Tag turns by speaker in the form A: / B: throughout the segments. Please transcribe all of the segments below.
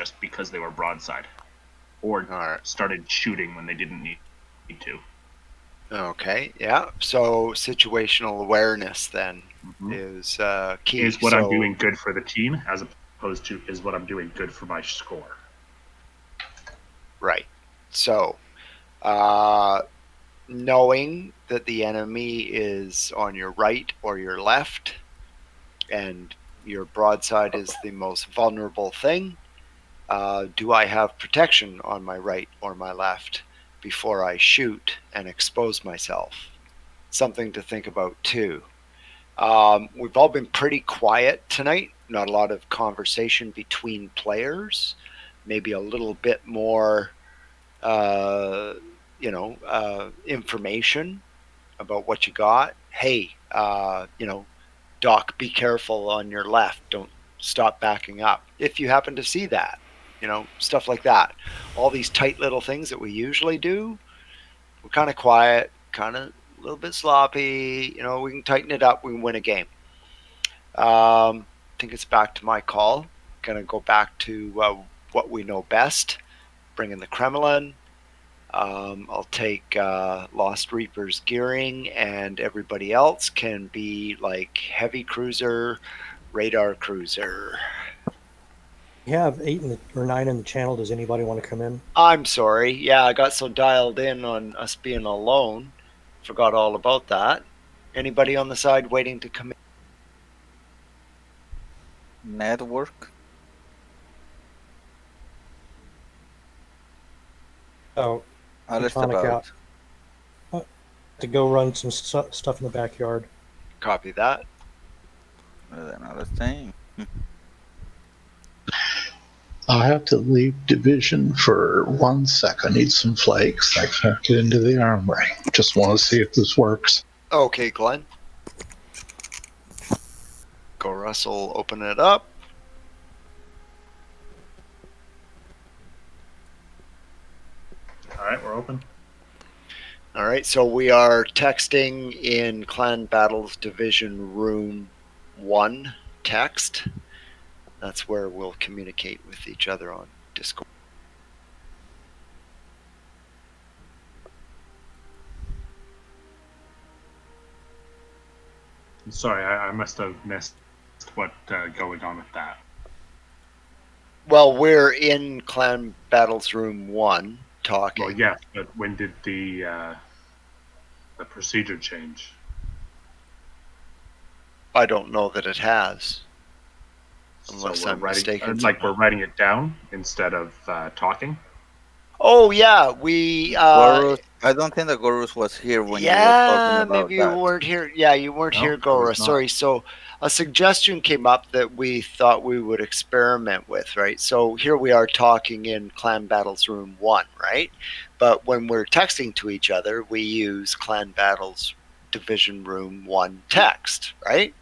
A: just because they were broadside, or started shooting when they didn't need to.
B: Okay, yeah. So situational awareness then is key.
A: Is what I'm doing good for the team as opposed to is what I'm doing good for my score.
B: Right. So knowing that the enemy is on your right or your left and your broadside is the most vulnerable thing, do I have protection on my right or my left before I shoot and expose myself? Something to think about too. We've all been pretty quiet tonight, not a lot of conversation between players, maybe a little bit more, information about what you got. Hey, Doc, be careful on your left. Don't stop backing up. If you happen to see that, stuff like that. All these tight little things that we usually do, we're kind of quiet, kind of a little bit sloppy. We can tighten it up. We can win a game. I think it's back to my call. Gonna go back to what we know best. Bring in the Kremlin. I'll take Lost Reaper's gearing, and everybody else can be like heavy cruiser, radar cruiser.
C: You have 8 or 9 in the channel. Does anybody want to come in?
B: I'm sorry. Yeah, I got so dialed in on us being alone. Forgot all about that. Anybody on the side waiting to come in?
D: Network.
C: Oh,
D: I'll step out.
C: To go run some stuff in the backyard.
B: Copy that.
D: Another thing.
E: I have to leave division for 1 sec. I need some flakes. I can't get into the armory. Just want to see if this works.
B: Okay, Glenn. Go, Russell. Open it up.
A: All right, we're open.
B: All right, so we are texting in Clan Battles Division Room 1 text. That's where we'll communicate with each other on Discord.
A: Sorry, I must have missed what going on with that.
B: Well, we're in Clan Battles Room 1 talking.
A: Well, yeah, but when did the procedure change?
B: I don't know that it has. Unless I'm mistaken.
A: Like we're writing it down instead of talking?
B: Oh, yeah. We.
D: Gorus, I don't think that Gorus was here when you were talking about
B: maybe you weren't here. Yeah, you weren't here, Gorus. Sorry. So a suggestion came up that we thought we would experiment with, right? So here we are talking in Clan Battles Room 1, right? But when we're texting to each other, we use Clan Battles Division Room 1 text, right?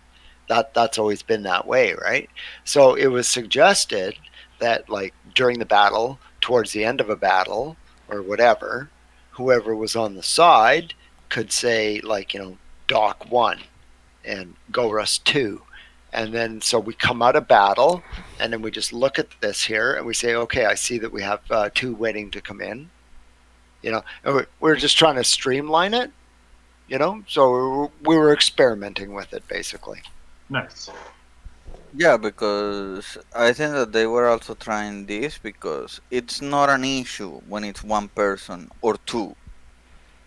B: That's always been that way, right? So it was suggested that, like, during the battle, towards the end of a battle or whatever, whoever was on the side could say, like, Doc 1 and Gorus 2. And then so we come out of battle, and then we just look at this here and we say, okay, I see that we have 2 waiting to come in. And we're just trying to streamline it, so we were experimenting with it, basically.
A: Nice.
D: Yeah, because I think that they were also trying this because it's not an issue when it's 1 person or 2.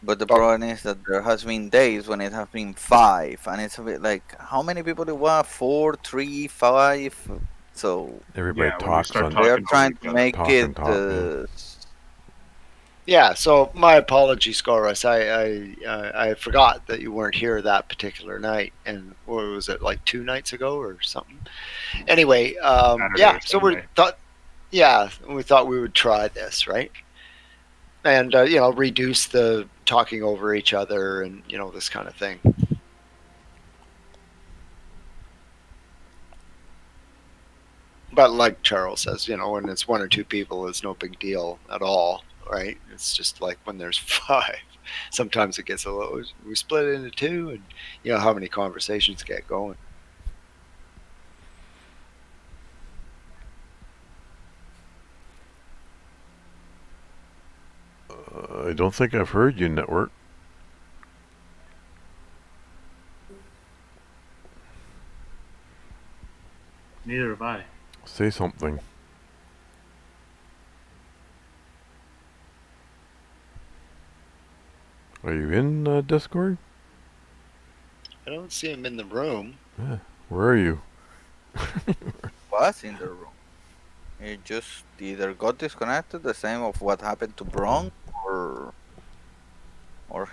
D: But the problem is that there has been days when it has been 5, and it's a bit like, how many people do you want? 4, 3, 5? So
F: everybody talks.
D: They are trying to make it.
B: Yeah, so my apologies, Gorus. I forgot that you weren't here that particular night, and what was it, like 2 nights ago or something? Anyway, yeah. So we thought we would try this, right? And reduce the talking over each other and this kind of thing. But like Charles says, when it's 1 or 2 people, it's no big deal at all. Right? It's just like when there's 5, sometimes it gets a little. We split it into 2, and how many conversations get going.
F: I don't think I've heard you, network.
A: Neither have I.
F: Say something. Are you in Discord?
B: I don't see him in the room.
F: Yeah. Where are you?
D: Was in the room. He just either got disconnected, the same of what happened to Bronx, or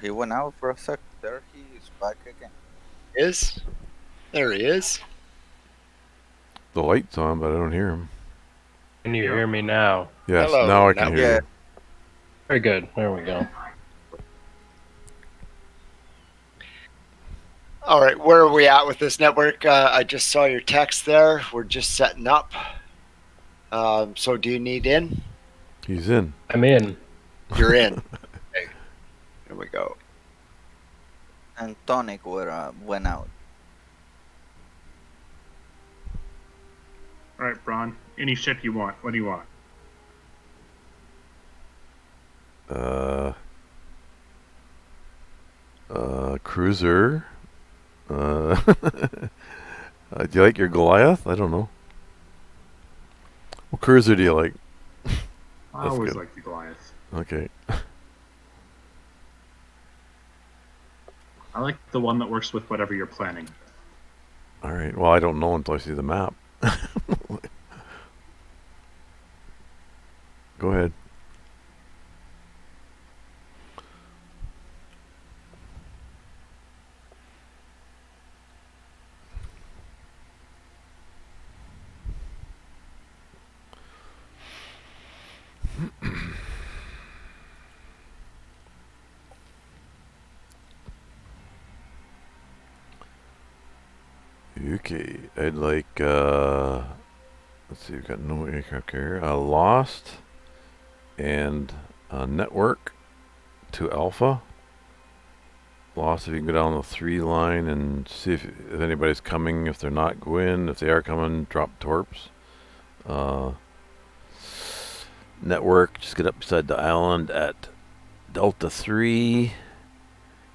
D: he went out for a sec. There he is back again.
B: There he is.
F: The light's on, but I don't hear him.
G: Can you hear me now?
F: Yes,
B: Hello,
F: now I can
B: network.
F: hear
D: Yeah.
F: you.
G: Very good. There we go.
B: All right, where are we at with this network? I just saw your text there. We're just setting up. So do you need in?
F: He's in.
G: I'm in.
B: You're in. Okay. Here we go.
D: And Tonic went out.
A: All right, Braun. Any ship you want. What do you want?
F: Cruiser. Do you like your Goliath? I don't know. What cruiser do you like?
A: I
F: That's
A: always
F: good.
A: like the Goliath.
F: Okay.
A: I like the one that works with whatever you're planning.
F: All right. Well, I don't know until I see the map. Go ahead. Okay, I'd like, let's see, we've got no aircraft carrier. Lost and network to Alpha. Lost, if you can go down the 3 line and see if anybody's coming. If they're not, go in. If they are coming, drop torps. Network, just get up beside the island at Delta 3.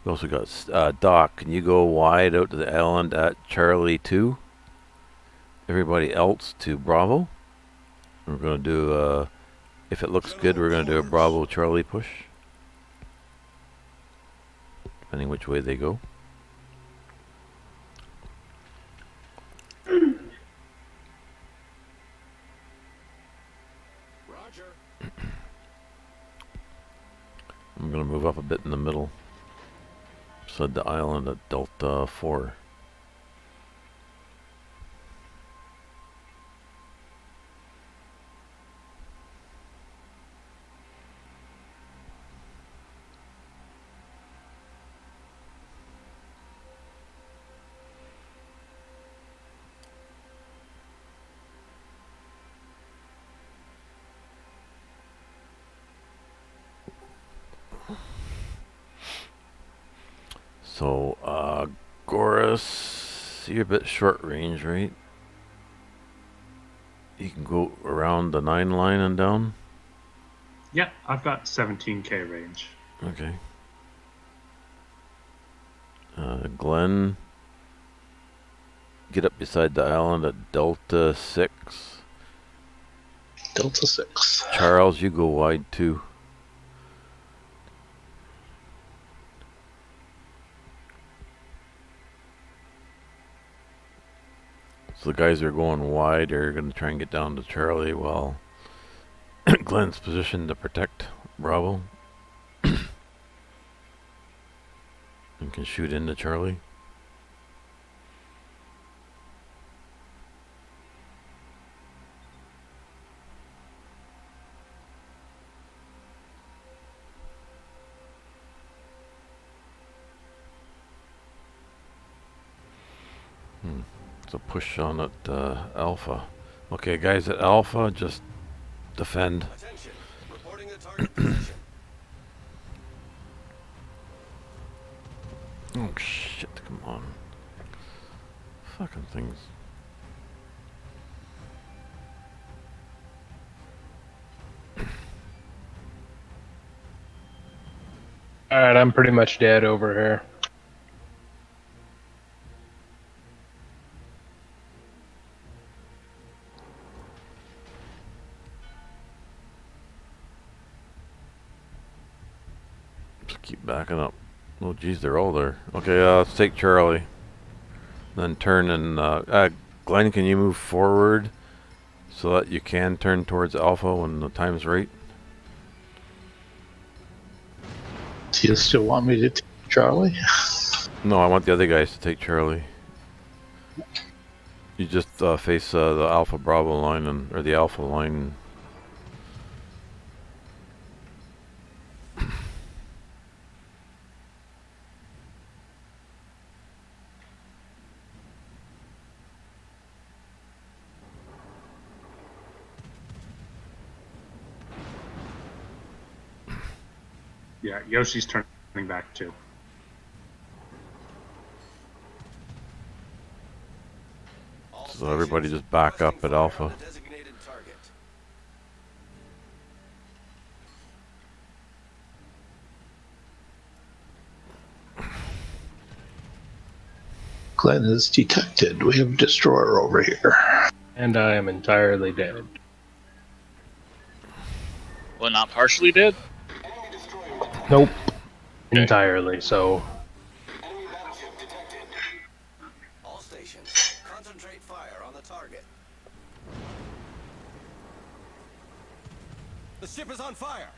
F: We also got Doc. Can you go wide out to the island at Charlie 2? Everybody else to Bravo. We're going to do, if it looks good, we're going to do a Bravo Charlie push. Depending which way they go. I'm going to move up a bit in the middle. Beside the island at Delta 4. So, Goris, you're a bit short range, right? You can go around the 9 line and down?
A: Yeah, I've got 17k range.
F: Okay. Glenn, get up beside the island at Delta 6.
E: Delta 6.
F: Charles, you go wide too. So the guys that are going wide are going to try and get down to Charlie while Glenn's positioned to protect Bravo. And can shoot into Charlie. It's a push on at Alpha. Okay, guys at Alpha, just defend.
H: Attention. Reporting a target position.
F: Oh shit, come on. Fucking things.
G: Alright, I'm pretty much dead over here.
F: Just keep backing up. Oh, geez, they're all there. Okay, let's take Charlie. Then turn and, Glenn, can you move forward so that you can turn towards Alpha when the time's right?
E: Do you still want me to take Charlie?
F: No, I want the other guys to take Charlie. You just face the Alpha Bravo line or the Alpha line.
A: Yeah, Yoshi's turning back too.
H: All
F: So everybody
H: stations
F: just back up
H: requesting
F: at
H: fire
F: Alpha.
H: on the designated target.
E: Glenn is detected. We have a destroyer over here.
G: And I am entirely dead.
I: Well, not partially dead?
G: Nope. Entirely, so.
H: Enemy battleship detected. All stations, concentrate fire on the target. The ship is on fire.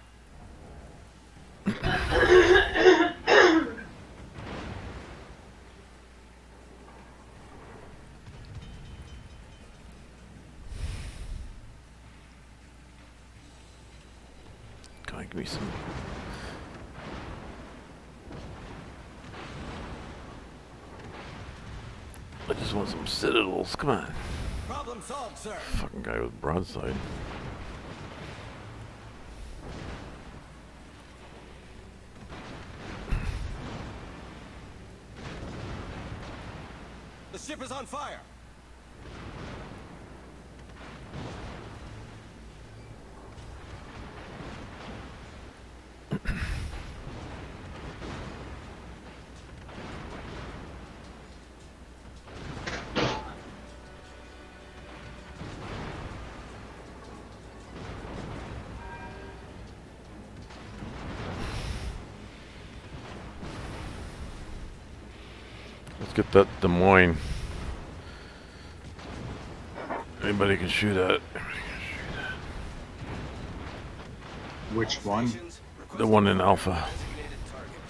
F: Come on, give me some. I just want some citadels. Come on.
H: Problem solved, sir.
F: Fucking guy with broadside.
H: The ship is on fire.
F: Let's get that Des Moines. Anybody can shoot at.
A: Which one?
H: Stations
F: The one in
H: requesting
F: Alpha.
H: fire on the designated target.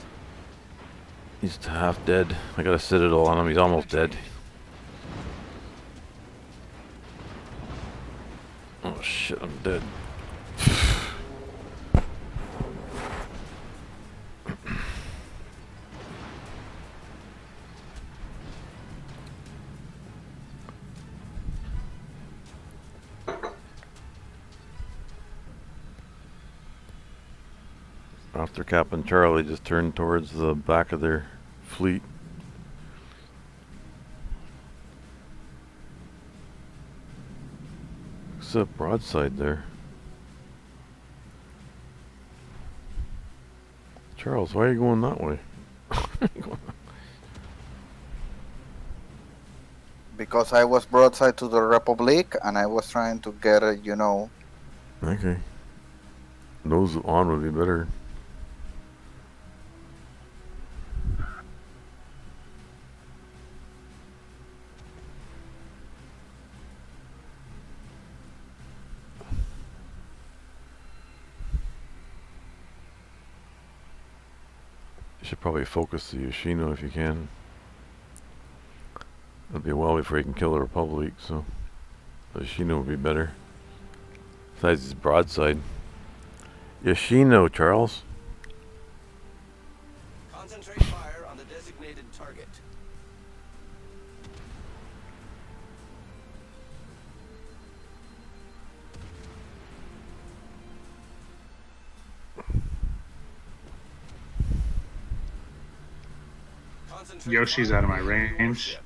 F: He's half dead. I got a citadel on him. He's almost dead. Oh shit, I'm dead. After Captain Charlie just turned towards the back of their fleet. What's that broadside there? Charles, why are you going that way?
D: Because I was broadside to the Republic and I was trying to get a, you know.
F: Okay. Nose on would be better. You should probably focus the Yoshino if you can. It'll be a while before you can kill the Republic, so the Yoshino would be better. Besides his broadside. Yoshino, Charles.
H: Concentrate fire on the designated target. Concentrate
A: Yoshi's
H: fire
A: out of my
H: on the enemy
A: range.
H: warship.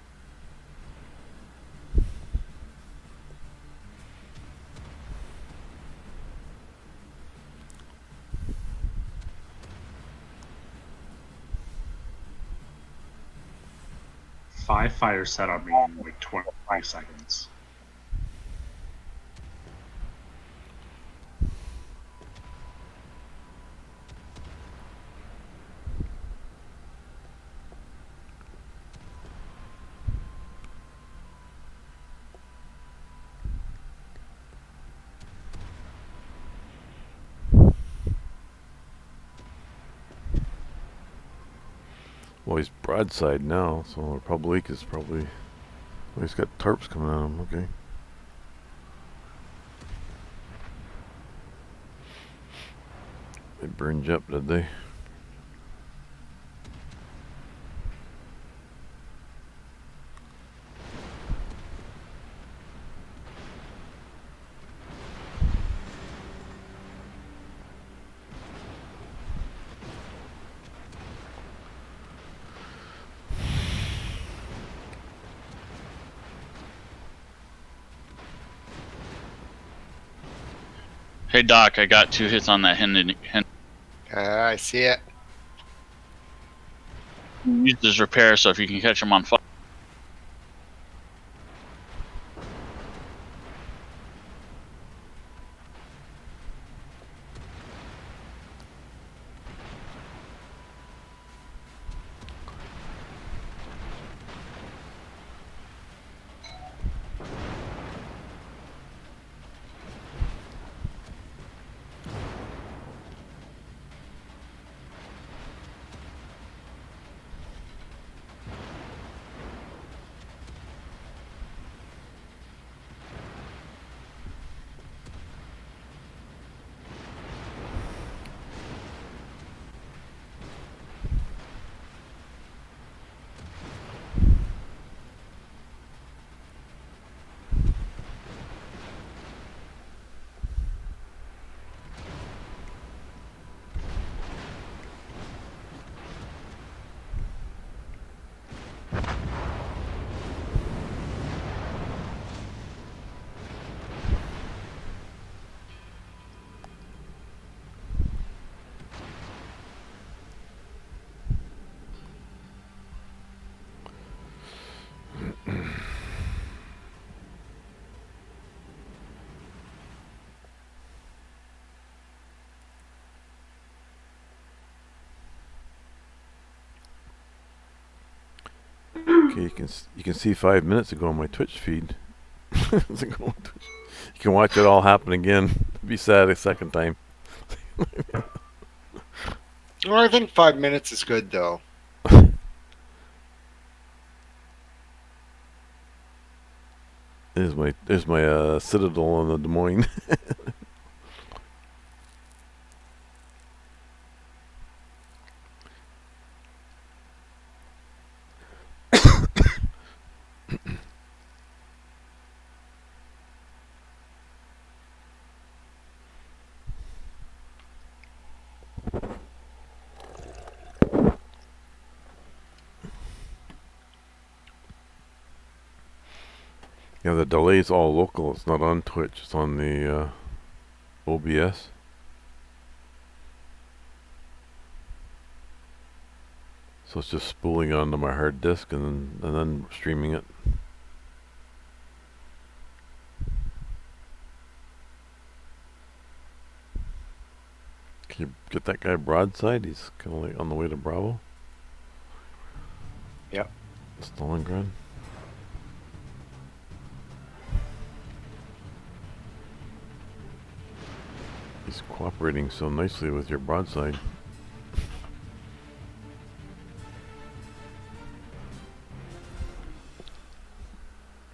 A: 5 fire set on me in like 20 seconds.
F: Well, he's broadside now, so Republic is probably. Well, he's got tarps coming at him. Okay. They burned you up, did they?
I: Hey Doc, I got 2 hits on that Hendon.
B: I see it.
I: Used his repair, so if you can catch him on fire. Okay, you can see 5 minutes ago on my Twitch feed. You can watch it all happen again. Be sad a second time.
B: Well, I think 5 minutes is good though.
F: There's my Citadel on the Des Moines. Yeah, the delay's all local. It's not on Twitch. It's on the OBS. So it's just spooling onto my hard disk and then streaming it. Can you get that guy broadside? He's kind of like on the way to Bravo.
B: Yep.
F: Stalingrad. He's cooperating so nicely with your broadside.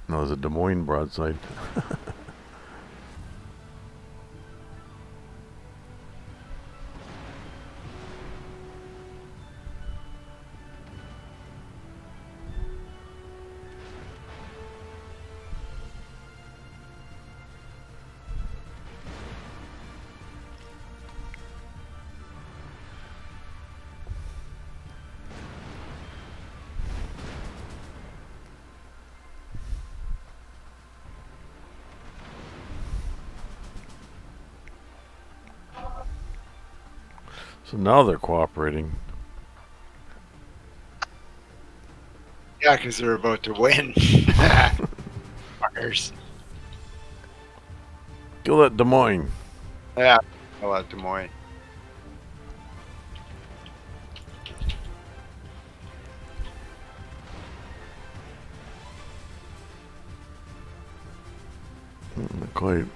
F: No, there's a Des Moines broadside. So now they're cooperating.
B: Yeah, because they're about to win. Fuckers.
I: Kill that Des Moines.
B: Yeah. I love Des Moines.
I: Not quite.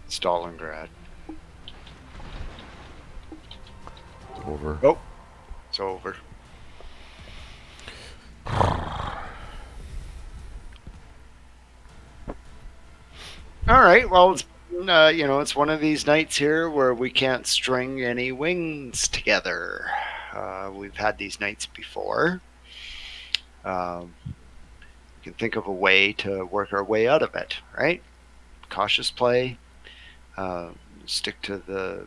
B: Stalingrad.
I: Over.
B: Oh, it's over. All right. Well, it's it's one of these nights here where we can't string any wings together. We've had these nights before. We can think of a way to work our way out of it, right? Cautious play. Stick to the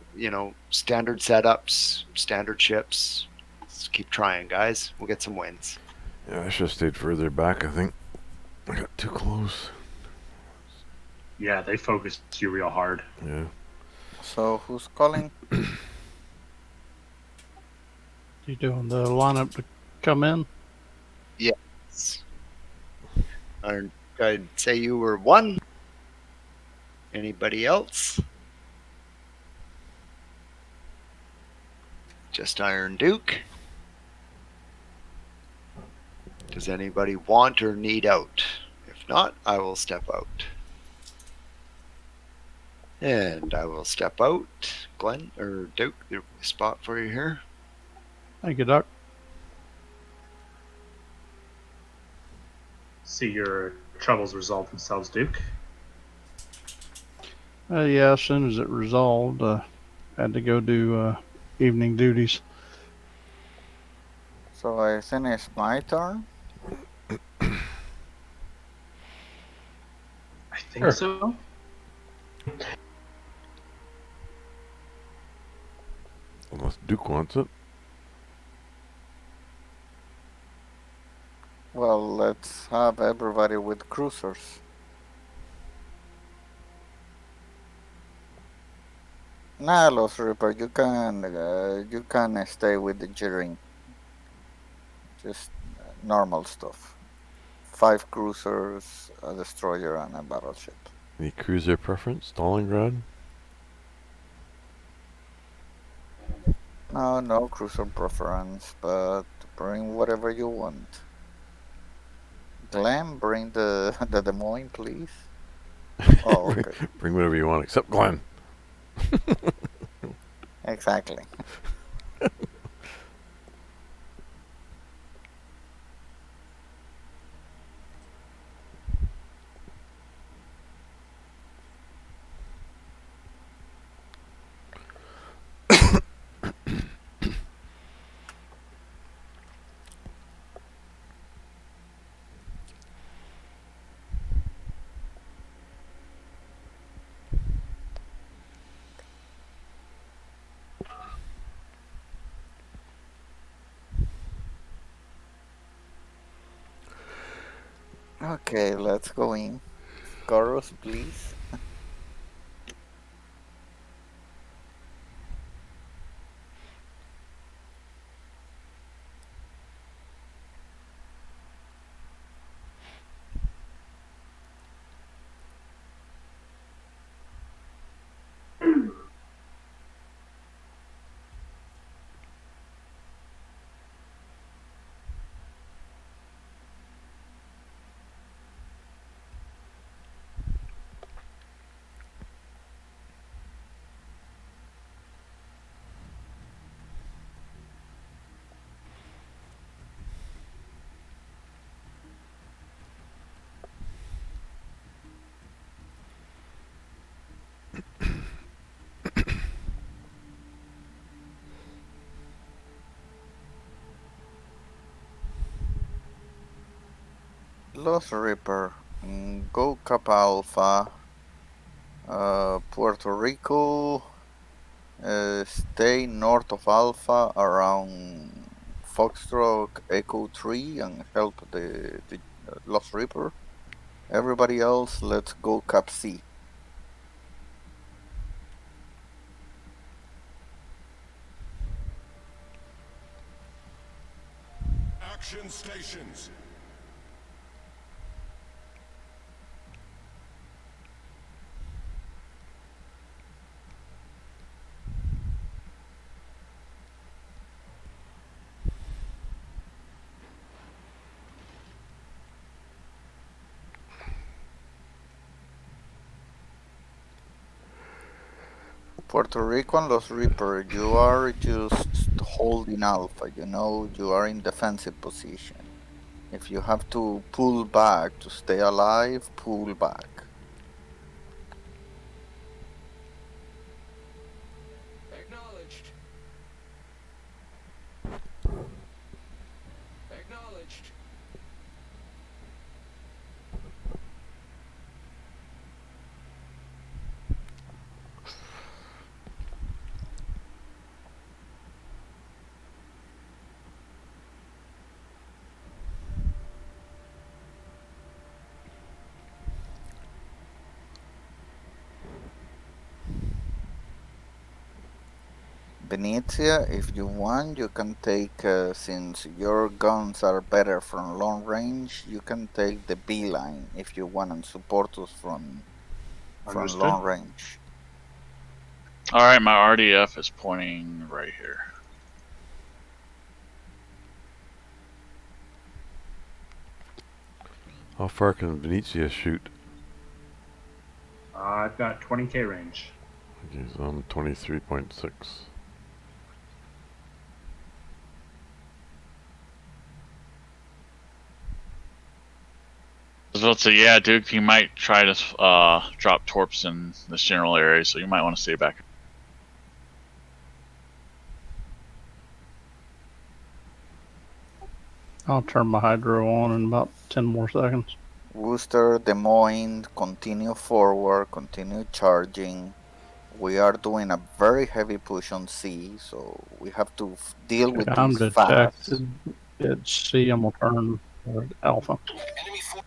B: standard setups, standard ships. Let's keep trying, guys. We'll get some wins.
I: Yeah, I should have stayed further back, I think. I got too close.
A: Yeah, they focused you real hard.
I: Yeah.
D: So who's calling?
J: You doing the lineup to come in?
B: Yes. I'd say you were one. Anybody else? Just Iron Duke. Does anybody want or need out? If not, I will step out. And I will step out. Glenn or Duke, there's a spot for you here.
J: Thank you, Doc.
A: See your troubles resolve themselves, Duke.
J: Yeah, as soon as it resolved, had to go do evening duties.
D: So I think it's my turn.
A: I think
G: Sure.
A: so.
I: Unless Duke wants it.
D: Well, let's have everybody with cruisers. Nah, Los Reaper, you can stay with the jittering. Just normal stuff. 5 cruisers, a destroyer, and a battleship.
I: Any cruiser preference? Stalingrad?
D: No cruiser preference, but bring whatever you want. Glenn, bring the Des Moines, please. Oh, okay.
I: Bring whatever you want, except Glenn.
D: Exactly. Okay, let's go in. Chorus, please. Los Reaper, go Kappa Alpha, Puerto Rico, stay north of Alpha around Foxtrot Echo 3 and help the Los Reaper. Everybody else, let's go Cap C.
H: Action stations.
D: Puerto Rico and Los Reaper, you are just holding alpha, you know, you are in defensive position. If you have to pull back to stay alive, pull back.
H: Acknowledged. Acknowledged.
D: Benicia, if you want, you can take, since your guns are better from long range, you can take the B line if you want and support us from
A: Understood.
D: long range.
K: Alright, my RDF is pointing right here.
I: How far can Venetia shoot?
A: I've got 20k range.
I: Okay, so I'm 23.6.
K: I was about to say, yeah, Duke, he might try to drop torps in this general area, so you might want to stay back.
J: I'll turn my hydro on in about 10 more seconds.
D: Worcester, Des Moines, continue forward, continue charging. We are doing a very heavy push on C, so we have to deal with
J: I'm
D: these fast.
J: detected at C. I'm gonna turn alpha.
H: Enemy force.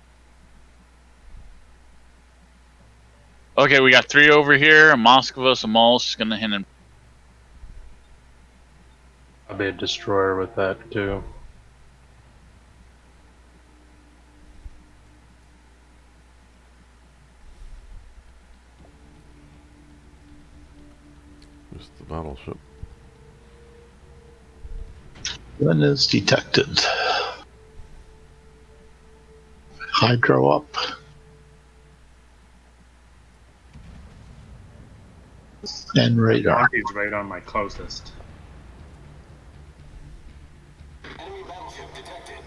K: Okay, we got 3 over here, and Moskvas and Moll's just gonna hit him.
G: I'll be a destroyer with that too.
I: Just the battleship.
E: One is detected. Hydro up. And radar.
A: Monty's right on my closest.
H: Enemy battleship detected.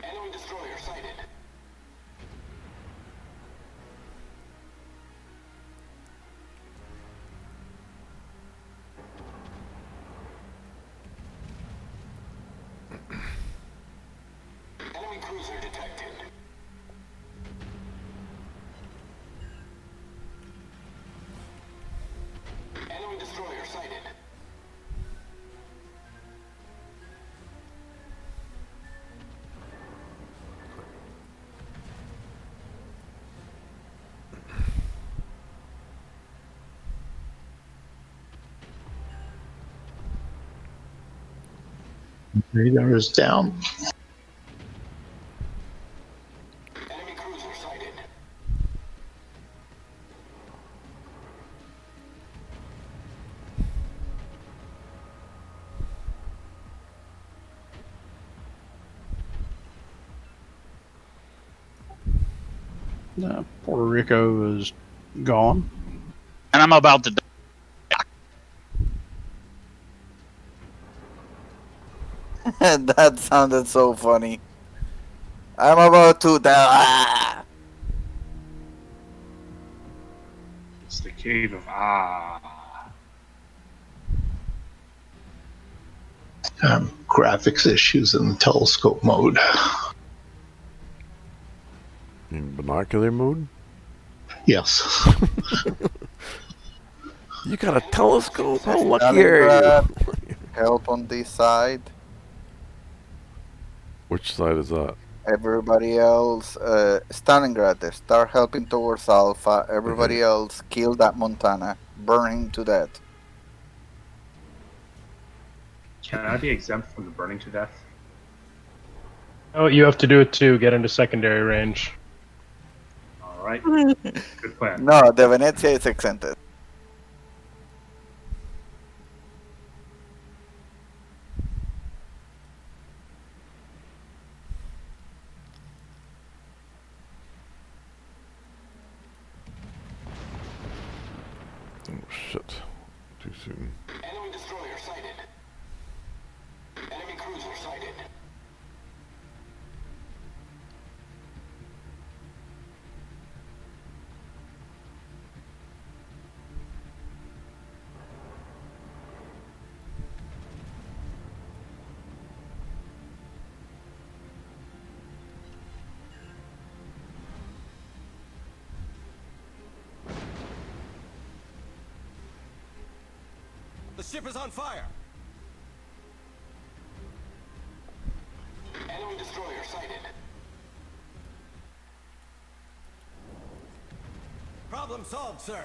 H: Enemy destroyer sighted. Enemy cruiser detected. Enemy destroyer sighted.
E: Radar is down.
H: Enemy cruiser sighted.
J: Puerto Rico is gone.
K: And I'm about to die.
D: That sounded so funny. I'm about to die.
A: It's the cave of Ah.
E: Graphics issues in telescope mode.
I: In binocular mode?
E: Yes.
I: You got a telescope? How lucky are you?
D: Stalingrad, help on this side.
I: Which side is that?
D: Everybody else, Stalingrad, start helping towards Alpha. Everybody else, kill that Montana. Burn him to death.
A: Can I be exempt from the burning to death?
G: Oh, you have to do it to get into secondary range.
A: All right. Good plan.
D: No, the Venezia is exempted.
I: Oh shit. Too soon.
H: Enemy destroyer sighted. Enemy cruiser sighted. The ship is on fire. Enemy destroyer sighted. Problem solved, sir.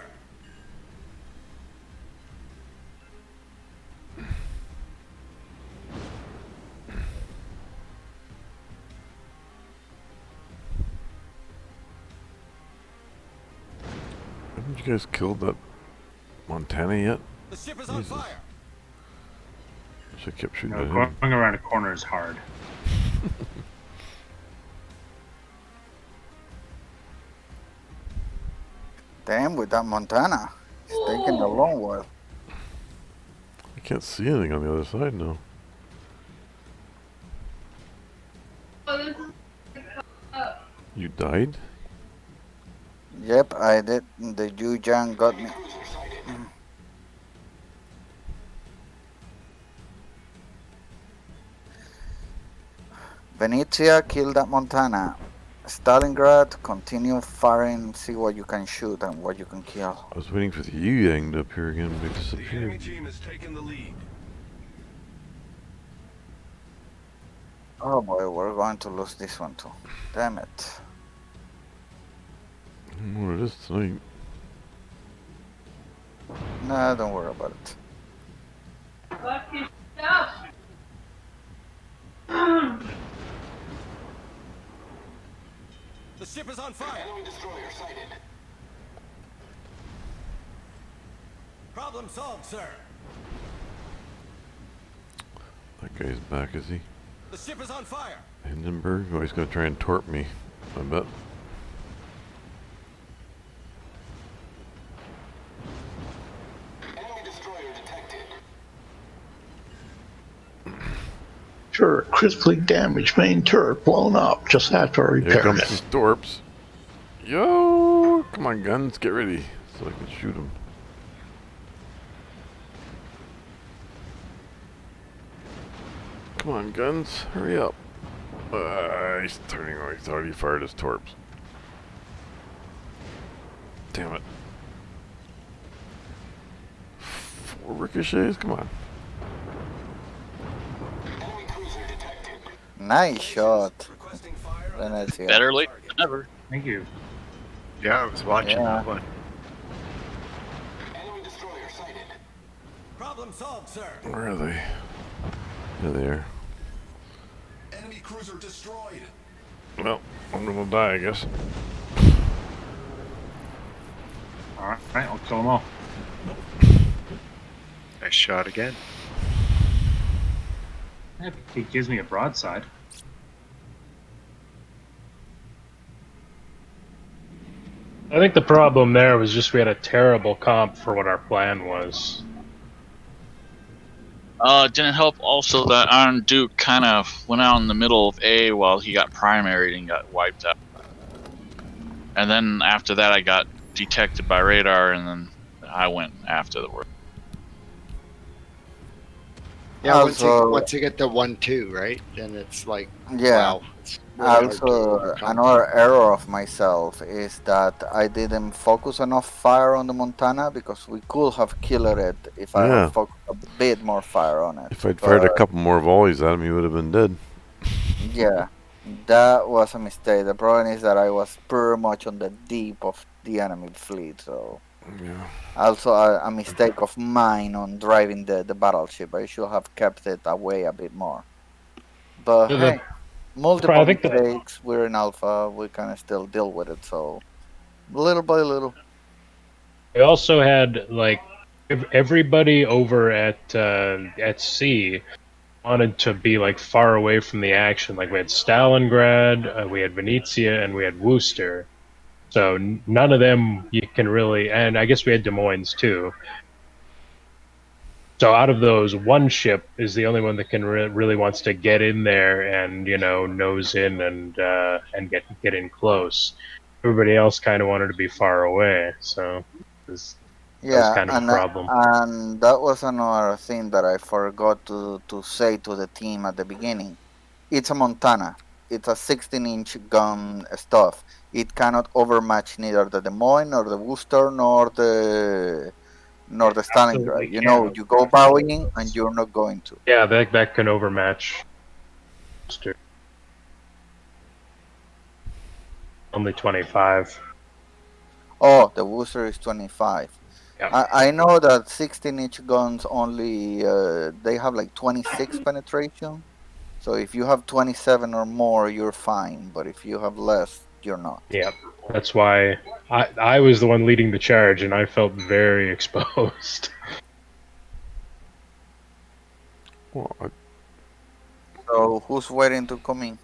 I: Haven't you guys killed that Montana yet?
H: The ship is on
I: Jesus.
H: fire.
I: Should have kept shooting
A: No,
I: at him.
A: going around a corner is hard.
D: Damn, with that Montana. It's taking a long while.
I: I can't see anything on the other side now. You died?
D: Yep, I did. The Yujang got me. Venezia, kill that Montana. Stalingrad, continue firing, see what you can shoot and what you can kill.
I: I was waiting for the Yang to appear again, but it disappeared.
H: team has taken the lead.
D: Oh boy, we're going to lose this one too. Damn it.
I: I don't know what it is tonight.
D: Nah, don't worry about it.
H: The ship is on fire. Enemy destroyer sighted. Problem solved, sir.
I: That guy's back, is he?
H: The ship is on fire.
I: Hindenburg? Oh, he's gonna try and torp me, I bet.
H: Enemy destroyer detected.
E: Sure, critically damaged main turret blown up just after I
I: Here
E: repaired
I: comes
E: it.
I: the Storps. Yo! Come on, guns, get ready so I can shoot him. Come on, guns, hurry up. He's turning on. He's already fired his torps. Damn it. 4 ricochets? Come on.
H: Enemy cruiser detected.
D: Nice shot.
H: Requesting fire on
D: Venezia.
K: Better late than never.
A: Thank you.
B: Yeah, I was watching
D: Yeah.
B: that one.
H: enemy destroyer sighted. Problem solved, sir.
I: Where are they? There they are.
H: Enemy cruiser destroyed.
I: Well, I'm gonna die, I guess.
A: All right, I'll kill them all.
B: Nice shot again.
A: He gives me a broadside.
G: I think the problem there was just we had a terrible comp for what our plan was.
K: It didn't help also that Iron Duke kind of went out in the middle of A while he got primaried and got wiped out. And then after that I got detected by radar and then I went after the work.
B: Yeah,
D: Also-
B: once you get the 1-2, right? Then it's like,
D: Yeah.
B: wow. It's really hard to
D: Also,
B: overcome.
D: another error of myself is that I didn't focus enough fire on the Montana because we could have killed it if I
I: Yeah.
D: had focused a bit more fire on it.
I: If I'd fired a
D: But,
I: couple more volleys at him, he would have been dead.
D: Yeah, that was a mistake. The problem is that I was pretty much on the deep of the enemy fleet, so
I: Yeah.
D: Also, a mistake of mine on driving the battleship. I should have kept it away a bit more. But
G: The-
D: hey, multiple
G: I think the
D: mistakes. We're in alpha. We can still deal with it. So little by little.
G: we also had like everybody over at sea wanted to be like far away from the action. Like we had Stalingrad, we had Venezia, and we had Worcester. So none of them you can really, and I guess we had Des Moines too. So out of those, one ship is the only one that can really wants to get in there and nose in and get in close. Everybody else kind of wanted to be far away, so that was
D: Yeah,
G: kind of a problem.
D: and that was another thing that I forgot to say to the team at the beginning. It's a Montana. It's a 16-inch gun stuff. It cannot overmatch neither the Des Moines nor the Worcester nor the Stalingrad.
A: absolutely
D: You know,
A: can.
D: you go bowing and you're not going to.
G: Yeah, that can overmatch. Worcester. Only 25.
D: Oh, the Worcester is 25.
G: Yeah.
D: I know that 16-inch guns only they have like 26 penetration. So if you have 27 or more, you're fine. But if you have less, you're not.
G: Yeah, that's why I was the one leading the charge, and I felt very exposed.
I: Well,
D: So who's waiting to come in?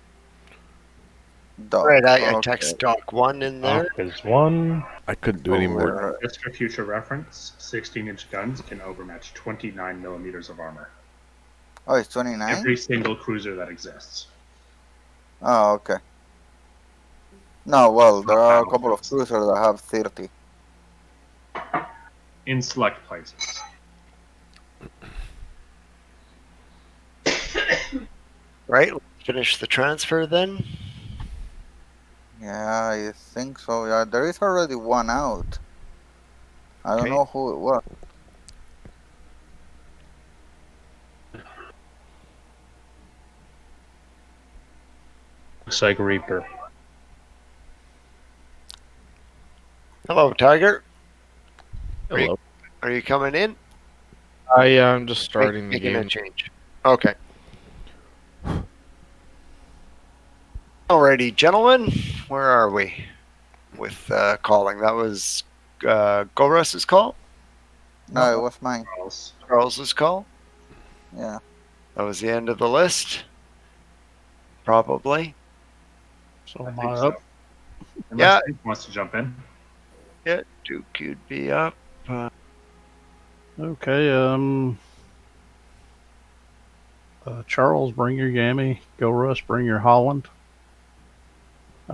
D: Doc.
B: Right, I
D: Okay.
B: text Doc 1 in there.
G: There's one.
I: I couldn't do any more.
D: Over-
A: Just for future reference, 16-inch guns can overmatch 29 millimeters of armor.
D: Oh, it's 29?
A: Every single cruiser that exists.
D: Oh, okay. No, well, there are a couple of cruisers that have 30.
A: In select places.
B: Right, let's finish the transfer then.
D: Yeah, I think so. Yeah, there is already one out. I don't
B: Okay.
D: know who it was.
G: Looks like Reaper.
B: Hello, Tiger.
L: Hello.
B: Are you coming in?
L: I'm just starting the
B: Making a
L: game.
B: change. Okay. Alrighty, gentlemen, where are we with calling? That was Goras's call?
D: No, it was mine.
B: Charles's call?
D: Yeah.
B: That was the end of the list? Probably.
J: So
A: I
J: am
A: think
J: I
A: so.
J: up?
A: Unless
B: Yeah.
A: Duke wants to jump in.
B: Yeah, Duke, you'd be up.
J: Okay, Charles, bring your Yami. Go Russ, bring your Holland.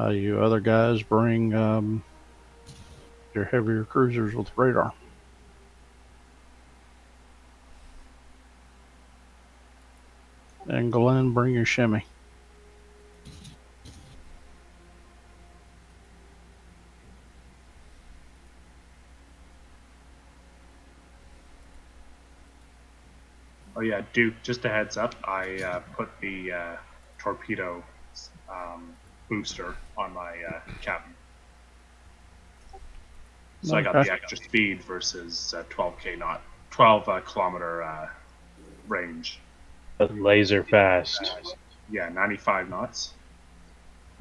J: You other guys bring your heavier cruisers with radar. And Glenn, bring your shimmy.
A: Oh yeah, Duke. Just a heads up. I put the torpedo booster on my cabin, so I got
J: Okay.
A: the extra speed versus 12k knot, 12 kilometer range.
G: But laser fast.
A: Yeah, 95 knots.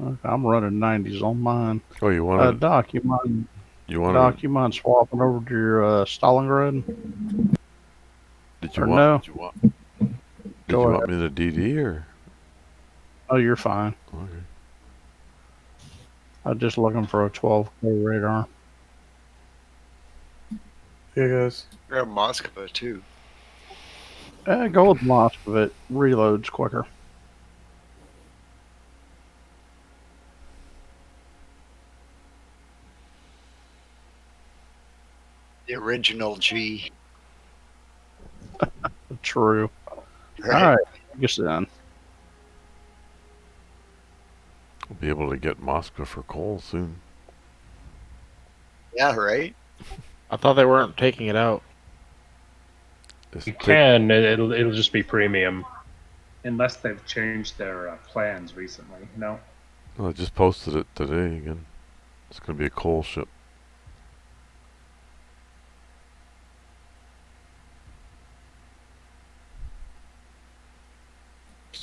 J: Okay, I'm running 90s on mine.
I: Oh, you want
J: Doc, you mind?
I: You want
J: Doc, you mind swapping over to your Stalingrad?
I: Did you
J: or
I: want?
J: no?
I: Did you want? Did
J: Go
I: you
J: ahead.
I: want me to DD or?
J: Oh, you're fine.
I: Okay.
J: I'm just looking for a 12K radar.
L: Hey guys.
B: Yeah, Moskva, too.
J: Go with Moskva. It reloads quicker.
B: The original G.
J: True.
B: Right.
J: All right, I guess then.
I: We'll be able to get Moscow for coal soon.
B: Yeah, right?
L: I thought they weren't taking it out.
I: Just
G: You
I: take-
G: can. It'll just be premium.
A: Unless they've changed their plans recently. No.
I: Oh, I just posted it today again. It's going to be a coal ship.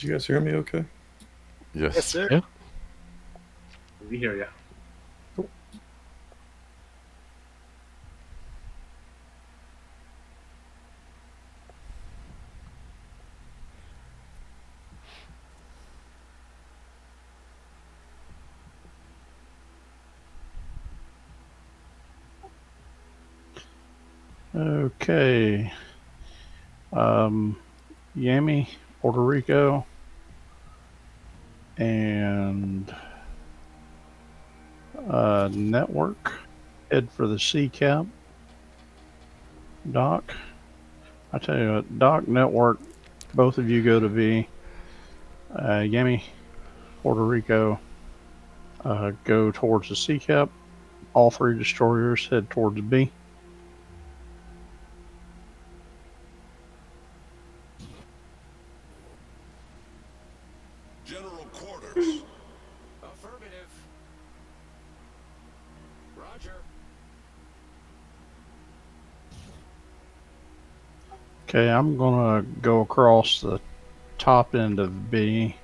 M: you guys hear me okay?
F: Yes.
B: Yes, sir.
L: Yeah.
A: We hear you.
J: Okay. Yami, Puerto Rico, and network. Head for the C cap. Doc. I tell you what, Doc, network. Both of you go to V. Yami, Puerto Rico, go towards the C cap. All three destroyers head towards B.
H: General quarters. Affirmative. Roger.
J: Okay, I'm gonna go across the top end of B.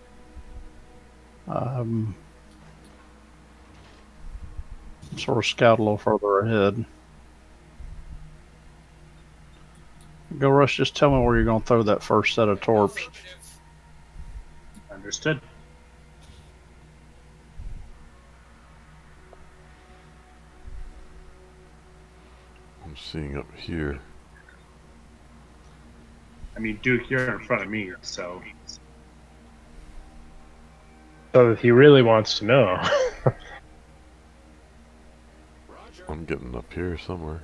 J: Sort of scout a little further ahead. Go Rush, just tell me where you're gonna throw that first set of torps.
A: Understood.
I: I'm seeing up here.
A: I mean, Duke, you're in front of me, so
G: So if he really wants to know.
I: I'm getting up here somewhere.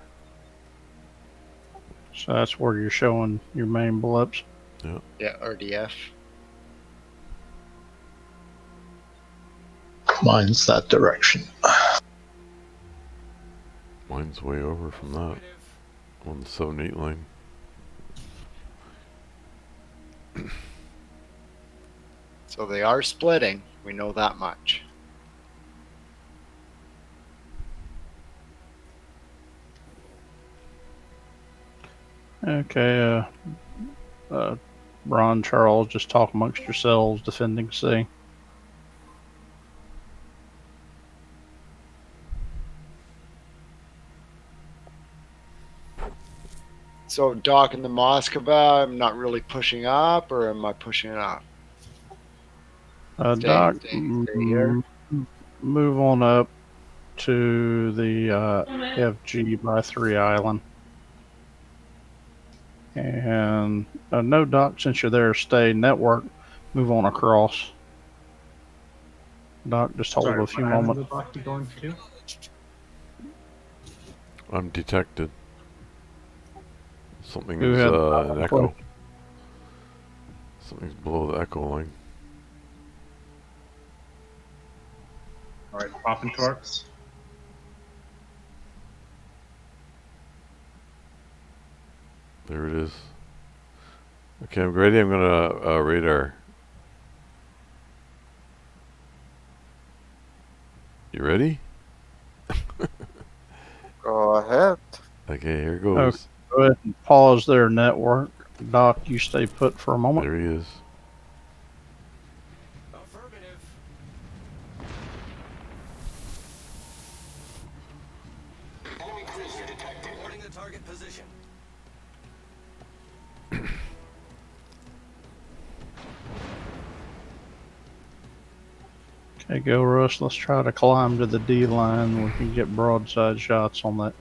J: So that's where you're showing your main blips.
I: Yeah.
B: Yeah, RDF.
E: Mine's that direction.
I: Mine's way over from that. On the 7-8 line.
B: So they are splitting. We know that much.
J: Okay, Ron, Charles, just talk amongst yourselves, defending C.
B: So Doc in the Moskva, I'm not really pushing up, or am I pushing up?
J: Doc,
B: stay here.
J: move on up to the FG by 3 Island. And no, Doc, since you're there, stay. Network, move on across. Doc, just hold
A: sorry,
J: a few
A: what island
J: moments.
A: would Doc be going to?
I: I'm detected. Something's
J: Who had
I: an echo. Something's below the echo line.
A: All right, popping torps.
I: There it is. Okay, I'm ready. I'm gonna radar. You ready?
D: Go ahead.
I: Okay, here goes.
J: Okay, go ahead and pause their network. Doc, you stay put for a moment.
I: There he is.
H: Affirmative. Enemy cruiser detected. Reporting the target position.
J: Okay, go Russ. Let's try to climb to the D line. We can get broadside shots on that.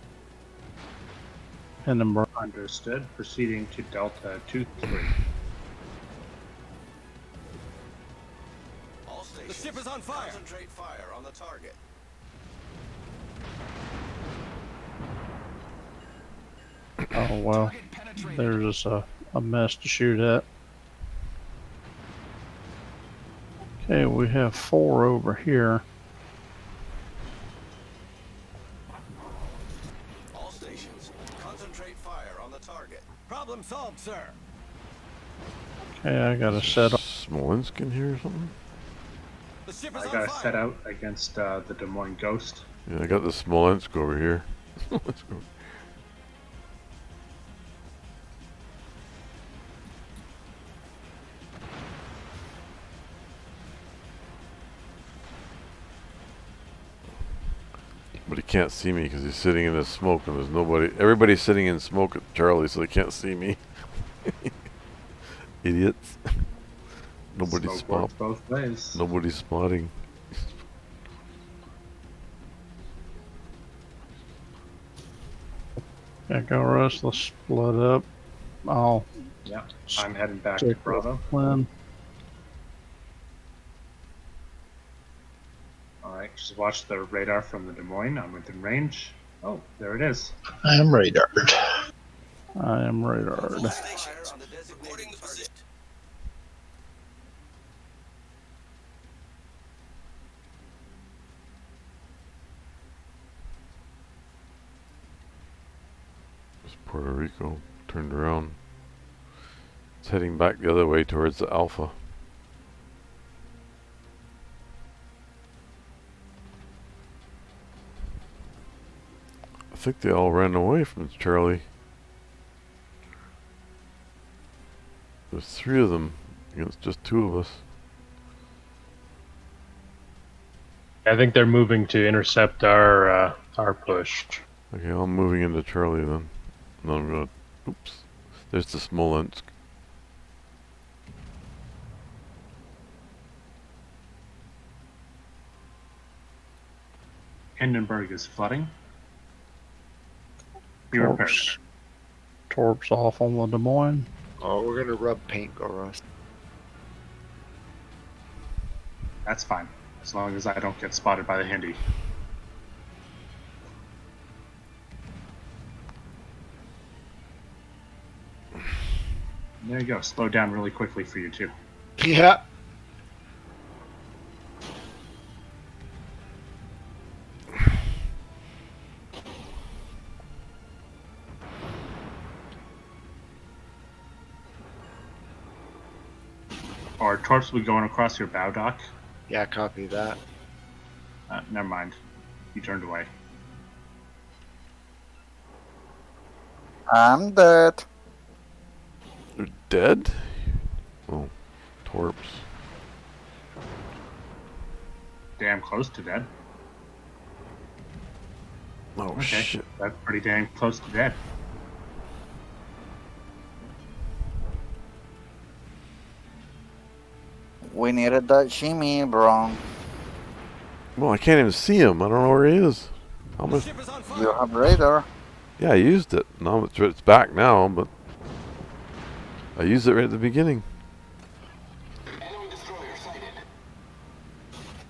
J: Hindenburg.
A: Understood. Proceeding to Delta 2-3.
H: All stations. The ship is on fire. Concentrate fire on the target.
J: Oh well, there's just a mess to shoot at. Okay, we have 4 over here.
H: All stations. Concentrate fire on the target. Problem solved, sir.
J: Okay, I got to set up.
I: Smolensk in here or something?
H: The ship is
A: I
H: on
A: got to
H: fire.
A: set out against the Des Moines Ghost.
I: Yeah, I got the Smolensk over here. Let's go. But he can't see me because he's sitting in the smoke and there's nobody. Everybody's sitting in smoke at Charlie, so they can't see me. Idiots. Nobody's
A: Smoke works both ways.
I: Nobody's spotting.
J: Yeah, go Russ. Let's split up. I'll
A: Yeah, I'm heading back to
J: check with
A: Bravo.
J: Flynn.
A: Alright, just watch the radar from the Des Moines. I'm within range. Oh, there it is.
E: I am radared.
J: I am radared.
H: All stations on the designated target.
I: It's Puerto Rico. Turned around. It's heading back the other way towards the Alpha. I think they all ran away from Charlie. There's 3 of them against just 2 of us.
G: I think they're moving to intercept our push.
I: Okay, I'm moving into Charlie then. And I'm gonna. Oops. There's the Smolensk.
A: Hindenburg is flooding. Be repaired.
J: Torps off on the Des Moines.
B: Oh, we're gonna rub paint, go Russ.
A: That's fine, as long as I don't get spotted by the Hindi. There you go. Slow down really quickly for you too.
B: Yeah.
A: Our torps will be going across your bow dock.
B: Yeah, copy that.
A: Never mind. You turned away.
D: I'm dead.
I: They're dead? Oh, Torps.
A: Damn close to dead.
I: Oh,
A: Okay,
I: shit.
A: that's pretty damn close to dead.
D: We needed that shimmy, bro.
I: Well, I can't even see him. I don't know where he is. How much?
D: You have radar.
I: Yeah, I used it. No, it's back now, but I used it right at the beginning.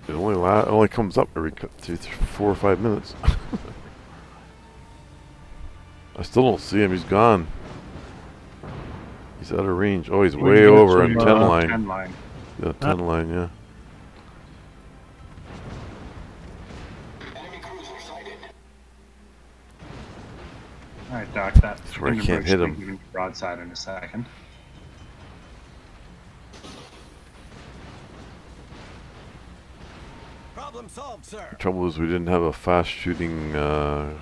I: It only comes up every 4 or 5 minutes. I still don't see him. He's gone. He's out of range. Oh, he's way over on 10 line.
A: 10 line.
I: Yeah, 10 line, yeah.
A: Alright, Doc, that's
I: where I can't hit him.
A: Giving you broadside in a second.
H: Problem solved, sir.
I: The trouble is we didn't have a fast shooting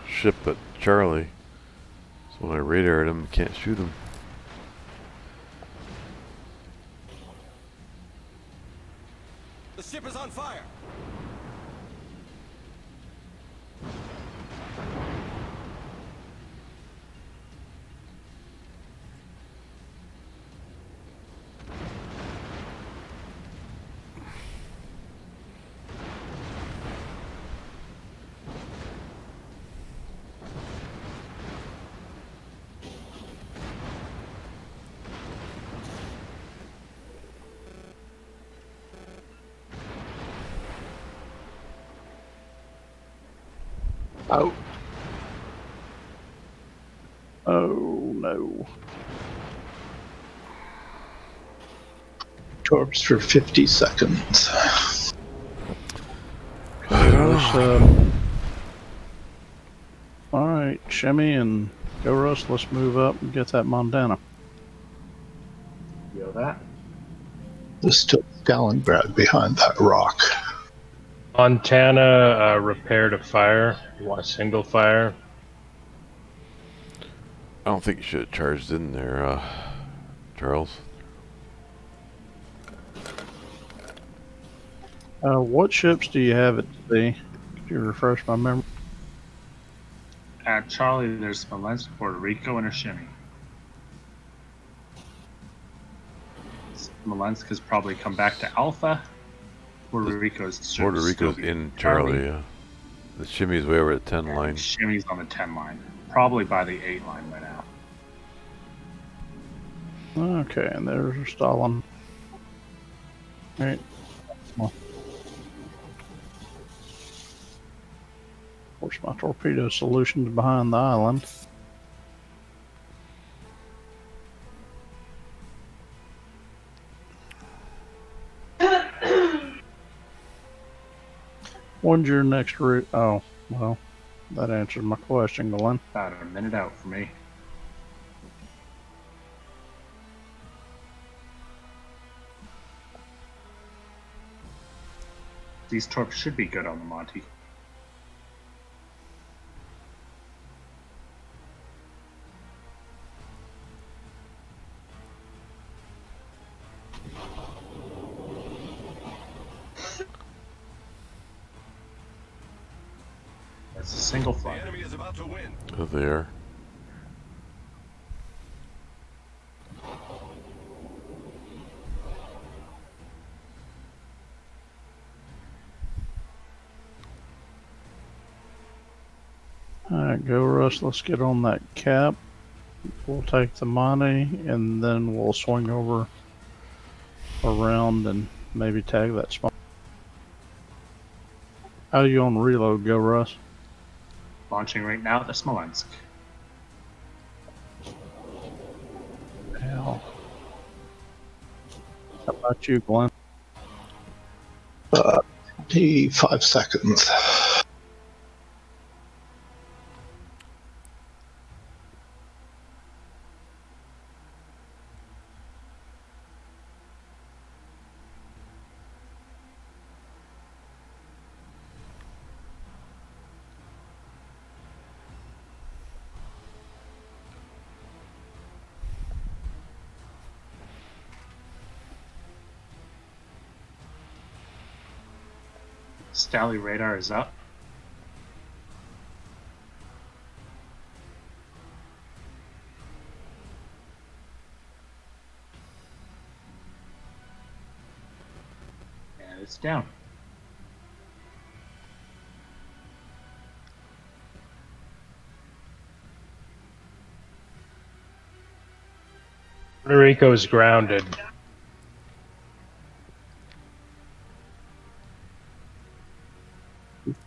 I: ship at Charlie. So when I radared him, can't shoot him.
H: The ship is on fire.
B: Out.
J: Oh no.
E: Torps for 50 seconds.
J: Alright, shimmy and go Russ. Let's move up and get that Montana.
A: Feel that?
E: There's still Stalingrad behind that rock.
G: Montana repaired a fire. You want a single fire?
I: I don't think you should have charged in there, Charles.
J: What ships do you have at sea? Could you refresh my memory?
A: Charlie, there's Smolensk, Puerto Rico, and a shimmy. Smolensk has probably come back to Alpha. Puerto Rico's
I: Puerto Rico's in Charlie, yeah. The shimmy's way over at 10 line.
A: Shimmy's on the 10 line. Probably by the 8 line by now.
J: Okay, and there's Stalin. Alright. Well, of course, my torpedo solution's behind the island. When's your next route? Oh, well, that answers my question, Glenn.
A: About a minute out for me. These torps should be good on the Monty. That's a single
H: The
A: flight.
H: enemy is about to win.
I: Oh, there.
J: Alright, go Russ, let's get on that cap. We'll take the money and then we'll swing over around and maybe tag that spot. How you on reload, go Russ?
A: Launching right now at the Smolensk.
J: Hell. How about you, Glenn?
E: 5 seconds.
A: Stally radar is up. And it's down.
G: Puerto Rico is grounded.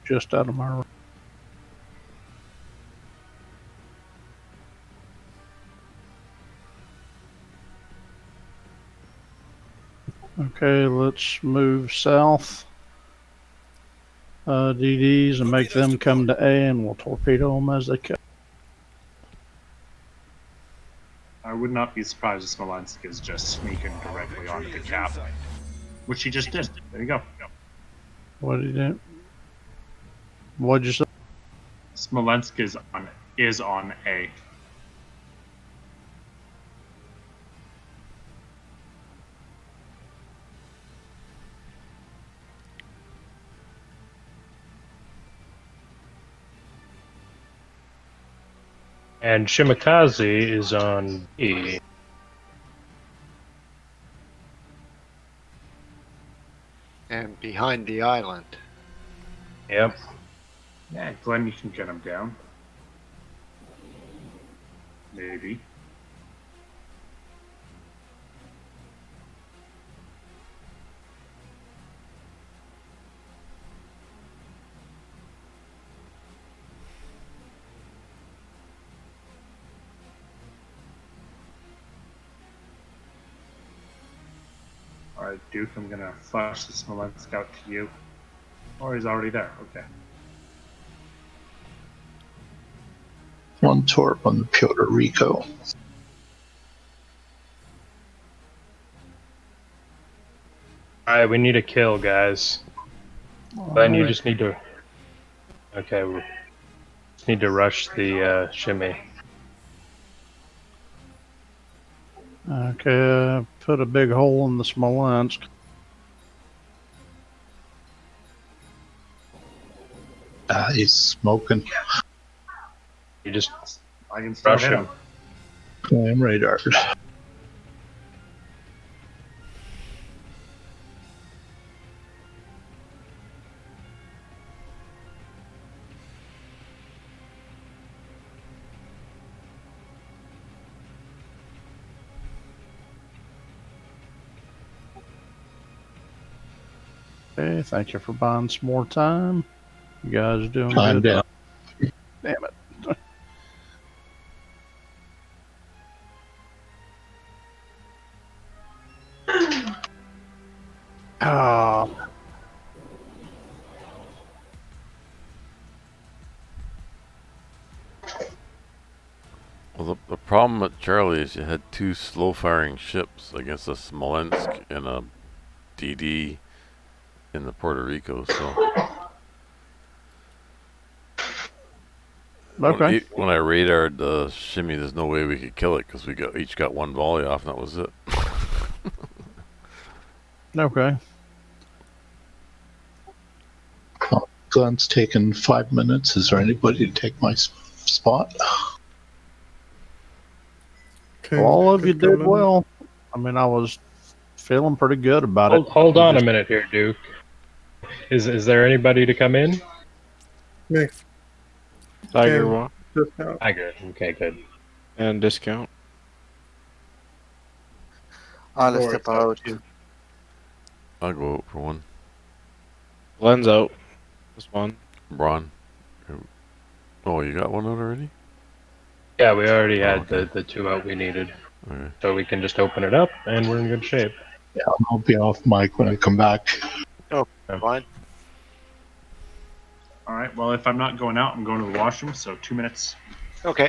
J: Just out of my. Okay, let's move south. DDs and make them come to A, and we'll torpedo them as they come.
A: I would not be surprised if Smolensk is just sneaking directly onto the cap. Which he just did. There you go.
J: What did you do? What'd you say?
A: Smolensk is on A.
G: And Shimakaze is on B.
B: And behind the island.
G: Yep.
A: Yeah, Glenn, you can get him down. Maybe. Alright, Duke, I'm gonna flash the Smolensk out to you. Or he's already there, okay.
E: One torp on the Puerto Rico.
G: Alright, we need a kill, guys. Then you just need to... Okay, we just need to rush the shimmy.
J: Okay, put a big hole in the Smolensk.
E: He's smoking.
G: You just
A: I can still
G: rush
A: hit
G: him.
A: him.
E: I am radar.
J: Okay, thank you for buying some more time. You guys are doing
E: I'm
J: good.
E: down.
J: Damn it. Ah,
F: Well, the problem with Charlie is you had two slow-firing ships against a Smolensk and a DD in the Puerto Rico. So
J: okay.
F: when I radared the shimmy, there's no way we could kill it because we each got one volley off, and that was it.
J: Okay.
E: Glenn's taken 5 minutes. Is there anybody to take my spot?
J: Well, all of you did well. I mean, I was feeling pretty good about it.
G: Hold on a minute here, Duke. Is there anybody to come in?
L: Me. Tiger one.
G: Tiger. Okay, good.
L: And discount.
D: I'll step out.
F: I'll go out for one.
L: Glenn's out. Just one.
F: Braun. Oh, you got one out already?
G: Yeah, we already had
F: okay.
G: the two out we needed.
F: Okay.
G: So we can just open it up, and we're in good shape.
E: Yeah, I'll be off mic when I come back.
B: Oh, fine.
A: All right. Well, if I'm not going out, I'm going to the washroom. So 2 minutes.
B: Okay.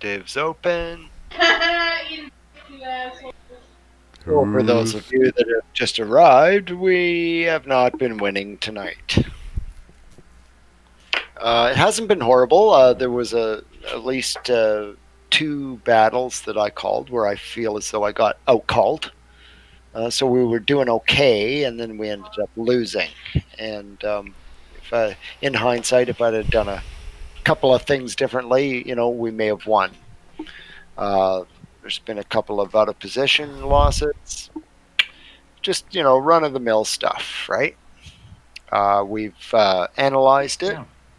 B: Divs open. Well, for those of you that have just arrived, we have not been winning tonight. It hasn't been horrible. There was at least 2 battles that I called where I feel as though I got out-called. So we were doing okay, and then we ended up losing. And if in hindsight, if I'd have done a couple of things differently, we may have won. There's been a couple of out-of-position losses. Just, run-of-the-mill stuff, right? We've analyzed it,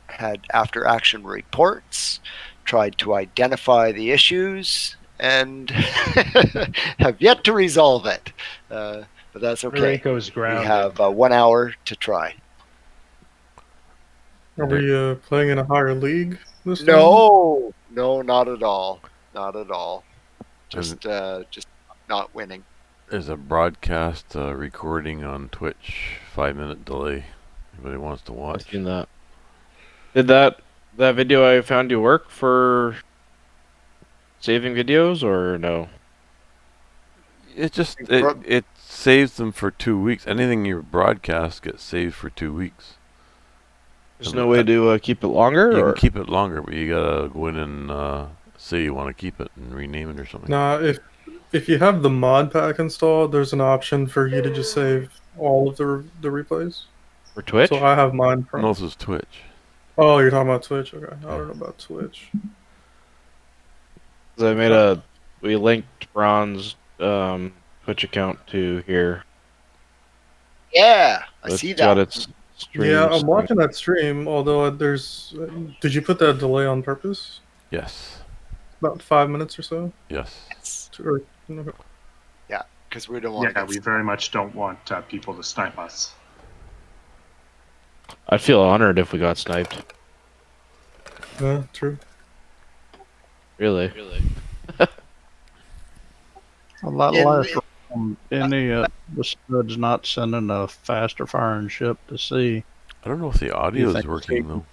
B: had after-action reports, tried to identify the issues, and have yet to resolve it. But that's okay.
G: Rico's grounded.
B: We have 1 hour to try.
M: Are we playing in a higher league this time?
B: No, not at all. Not at all. Just not winning.
F: There's a broadcast recording on Twitch, 5-minute delay. Anybody wants to watch?
L: I've seen that. Did that video I found you work for saving videos or no?
F: It just it saves them for 2 weeks. Anything you broadcast gets saved for 2 weeks.
L: There's no way to keep it longer?
F: You
L: or?
F: can keep it longer, but you gotta go in and say you want to keep it and rename it or something.
M: Nah, if you have the mod pack installed, there's an option for you to just save all of the replays.
L: For Twitch?
M: So I have mine from.
F: No, this is Twitch.
M: Oh, you're talking about Twitch? Okay, I don't know about Twitch.
L: We linked Braun's Twitch account to here.
B: Yeah, I
L: It's
B: see
L: got
B: that.
L: its streams.
M: Yeah, I'm watching that stream. Although there's, did you put that delay on purpose?
F: Yes.
M: About 5 minutes or so.
F: Yes.
B: Yeah, because we don't want.
A: Yeah, we very much don't want people to snipe us.
L: I'd feel honored if we got sniped.
M: Yeah, true.
L: Really?
J: Well, that last round, any the studs not sending a faster firing ship to sea.
F: I don't know if the audio is working though.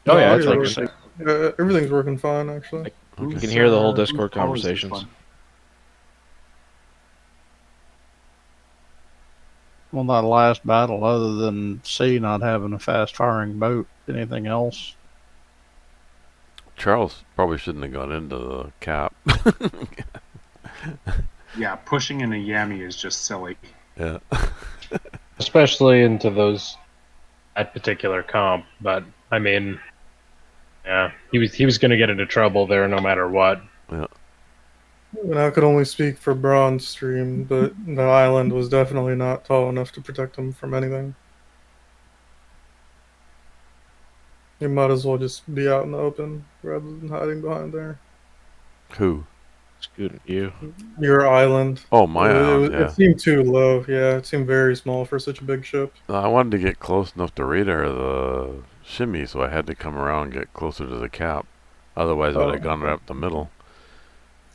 L: Oh yeah, it's
M: everything's
L: working.
M: everything's working fine actually.
L: You can hear the whole Discord conversations.
J: Well, that last battle, other than sea not having a fast firing boat, anything else?
F: Charles probably shouldn't have gone into the cap.
A: Yeah, pushing in a Yami is just silly.
F: Yeah.
G: Especially into that particular comp. But I mean, Yeah, he was going to get into trouble there no matter what.
I: Yeah.
M: And I could only speak for Braun's stream, but the island was definitely not tall enough to protect him from anything. You might as well just be out in the open rather than hiding behind there.
I: Who?
L: Scooting you.
M: Your island.
I: Oh, my island, yeah.
M: It seemed too low. Yeah, it seemed very small for such a big ship.
I: I wanted to get close enough to radar the shimmy, so I had to come around and get closer to the cap. Otherwise, I would have gone right up the middle.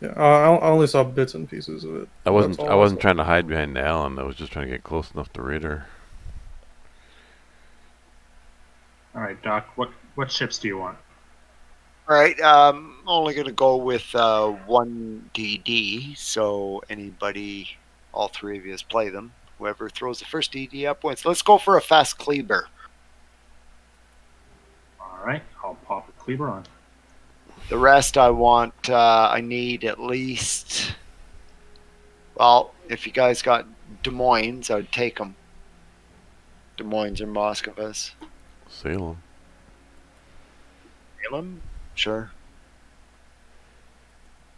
M: Yeah, I only saw bits and pieces of it.
I: I wasn't trying to hide behind the island. I was just trying to get close enough to radar.
A: All right, Doc. What ships do you want?
B: All right, I'm only going to go with one DD, so anybody, all three of you play them. Whoever throws the first DD up wins. Let's go for a fast Kleber.
A: All right, I'll pop a Kleber on.
B: The rest I want, I need at least, well, if you guys got Des Moines, I'd take them. Des Moines or Moscovas.
I: Salem.
B: Salem? Sure.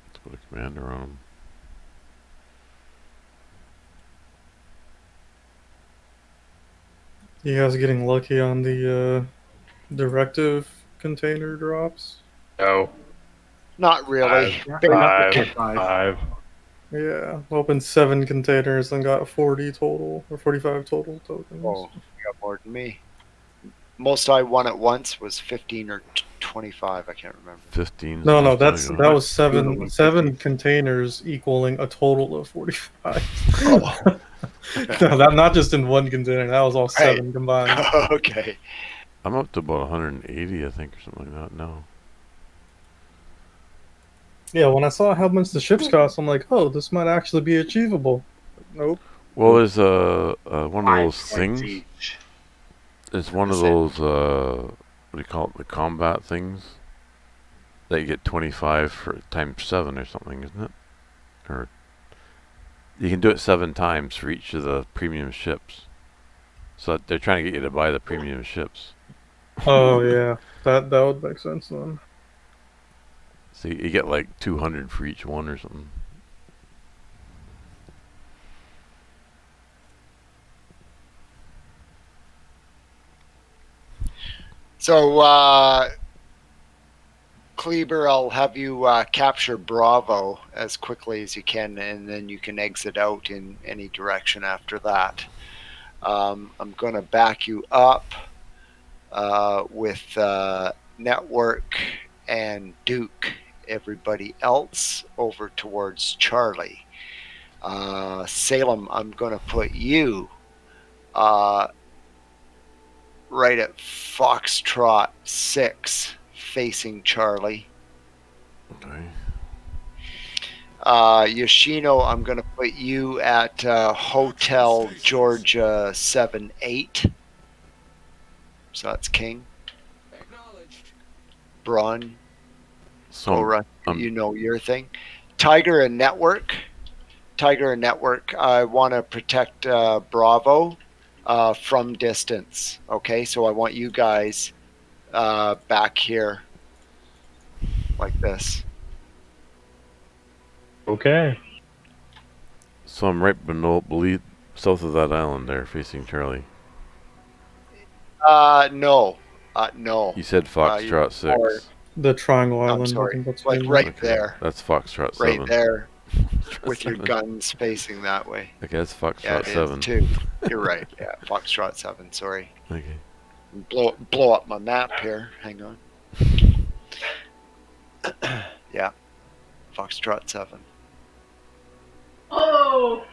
I: Let's put a commander on them.
M: You guys getting lucky on the directive container drops?
G: No.
B: Not really.
G: Five.
M: Yeah, opened 7 containers and got 40 total, or 45 total tokens.
B: Oh, you got more than me. Most I won at once was 15 or 25. I can't remember.
I: 15.
M: No, that was seven containers equaling a total of 45.
B: Oh.
M: No, that not just in one container. That was all 7 combined.
B: Okay.
I: I'm up to about 180, I think, or something like that now.
M: Yeah, when I saw how much the ships cost, I'm like, oh, this might actually be achievable. Nope.
I: Well, there's one of those things.
A: Each.
I: It's one of those, what do you call it, the combat things? That you get 25 for times 7 or something, isn't it? Or you can do it 7 times for each of the premium ships. So they're trying to get you to buy the premium ships.
M: Oh yeah, that would make sense then.
I: So you get like 200 for each one or something.
B: So, Kleber, I'll have you capture Bravo as quickly as you can, and then you can exit out in any direction after that. I'm going to back you up with Network and Duke. Everybody else over towards Charlie. Salem, I'm going to put you right at Foxtrot 6 facing Charlie.
I: Okay.
B: Yoshino, I'm going to put you at Hotel Georgia 7-8. So that's King. Braun.
I: So
B: you know your thing. Tiger and Network. I want to protect Bravo from distance. Okay, so I want you guys back here like this.
G: Okay.
I: So I'm right below, south of that island there, facing Charlie.
B: No. No.
I: You said Foxtrot 6.
M: The Triangle Island.
B: I'm sorry.
M: I think that's
B: Like
M: what
B: right
I: Okay,
B: there.
I: That's Foxtrot 7.
B: Right there. With your
I: 7.
B: guns facing that way.
I: Okay, that's Foxtrot
B: Yeah, it
I: 7.
B: is too. You're right. Yeah, Foxtrot 7. Sorry.
I: Okay.
B: Blow up my map here. Hang on. Yeah. Foxtrot 7.
H: Oh!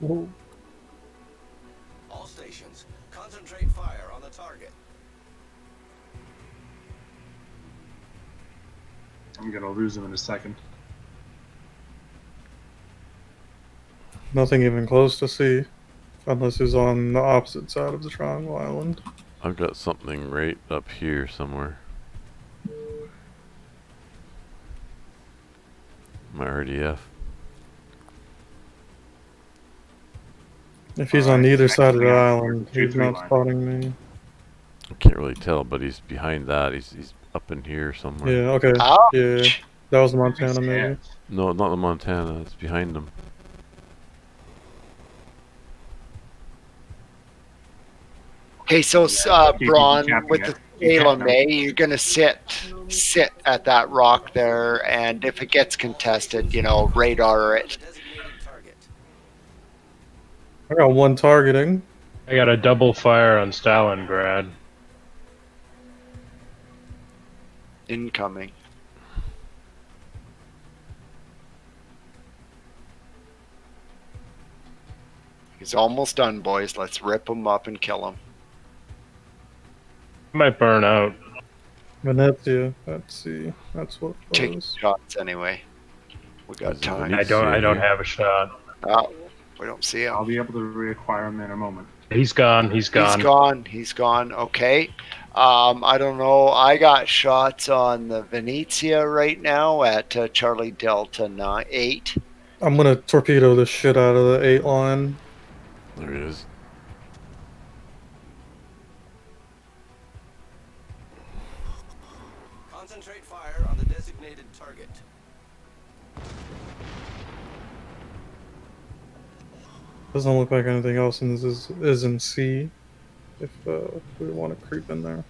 M: Ooh.
H: All stations, concentrate fire on the target.
A: I'm gonna lose him in a second.
M: Nothing even close to see, unless he's on the opposite side of the Triangle Island.
I: I've got something right up here somewhere. My RDF.
M: If he's on either side of the
A: Actually,
M: island,
A: two,
M: he's
A: three
M: not
A: line.
M: spotting me.
I: I can't really tell, but he's behind that. He's up in here somewhere.
M: Yeah, okay.
B: Ouch.
M: Yeah. That was Montana, maybe.
I: No, not the Montana. It's behind him.
B: Okay, so
A: keep
B: Braun,
A: capping
B: with
A: it.
B: the
A: Keep
B: Salem,
A: capping
B: you're gonna sit at that rock there, and if it gets contested, radar it.
M: I got one targeting.
G: I got a double fire on Stalingrad.
B: Incoming. He's almost done, boys. Let's rip him up and kill him.
G: Might burn out.
M: Venezia. Let's see. That's what it
B: Take
M: was.
B: shots anyway. We got time.
G: I don't have a shot.
B: Oh, we don't see him.
A: I'll be able to reacquire him in a moment.
G: He's gone. He's gone.
B: He's gone. Okay. I don't know. I got shots on the Venezia right now at Charlie Delta 8.
M: I'm gonna torpedo the shit out of the 8 line.
I: There he is.
H: Concentrate fire on the designated target.
M: Doesn't look like anything else in this is in C. If we want to creep in there.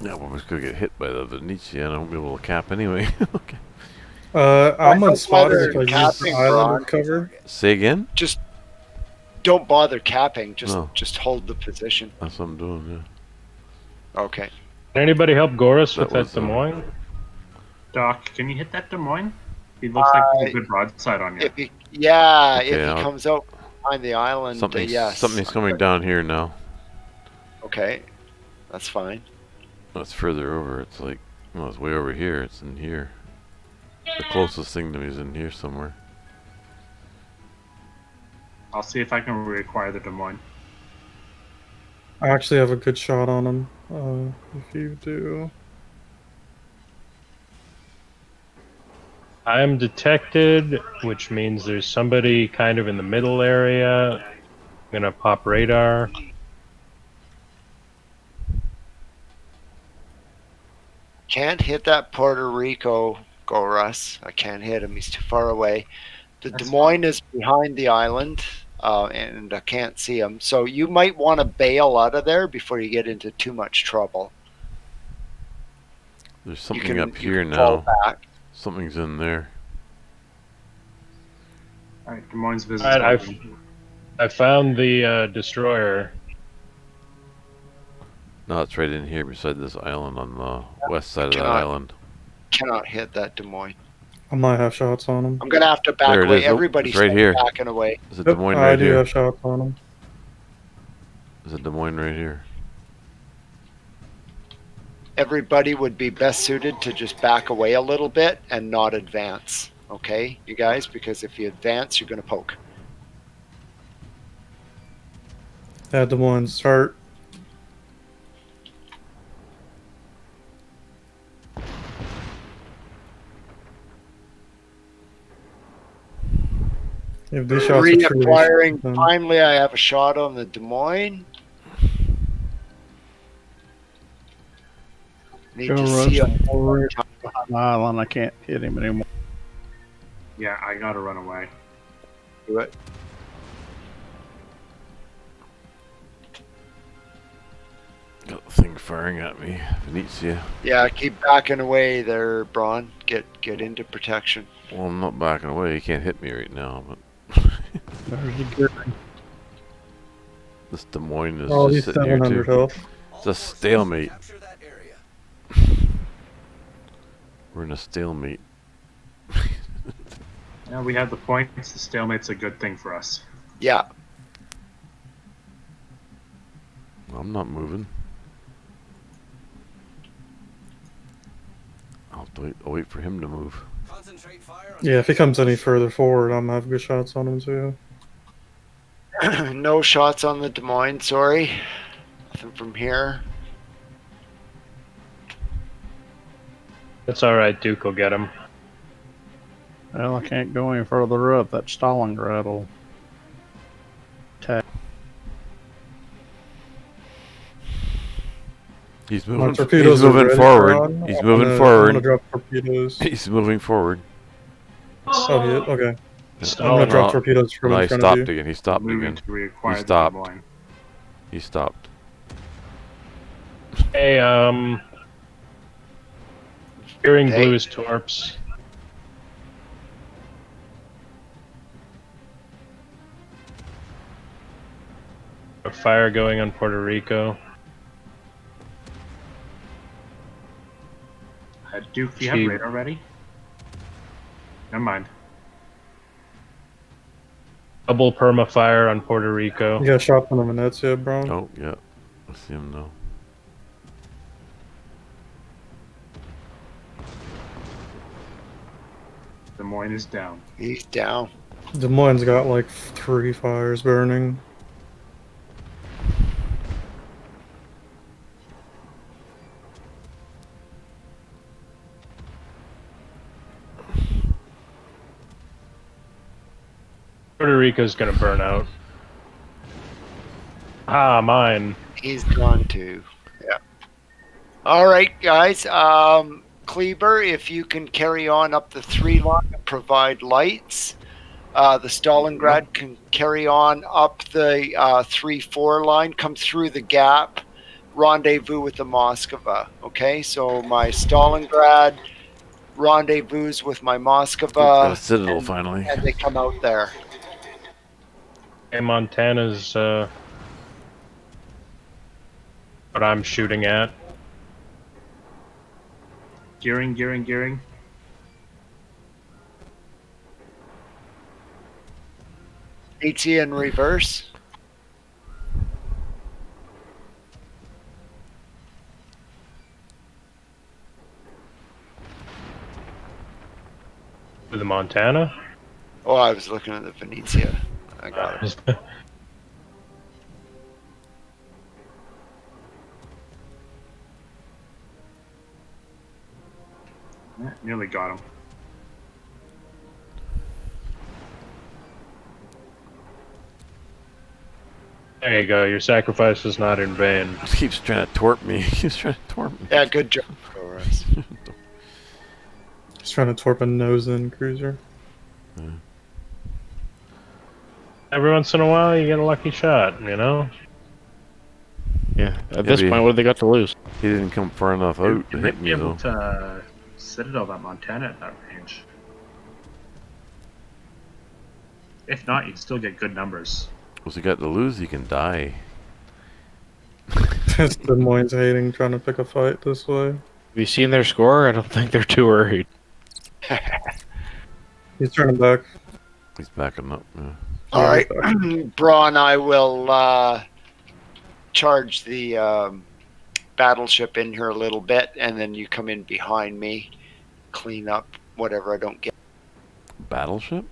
I: Yeah, well, we're just gonna get hit by the Venezia, and I won't be able to cap anyway. Okay.
M: I'm unspotted if I use
B: capping,
M: the island
B: Braun.
M: cover.
I: Say again?
B: Just don't bother capping.
I: No.
B: Just hold the position.
I: That's what I'm doing,
B: Okay.
G: Can anybody help Goris with
I: That
G: that
I: was,
G: Des Moines?
A: Doc, can you hit that Des Moines? He looks like he's a good broadside on you.
B: If he, yeah,
I: Okay,
B: if he
I: I'll-
B: comes out behind the island, yes.
I: Something's coming down here now.
B: Okay, that's fine.
I: That's further over. It's like, well, it's way over here. It's in here. The closest thing to me is in here somewhere.
A: I'll see if I can reacquire the Des Moines.
M: I actually have a good shot on him. If you do.
G: I am detected, which means there's somebody kind of in the middle area. I'm gonna pop radar.
B: Can't hit that Puerto Rico, go Russ. I can't hit him. He's too far away. The Des Moines is behind the island, and I can't see him. So you might want to bail out of there before you get into too much trouble.
I: There's something
B: can-
I: up
B: you
I: here
B: can fall
I: now.
B: back.
I: Something's in there.
A: All right, Des Moines visits.
G: All right,
A: open.
G: I found the destroyer.
I: No, it's right in here beside this island on the west side of that
B: Cannot-
I: island.
B: Cannot hit that Des Moines.
M: I might have shots on him.
B: I'm gonna have to back
I: There it
B: away.
I: is. Nope,
B: Everybody's
I: it's right here.
B: backing away.
I: Is it Des
M: Yep,
I: Moines
M: I
I: right
M: do
I: here?
M: have shots on him.
I: Is it Des Moines right here?
B: Everybody would be best suited to just back away a little bit and not advance. Okay, you guys, because if you advance, you're gonna poke.
M: Yeah, Des Moines, start. If these shots are true,
B: Reacquiring
M: then-
B: timely, I have a shot on the Des Moines. Need
J: Go
B: to
J: rush
B: see him.
J: forward behind the island. I can't hit him anymore.
A: Yeah, I gotta run away.
B: Do it.
I: Got the thing firing at me. Venezia.
B: Yeah, keep backing away there, Braun. Get into protection.
I: Well, I'm not backing away. He can't hit me right now, but
J: There's a good.
I: this Des Moines is
M: Oh,
I: just
M: he's
I: sitting here
M: 700
I: too.
M: health.
I: It's a stalemate. We're in a stalemate.
A: Yeah, we have the points. The stalemate's a good thing for us.
B: Yeah.
I: I'm not moving. I'll wait for him to move.
M: Yeah, if he comes any further forward, I'm gonna have good shots on him too.
B: No shots on the Des Moines, sorry. Nothing from here.
G: That's all right. Duke will get him.
J: Well, I can't go any further up. That Stalingrad will attack.
I: He's
M: My
I: moving.
M: torpedoes
I: He's
M: are
I: moving
M: ready,
I: forward.
M: Ron.
I: He's
M: I'm
I: moving
M: gonna
I: forward.
M: drop torpedoes.
I: He's moving forward.
M: Oh, he, okay. I'm
G: Stalin,
M: gonna drop torpedoes from
I: No,
M: in
I: he
M: front
I: stopped
M: of you.
I: again. He stopped
A: Moving
I: again.
A: to reacquire
I: He
A: the
I: stopped.
A: Des Moines.
I: He stopped.
G: Hey, steering
B: Hey.
G: blues torps. A fire going on Puerto Rico.
A: Duke, do you have
G: Cheap.
A: radar ready? Never mind.
G: Double perma fire on Puerto Rico.
M: You got shot from the Venezia, bro.
I: Oh, yeah. I see him now.
A: Des Moines is down.
B: He's down.
M: Des Moines got like 3 fires burning.
G: Puerto Rico's gonna burn out. Ah, mine.
B: He's gone too. Yeah. All right, guys. Kleber, if you can carry on up the 3 line and provide lights. The Stalingrad can carry on up the 3-4 line, come through the gap, rendezvous with the Moskva. Okay, so my Stalingrad rendezvous with my Moskva,
I: Citadel finally.
B: and they come out there.
G: Hey, Montana's what I'm shooting at.
A: Gearing, gearing, gearing.
B: AT in reverse.
G: With the Montana?
B: Oh, I was looking at the Venezia. I got it.
A: Nearly got him.
G: There you go. Your sacrifice was not in vain.
I: He keeps trying to torp me. He keeps trying to torp me.
B: Yeah, good job. Torres.
M: He's trying to torp a nose-in cruiser.
G: Every once in a while, you get a lucky shot, you know?
L: Yeah. At this point, what have they got to lose?
I: He didn't come far enough out to
A: You
I: hit
A: might be
I: me,
A: able
I: though.
A: to Citadel that Montana at that range. If not, you'd still get good numbers.
I: What's he got to lose? He can die.
M: Des Moines hating trying to pick a fight this way.
L: Have you seen their score? I don't think they're too worried.
M: He's turning back.
I: He's backing up. Yeah.
B: All right, Braun, I will charge the battleship in here a little bit, and then you come in behind me, clean up whatever I don't get.
I: Battleship?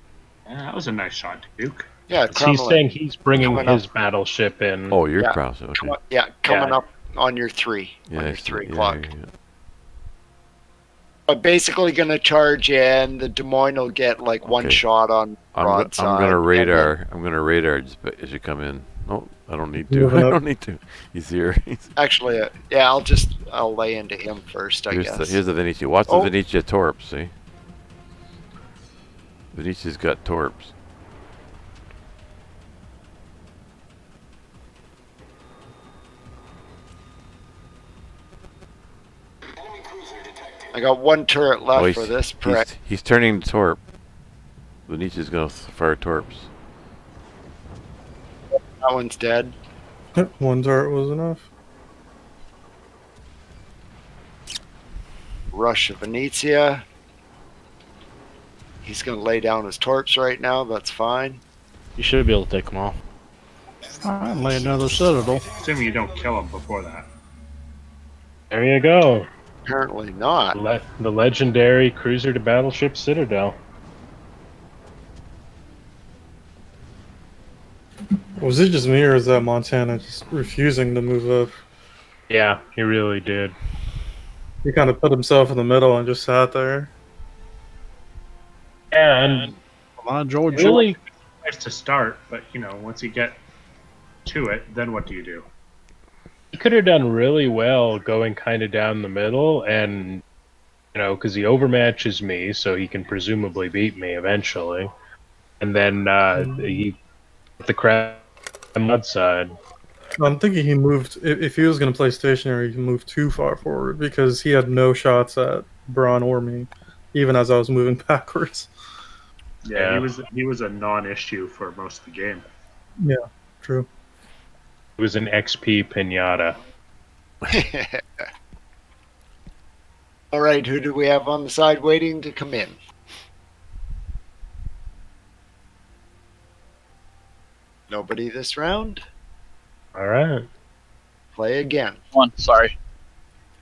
A: Yeah, that was a nice shot, Duke.
B: Yeah,
G: He's
B: Cromwell.
G: saying he's bringing
B: Coming
G: his
B: up.
G: battleship in.
I: Oh, your
B: Yeah.
I: cross. Okay.
B: Coming
G: Yeah.
B: up on your 3,
I: Yeah,
B: on
I: I
B: your
I: see.
B: 3
I: Yeah,
B: o'clock.
I: yeah.
B: I'm basically going to charge in. The Des Moines will get like one
I: Okay.
B: shot on
I: I'm
B: broadside.
I: gonna
B: and then-
I: radar. I'm gonna radar just as you come in. No, I don't need to.
M: Moving
I: I
M: up.
I: don't need to. He's here.
B: Actually, yeah, I'll lay into him first, I
I: Here's
B: guess.
I: the Venetia. Watch
B: Oh.
I: the Venetia torps. See, Venetia's got torps.
B: I got one turret left
I: Oh,
B: for this.
I: He's turning the torp. Venetia's gonna fire torps.
B: That one's dead.
M: One turret was enough.
B: Rush of Venezia. He's going to lay down his torps right now. That's fine.
L: You should be able to take them all.
J: Alright, lay another Citadel.
A: Assuming you don't kill him before that.
G: There you go.
B: Apparently not.
G: The legendary cruiser to battleship Citadel.
M: Was it just me, or is that Montana just refusing to move up?
G: Yeah, he really did.
M: He kind of put himself in the middle and just sat there.
G: And
J: My George.
G: really,
A: Nice to start, but once you get to it, then what do you do?
G: he could have done really well going kind of down the middle, and because he overmatches me, so he can presumably beat me eventually, and then he the crap on that side.
M: I'm thinking he moved. If he was going to play stationary, he moved too far forward because he had no shots at Braun or me, even as I was moving backwards.
A: Yeah, he was a non-issue for most of the game.
M: Yeah, true.
G: It was an XP pinata.
B: All right, who do we have on the side waiting to come in? Nobody this round?
G: All right.
B: Play again.
K: One, sorry.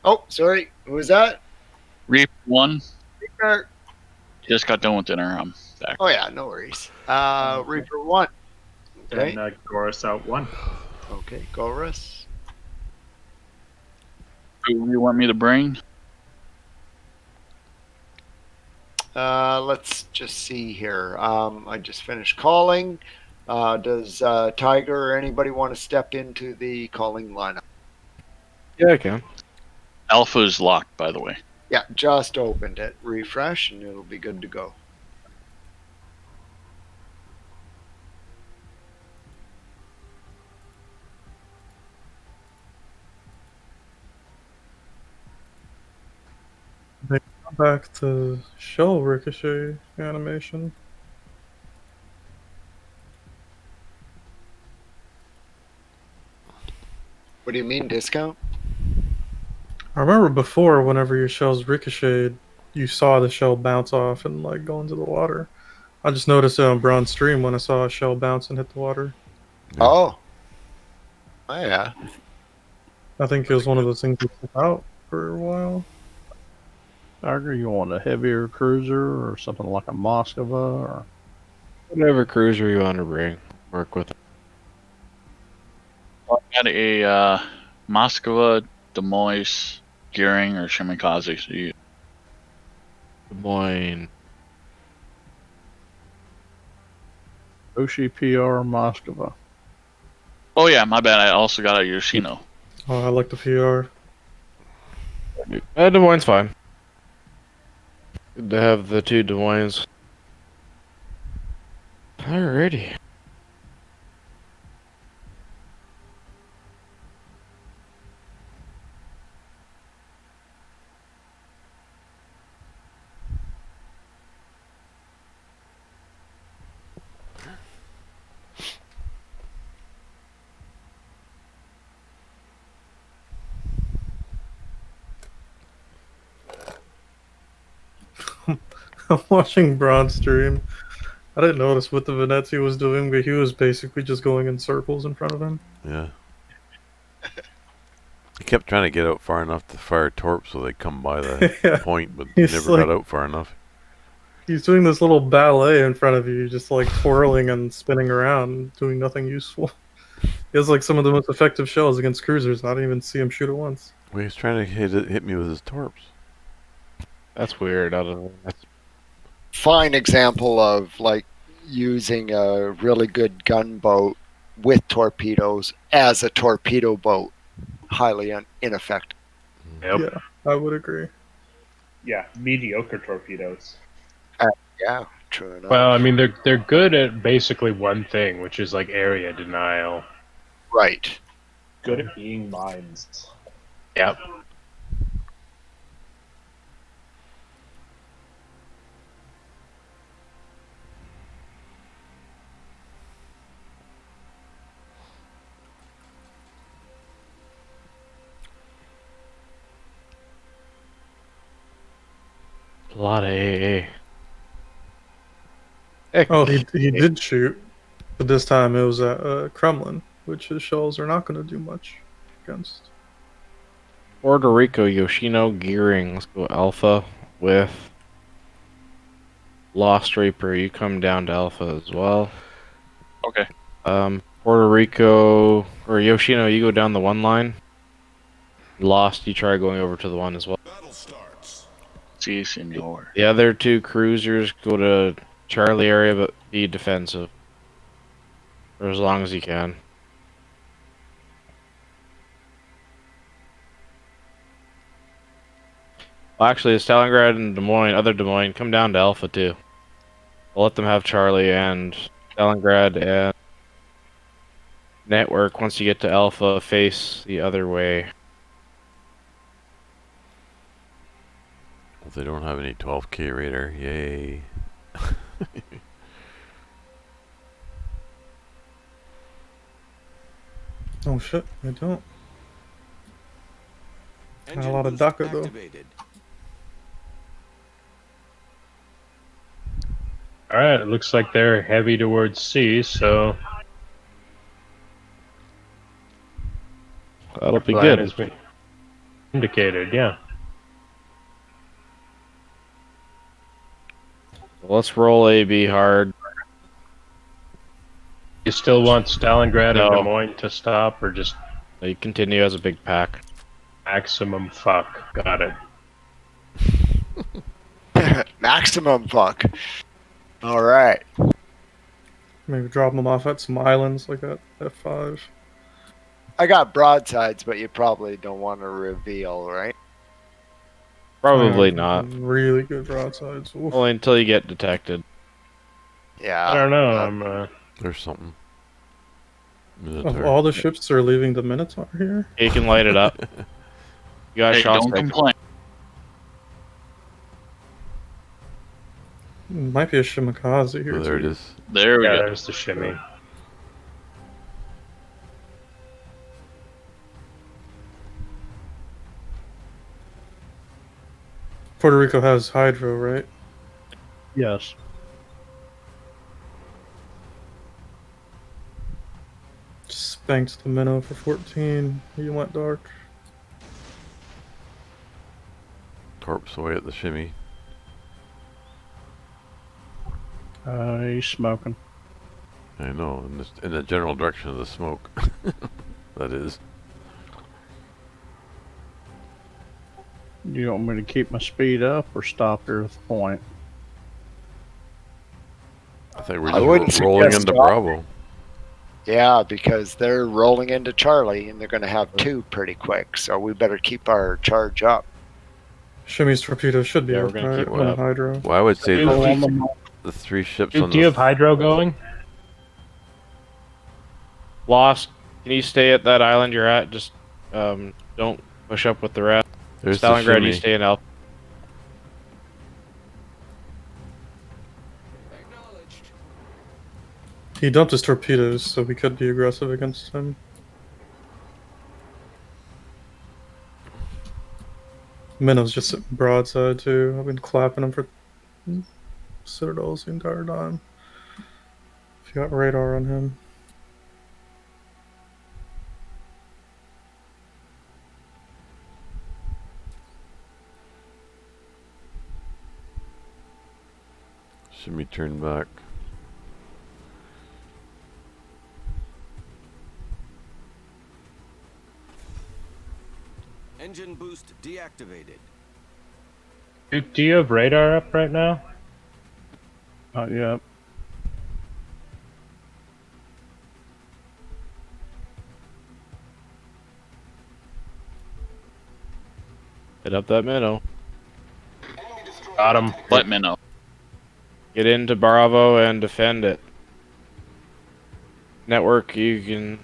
B: Oh, sorry. Who was that?
K: Reap 1.
B: Reaper.
K: Just got done with dinner. I'm back.
B: Oh, yeah, no worries. Reaper 1. Okay.
A: Then Goris out 1.
B: Okay, Gorus.
K: Who do you want me to bring?
B: Let's just see here. I just finished calling. Does Tiger or anybody want to step into the calling lineup?
L: Yeah, I can.
K: Alpha is locked, by the way.
B: Yeah, just opened it. Refresh, and it'll be good to go.
M: They come back to shell ricochet animation.
B: What do you mean, discount?
M: I remember before, whenever your shells ricocheted, you saw the shell bounce off and like go into the water. I just noticed it on Braun's stream when I saw a shell bounce and hit the water.
F: Yeah.
B: Oh. Oh, yeah.
M: I think it was one of those things we took out for a while.
J: Tiger, you want a heavier cruiser or something like a Moskva or
L: Whatever cruiser you want to bring, work with.
K: I got a Moskva, Demois, Gearing, or Shimikaze. So you...
L: Des Moines.
J: Oshi PR Moskva.
K: Oh yeah, my bad. I also got a Yoshino.
M: Oh, I like the PR.
L: Des Moines fine. Good to have the 2 Des Moines. Alrighty.
M: I'm watching Braun stream. I didn't notice what the Venezia was doing, but he was basically just going in circles in front of him.
F: Yeah. He kept trying to get out far enough to fire torps so they come by the
M: Yeah.
F: point, but he
M: He's
F: never
M: like-
F: got out far enough.
M: He's doing this little ballet in front of you, just like twirling and spinning around, doing nothing useful. He has like some of the most effective shells against cruisers, and I didn't even see him shoot it once.
F: Well, he's trying to hit me with his torps.
L: That's weird. I don't know. That's
B: Fine example of like using a really good gunboat with torpedoes as a torpedo boat. Highly ineffective.
G: Yep.
M: Yeah, I would agree.
A: Yeah, mediocre torpedoes.
B: Yeah, true enough.
G: Well, I mean, they're good at basically one thing, which is like area denial.
B: Right.
A: Good at being mines.
G: Yep.
L: a lot of AA.
M: Oh, he did shoot, but this time it was at Kremlin, which his shells are not going to do much against.
L: Puerto Rico, Yoshino, Gearing. Let's go Alpha with Lost Reaper. You come down to Alpha as well.
K: Okay.
L: Puerto Rico or Yoshino, you go down the 1 line. Lost, you try going over to the 1 as well.
K: See, senor.
L: The other 2 cruisers go to Charlie area, but be defensive for as long as you can. Well, actually, Stalingrad and Des Moines, other Des Moines, come down to Alpha too. We'll let them have Charlie and Stalingrad and Network. Once you get to Alpha, face the other way.
I: If they don't have any 12K radar, yay.
M: Oh shit, I don't. Got a
H: Engine
M: lot of
H: boost
M: DACA though.
H: activated.
G: All right, it looks like they're heavy towards C, so
L: That'll be
G: plan
L: good.
G: has been indicated. Yeah.
L: Let's roll AB hard.
G: You still want Stalingrad
L: No.
G: and Des Moines to stop, or just
L: You continue as a big pack.
G: maximum fuck? Got it.
B: Maximum fuck. All right.
M: Maybe drop them off at some islands like at F5.
B: I got broadsides, but you probably don't want to reveal, right?
L: Probably not.
M: Really good broadsides. Oof.
L: Only until you get detected.
B: Yeah.
G: I don't know.
I: There's something.
M: Of all the ships that are leaving the Minotaur here,
L: You can light it up. You got
K: Hey,
L: shots
K: don't
L: right.
K: complain.
M: might be a Shimakaze here.
I: Oh, there it
M: too.
I: is.
K: There we
G: Yeah,
K: go.
G: there's the shimmy.
M: Puerto Rico has Hydro, right?
J: Yes.
M: Spanked the minnow for 14. He went dark.
I: Torps away at the shimmy.
J: He's smoking.
I: I know, in the general direction of the smoke. That is.
J: You want me to keep my speed up or stop here at the point?
I: I think we're
B: I wouldn't
I: just rolling
B: suggest
I: into
B: stopping.
I: Bravo.
B: Yeah, because they're rolling into Charlie, and they're going to have 2 pretty quick. So we better keep our charge up.
M: Shimmy's torpedo should be
L: Yeah, we're
M: up
L: gonna keep
M: on
L: it up.
M: Hydro.
I: Well, I would say
G: Do
I: the 3 ships
G: Do,
I: on
G: do
I: the
G: you have hydro going?
L: Lost. Can you stay at that island you're at? Just don't push up with the rest.
I: there's the
L: Stalingrad, you
I: shimmy.
L: stay in Alpha.
H: Acknowledged.
M: He dumped his torpedoes, so we could be aggressive against him. Minnow's just sitting broadside too. I've been clapping him for Citadels the entire time. If you got radar on him.
I: Shimmy turn back.
H: Engine boost deactivated.
G: Do you have radar up right now?
J: Not yet.
L: Hit up that minnow.
G: Got him.
K: Let me know.
L: Get into Bravo and defend it. Network, you can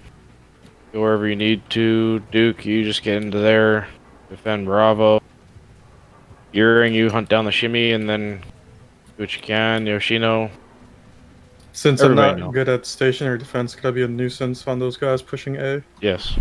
L: go wherever you need to. Duke, you just get into there. Defend Bravo. Uring, you hunt down the shimmy and then do what you can. Yoshino.
M: Since
L: Everybody
M: I'm not
L: know.
M: good at stationary defense, could I be a nuisance on those guys pushing A?
L: Yes.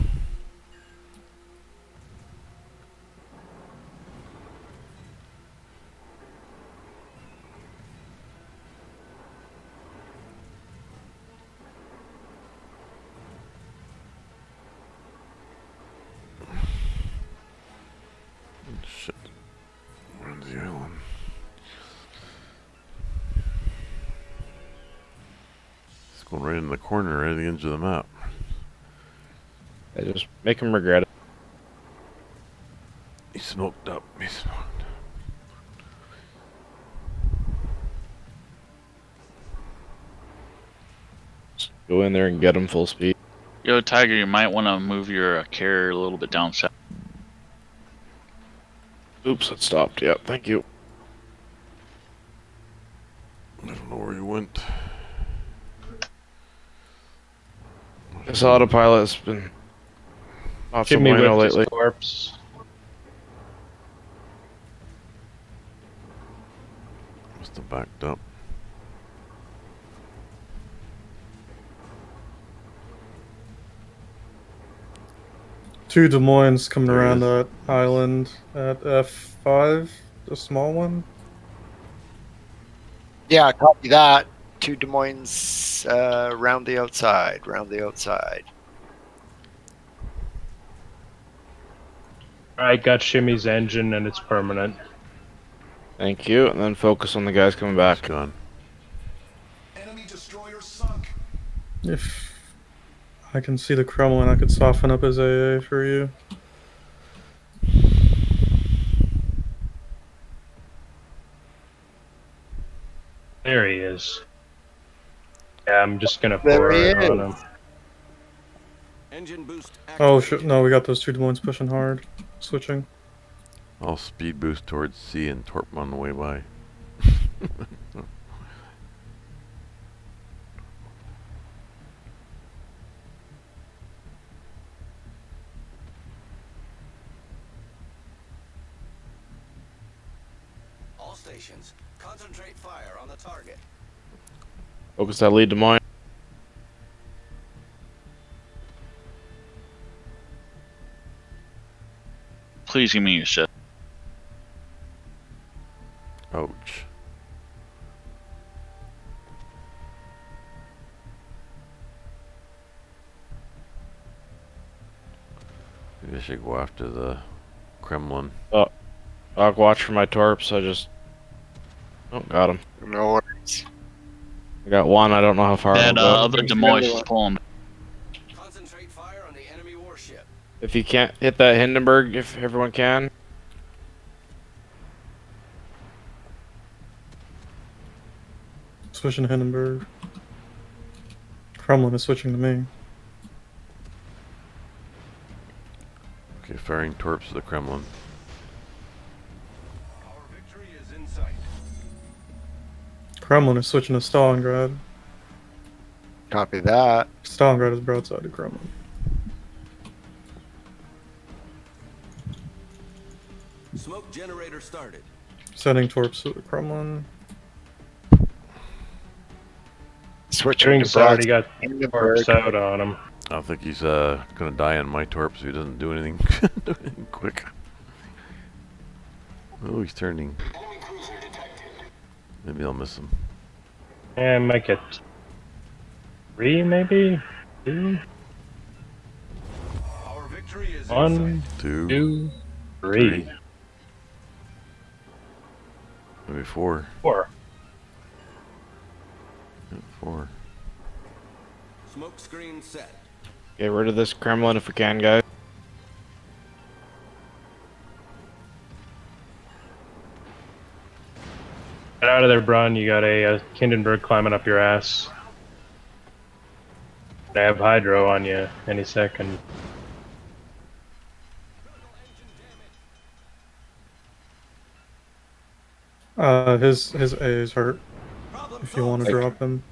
I: Shit. Where's the island? It's going right in the corner, right at the edge of the map.
L: I just make him regret it.
I: He smoked up. He smoked.
L: go in there and get them full speed.
K: Yo, Tiger, you might want to move your carrier a little bit down south.
L: Oops, it stopped. Yep, thank you.
I: I don't know where you went.
L: This autopilot's been not so
G: Jimmy
L: bueno
G: whipped his
L: lately.
G: corpse.
I: Must have backed up.
M: Two Des Moines coming
I: There he
M: around
I: is.
M: that island at F5, the small one.
B: Yeah, copy that. 2 Des Moines round the outside.
G: I got Shimmy's engine and it's permanent.
L: Thank you, and then focus on the guys coming back.
I: Gone.
H: Enemy destroyer sunk.
M: If I can see the Kremlin, I could soften up his AA for you.
G: There he is. Yeah, I'm just gonna
B: There
G: pour
B: he
G: it on
B: is.
G: him.
H: Engine boost
M: Oh
H: activated.
M: shit! No, we got those 2 Des Moines pushing hard, switching.
I: I'll speed boost towards C and torp on the way by.
H: All stations, concentrate fire on the target.
L: Focus that lead to mine.
K: Please give me your shit.
I: Ouch. Maybe I should go after the Kremlin.
L: Doc, watch for my torps. I just... Oh, got him.
B: No worries.
L: I got one. I don't know how far
K: That
L: it'll go.
K: other Des Moines is pulling.
H: Concentrate fire on the enemy warship.
L: If you can't hit that Hindenburg, if everyone can.
M: Switching to Hindenburg. Kremlin is switching to me.
I: Okay, firing torps to the Kremlin.
H: Our victory is in sight.
M: Kremlin is switching to Stalingrad.
B: Copy that.
M: Stalingrad is broadside to Kremlin.
H: Smoke generator started.
M: Sending torps to the Kremlin.
G: Drinks
B: Switching to
G: already got
B: Hindenburg.
G: corpse out on him.
I: I don't think he's gonna die on my torp, so he doesn't do anything, do anything quick. Oh, he's turning.
H: Enemy cruiser detected.
I: Maybe I'll miss him.
G: Yeah, I might get 3 maybe? 2?
H: Our victory is in
G: 1,
H: sight.
I: 2,
G: 2, 3,
I: maybe 4.
G: 4.
I: Yeah, 4.
H: Smoke screen set.
L: Get rid of this Kremlin if we can, guys.
G: Get out of there, Braun. You got a Hindenburg climbing up your ass. I have Hydro on you any second.
M: His A is hurt. If you want to drop him.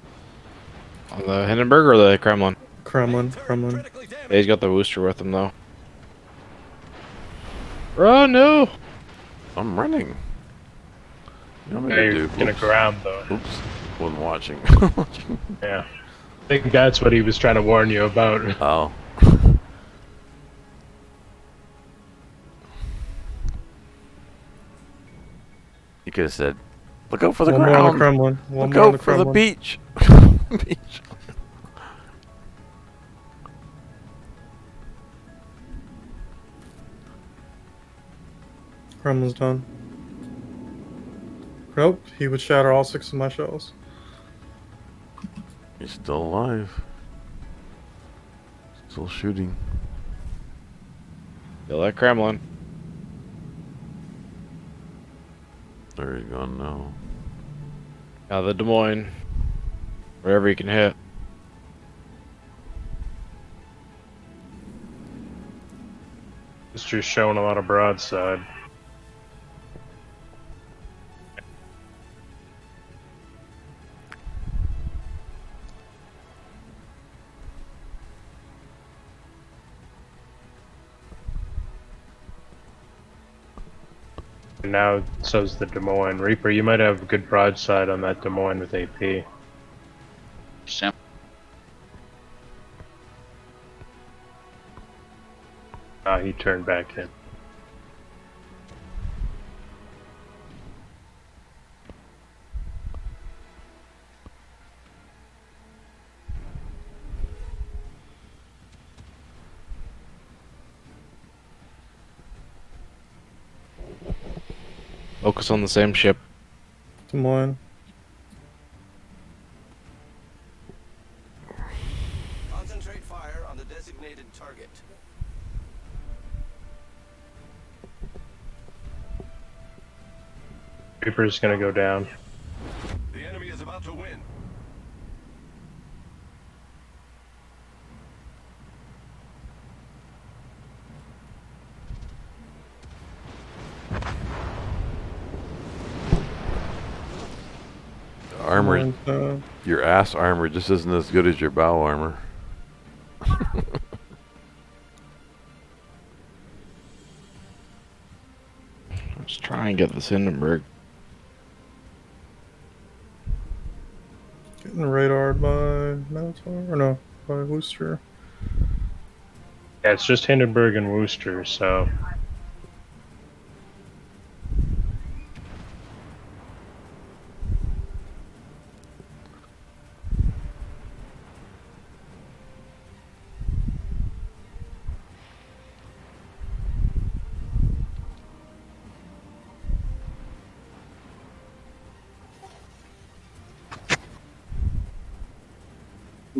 L: On the Hindenburg or the Kremlin?
M: Kremlin.
L: Yeah, he's got the booster with him, though. Oh, no!
I: I'm running. You know what I'm
G: Yeah,
I: gonna
G: you're
I: do?
G: gonna
I: Oops.
G: ground though.
I: Oops. Wasn't watching.
G: Yeah. I think that's what he was trying to warn you about.
I: Oh. You could have said, look out for the
M: One more on the
I: ground.
M: Kremlin. One
I: Look
M: more on
I: out
M: the
I: for the
M: Kremlin.
I: beach. Beach.
M: Kremlin's done. Nope, he would shatter all 6 of my shells.
I: He's still alive. Still shooting.
L: Kill that Kremlin.
I: There he's gone now.
L: Now the Des Moines. Wherever you can hit.
G: It's just showing a lot of broadside. And now so's the Des Moines. Reaper, you might have a good broadside on that Des Moines with AP.
K: Sam.
G: He turned back in.
L: Focus on the same ship.
M: Des Moines.
H: Concentrate fire on the designated target.
G: Reaper's gonna go down.
H: The enemy is about to win.
I: Armor,
M: And,
I: your ass armor just isn't as good as your bow armor.
L: Let's try and get this Hindenburg.
M: getting radared by Minotaur, or no, by Worcester.
G: Yeah, it's just Hindenburg and Worcester, so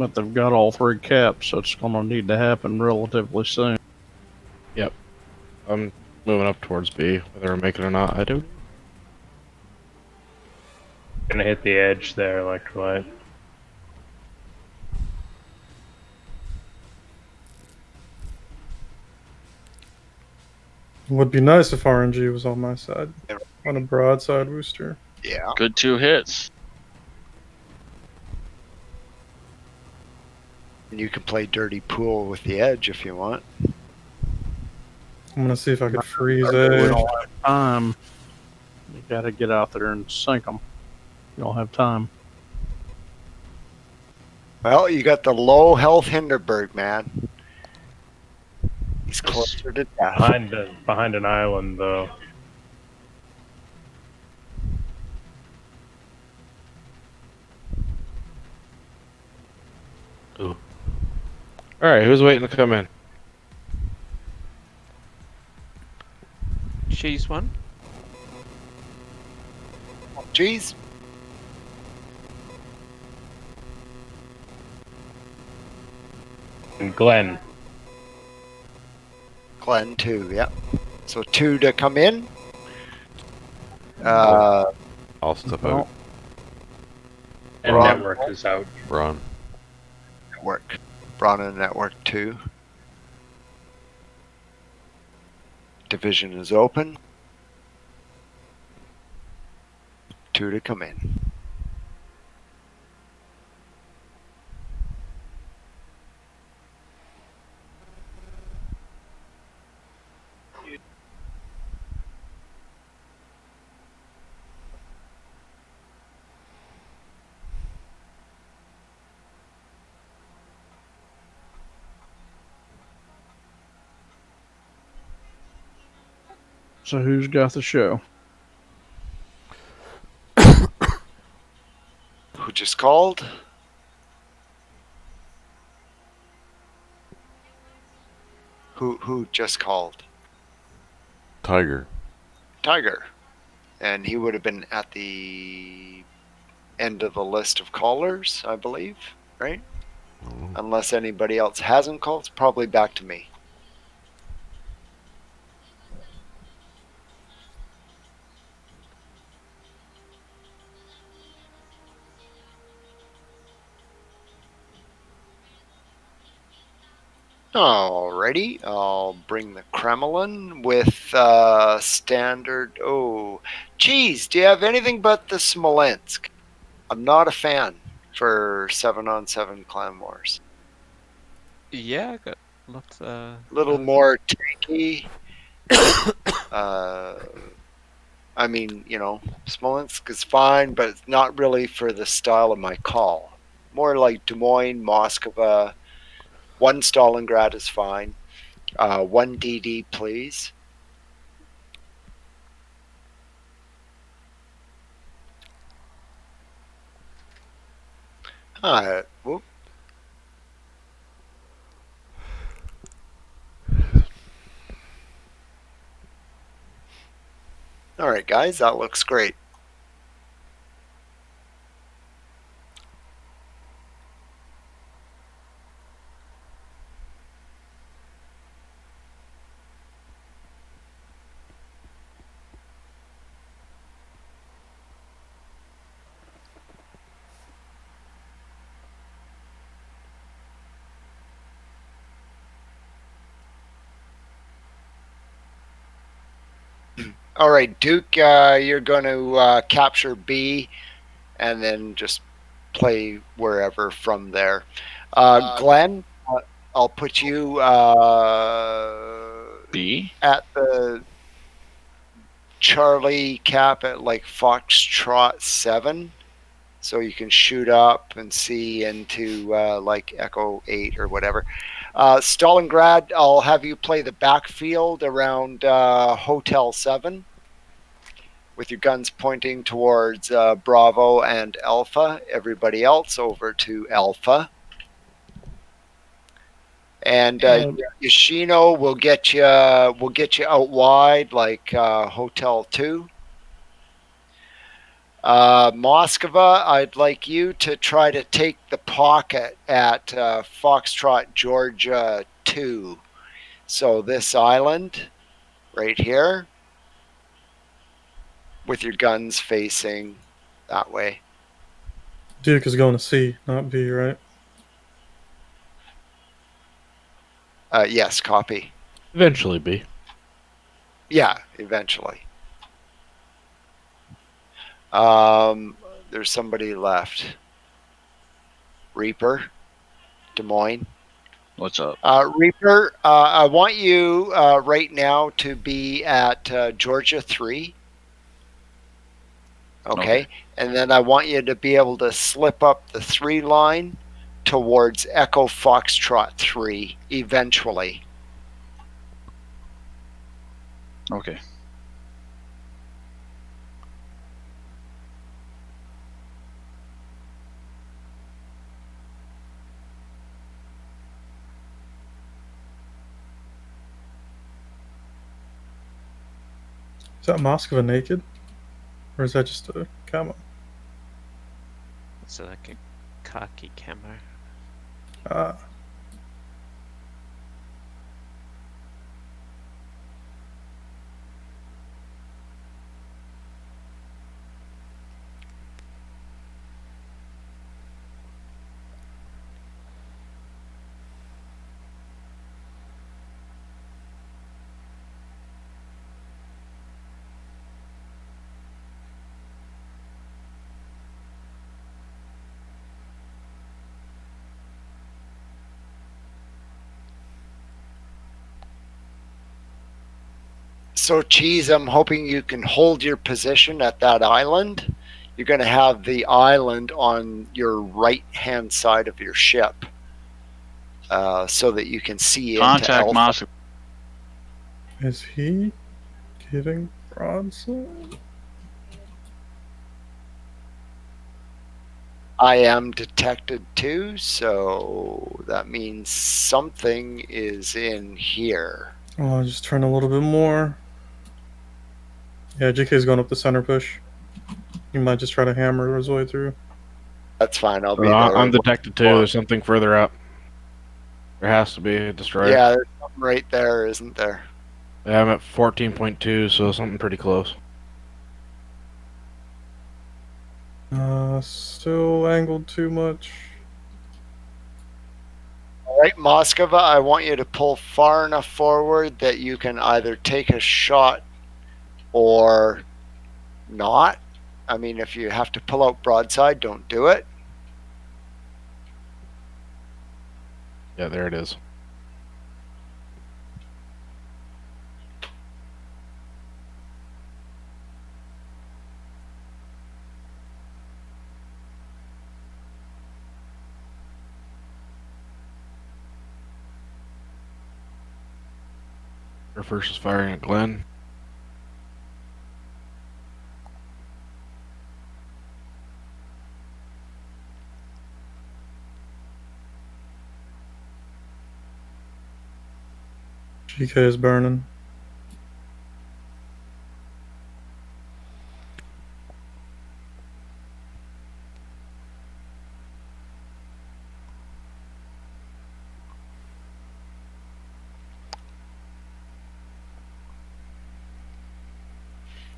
J: But they've got all three caps, so it's going to need to happen relatively soon.
L: Yep. I'm moving up towards B, whether I make it or not. I do.
G: gonna hit the edge there, Electrolyte.
M: It would be nice if RNG was on my side. On a broadside Worcester.
B: Yeah.
K: Good 2 hits.
B: And you can play dirty pool with the edge if you want.
M: I'm gonna see if I could freeze
J: We
M: A.
J: don't have time. You got to get out there and sink them. You don't have time.
B: Well, you got the low health Hindenburg, man. He's closer to death.
G: Behind an island, though.
L: Ooh. Alright, who's waiting to come in?
N: She's one.
B: Jeez.
G: And Glenn.
B: Glenn, 2, yep. So 2 to come in. Uh,
I: I'll step out.
G: And
B: Ron.
G: Network is out.
I: Ron.
B: Network. Brana Network 2. Division is open. 2 to come in.
J: So who's got the show?
B: Who just called? Who just called?
I: Tiger.
B: Tiger. And he would have been at the end of the list of callers, I believe, right? Unless anybody else hasn't called, it's probably back to me. Alrighty, I'll bring the Kremlin with standard. Oh, geez, do you have anything but the Smolensk? I'm not a fan for 7-on-7 Clan Wars.
N: Yeah, I got lots.
B: A little more tanky. I mean, you know, Smolensk is fine, but it's not really for the style of my call. More like Des Moines, Moskva. 1 Stalingrad is fine. 1 DD, please. Whoop. All right, guys, that looks great. All right, Duke, you're going to capture B and then just play wherever from there. Glenn, I'll put you
K: B
B: at the Charlie cap at like Foxtrot 7, so you can shoot up and see into like Echo 8 or whatever. Stalingrad, I'll have you play the backfield around Hotel 7 with your guns pointing towards Bravo and Alpha. Everybody else over to Alpha. And Yoshino will get you out wide like Hotel 2. Moskva, I'd like you to try to take the pocket at Foxtrot Georgia 2. So this island right here with your guns facing that way.
M: Duke is going to C, not B, right?
B: Yes, copy.
L: Eventually B.
B: Yeah, eventually. There's somebody left. Reaper, Des Moines.
K: What's up?
B: Reaper, I want you right now to be at Georgia 3. Okay. And then I want you to be able to slip up the 3 line towards Echo Foxtrot 3 eventually.
K: Okay.
M: Is that Moskva naked? Or is that just a camo?
N: It's like a khaki camo.
B: So, Cheese, I'm hoping you can hold your position at that island. You're going to have the island on your right-hand side of your ship, so that you can see
K: Contact
B: into
K: Moscow.
M: Is he getting broadside?
B: I am detected too, so that means something is in here.
M: Oh, I'll just turn a little bit more. Yeah, GK's going up the center push. He might just try to hammer his way through.
B: That's fine. I'll be there.
L: I'm detected too. There's something further up. There has to be a destroyer.
B: Yeah, there's something right there, isn't there?
L: Yeah, I'm at 14.2, so something pretty close.
M: Still angled too much.
B: right, Moskova, I want you to pull far enough forward that you can either take a shot or not. I mean, if you have to pull out broadside, don't do it.
L: Yeah, there it is. Air Force is firing at Glenn.
M: GK is burning.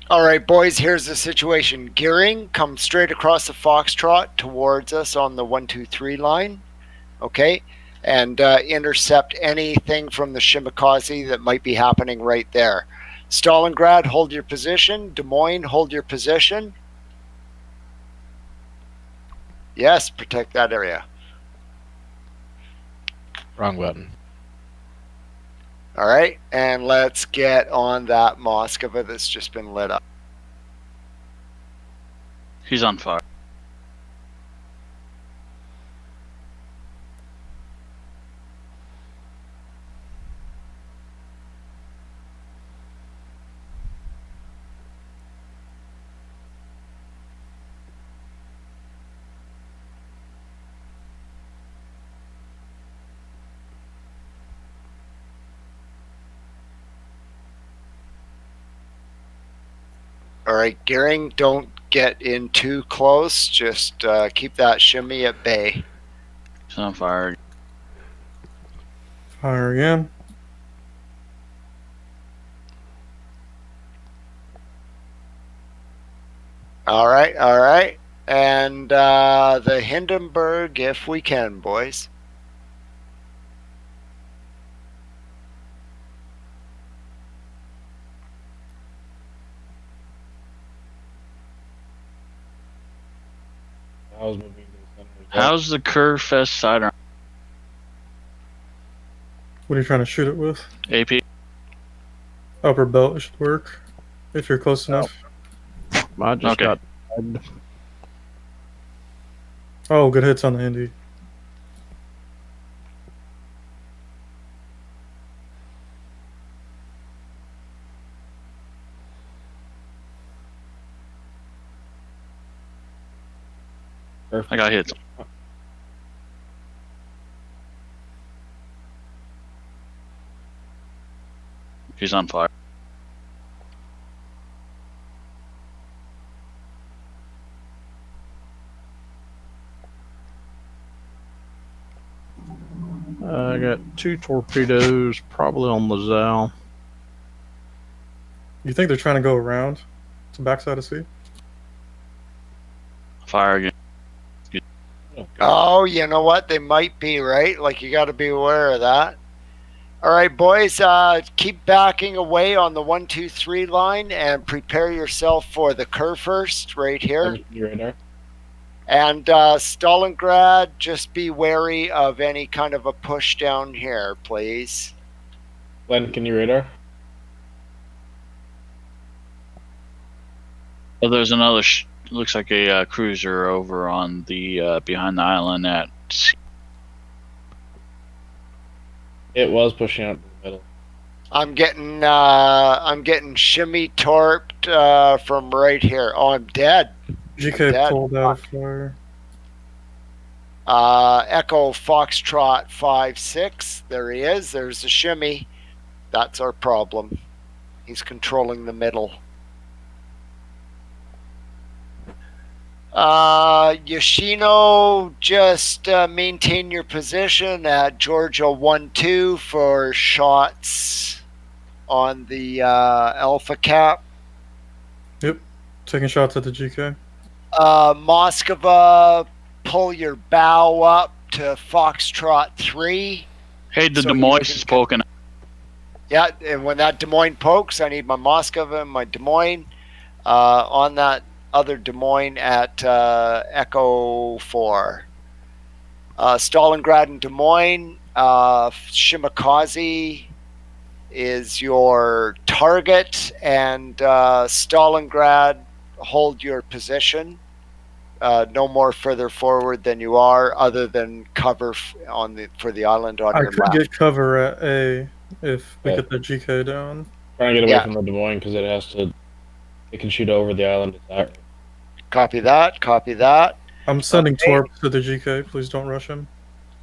B: All right, boys, here's the situation. Gearing, come straight across the Foxtrot towards us on the 123 line. Okay? And intercept anything from the Shimakaze that might be happening right there. Stalingrad, hold your position. Des Moines, hold your position. Yes, protect that area.
L: Wrong button.
B: All right, and let's get on that Moskova that's just been lit up.
K: He's on fire.
B: All right, Gearing, don't get in too close. Just keep that shimmy at bay.
K: He's on fire.
M: Fire again.
B: All right, all right. And the Hindenburg, if we can, boys.
L: I was moving to the center.
K: How's the Curve Fest sidearm?
M: What are you trying to shoot it with?
K: AP?
M: Upper belt should work. If you're close enough.
J: I just got.
M: Oh, good hits on the Indy.
K: I got hits. He's on fire.
J: I got 2 torpedoes, probably on the Zal.
M: You think they're trying to go around to backside of sea?
K: Fire again.
B: Oh, you know what? They might be, right? Like, you got to be aware of that. All right, boys, keep backing away on the 1-2-3 line and prepare yourself for the Kurfürst right here.
L: You're in there.
B: And Stalingrad, just be wary of any kind of a push down here, please.
L: Glenn, can you radar?
K: Oh, there's another. Looks like a cruiser over on the behind the island at sea.
L: It was pushing out to the middle.
B: I'm getting shimmy torped from right here. Oh, I'm dead.
M: GK
B: dead.
M: pulled out of fire.
B: Echo Foxtrot 5-6. There he is. There's the shimmy. That's our problem. He's controlling the middle. Yoshino, just maintain your position at Georgia 1-2 for shots on the Alpha Cap.
M: Yep. Taking shots at the GK.
B: Moskova, pull your bow up to Foxtrot 3
K: Hey, the
B: So
K: Des
B: you
K: Moines
B: can-
K: is poking.
B: Yeah, and when that Des Moines pokes, I need my Moskva and my Des Moines on that other Des Moines at Echo 4. Stalingrad and Des Moines, Shimakaze is your target, and Stalingrad, hold your position. No more further forward than you are, other than cover for the island on
M: I
B: your
M: could
B: left.
M: get cover at A if we
L: Yeah.
M: get the GK down.
L: Trying to get away
B: Yeah.
L: from the Des Moines because it can shoot over the island. Attack.
B: Copy that. Copy that.
M: I'm sending
B: Okay.
M: Torp to the GK. Please don't rush him.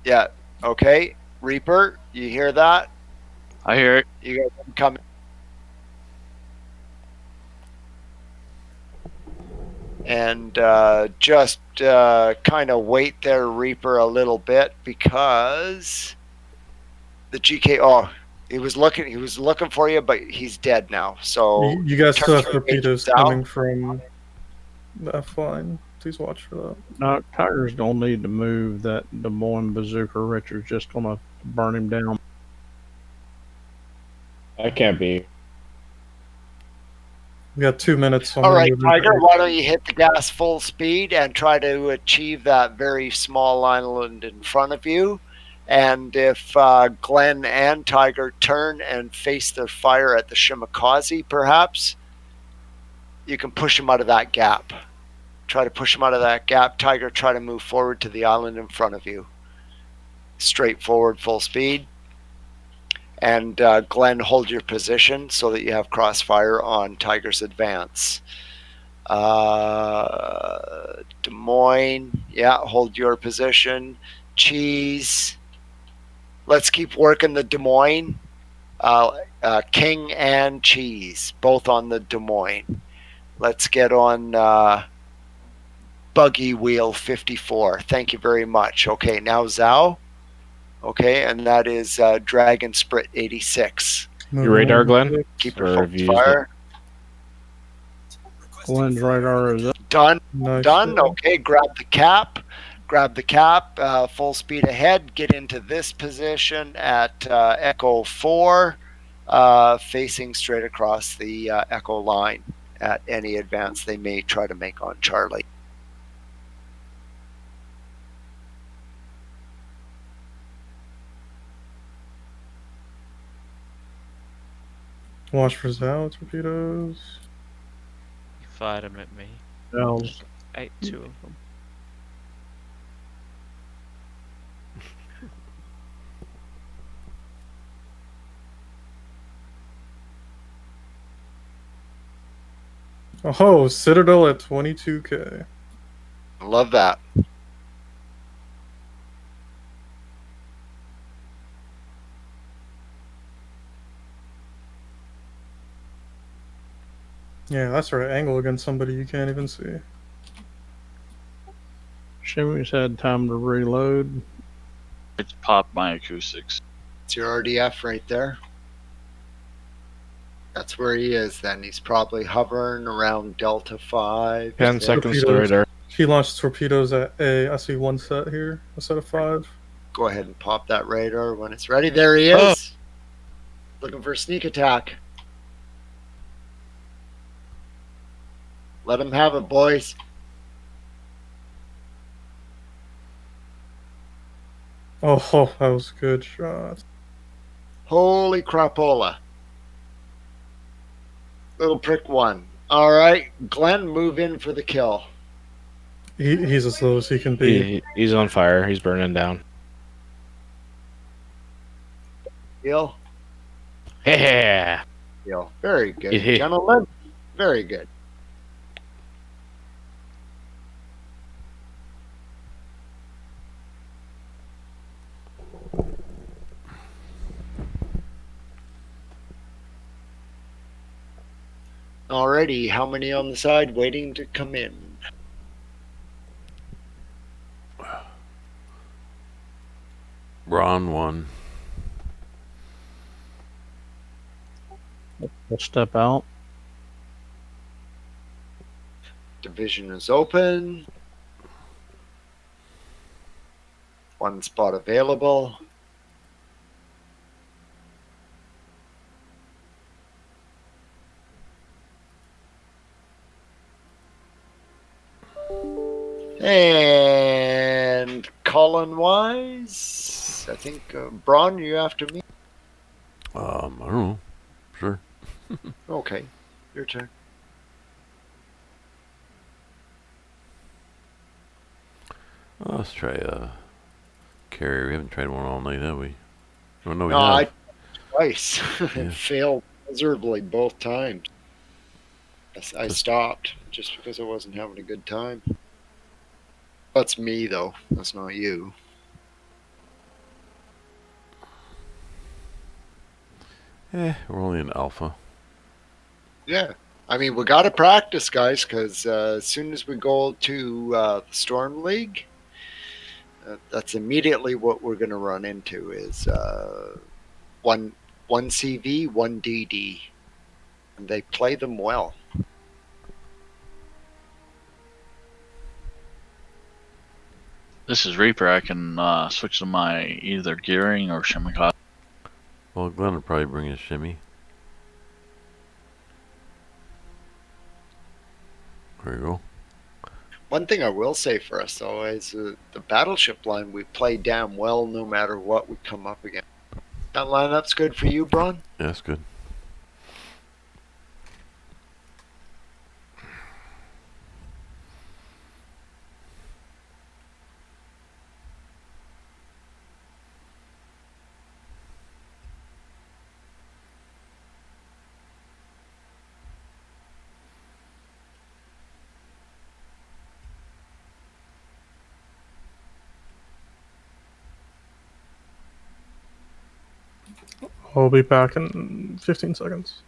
B: Yeah. Okay. Reaper, you hear that?
K: I hear it.
B: You guys come. And just kind of wait there, Reaper, a little bit, because the GK. Oh, he was looking for you, but he's dead now. So
M: You guys still have
B: turn
M: torpedoes
B: out.
M: coming from the F line. Please watch for that.
J: No, Tiger's gonna need to move that Des Moines bazooka. Richard's just gonna burn him down.
L: That can't be.
M: We got 2 minutes.
B: All right, Tiger, why don't you hit the gas full speed and try to achieve that very small island in front of you. And if Glenn and Tiger turn and face their fire at the Shimakaze, perhaps, you can push them out of that gap. Try to push them out of that gap. Tiger, try to move forward to the island in front of you. Straight forward, full speed. And Glenn, hold your position so that you have crossfire on Tiger's advance. Des Moines, yeah, hold your position. Cheese. Let's keep working the Des Moines. King and Cheese, both on the Des Moines. Let's get on Buggy Wheel 54. Thank you very much. Okay, now Zhao. Okay, and that is Dragon Sprit 86.
L: Your radar, Glenn?
B: Keep
L: Or
B: your
L: have you
B: focus
L: used
B: fire.
J: Glenn's radar is up.
B: Done.
M: Nice.
B: Done. Okay, grab the cap. Grab the cap. Full speed ahead. Get into this position at Echo 4, facing straight across the Echo line at any advance they may try to make on Charlie.
M: Watch for Zao torpedoes.
N: He fired them at me.
J: Zel's.
N: Ate 2 of them.
M: Oh, Citadel at 22K.
B: Love that.
M: Yeah, that's right. Angle against somebody you can't even see.
J: Shimmy's had time to reload.
K: It's popped my acoustics.
B: It's your RDF right there. That's where he is then. He's probably hovering around Delta 5.
L: 10 seconds to
M: Torpedoes.
L: radar.
M: He launched torpedoes at A. I see one set here, a set of 5.
B: Go ahead and pop that radar when it's ready. There he is. Looking for a sneak attack. Let him have it, boys.
M: Oh, that was a good shot.
B: Holy crapola. Little prick one. All right, Glenn, move in for the kill.
M: He's as low as he can be.
L: He's on fire. He's burning down.
B: Deal?
L: Yeah.
B: Deal. Very good,
L: Yeah.
B: gentlemen. Very good. Alrighty, how many on the side waiting to come in?
I: Ron 1.
J: We'll step out.
B: Division is open. One spot available. And Colin Wise, I think Braun, you after me?
I: I don't know. Sure.
B: Okay, your turn.
I: Let's try carrier. We haven't tried one all night, have we? Oh, no, we
B: No, I
I: have.
B: twice.
I: Yeah.
B: Failed miserably both times. I stopped just because I wasn't having a good time. That's me, though. That's not you.
I: We're only in alpha.
B: Yeah. I mean, we got to practice, guys, because as soon as we go to the Storm League, that's immediately what we're going to run into is one CV, one DD. And they play them well.
K: This is Reaper. I can switch to my either gearing or shimmy class.
I: Well, Glenn will probably bring his shimmy. There you go.
B: One thing I will say for us, though, is the battleship line, we play damn well no matter what we come up against. That lineup's good for you, Braun?
I: Yeah, that's good.
M: I'll be back in 15 seconds.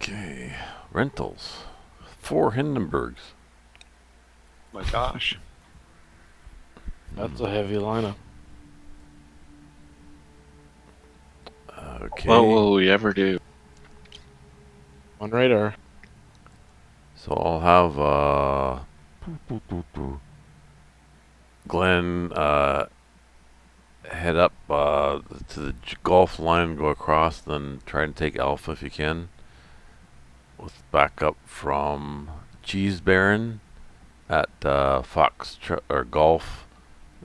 I: Okay. Rentals. 4 Hindenburgs.
B: My gosh.
L: That's a heavy lineup.
I: Okay.
K: What will we ever do?
L: On radar.
I: So I'll have Glenn head up to the Gulf line, go across, then try and take Alpha if you can. With backup from Cheese Baron at Gulf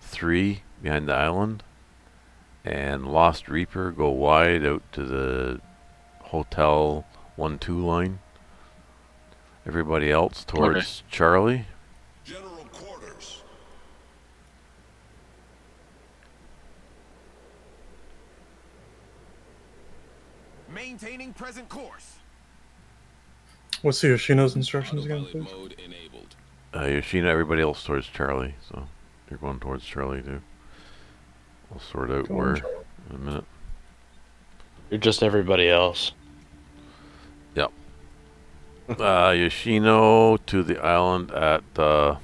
I: 3 behind the island. And Lost Reaper go wide out to the Hotel 1-2 line. Everybody else towards Charlie.
H: General quarters. Maintaining present course.
M: What's the Yoshino's instructions again, please?
H: Mode enabled.
I: Yoshino, everybody else towards Charlie. So you're going towards Charlie too. We'll sort out where in a minute.
L: You're just everybody else.
I: Yep. Yoshino to the island at where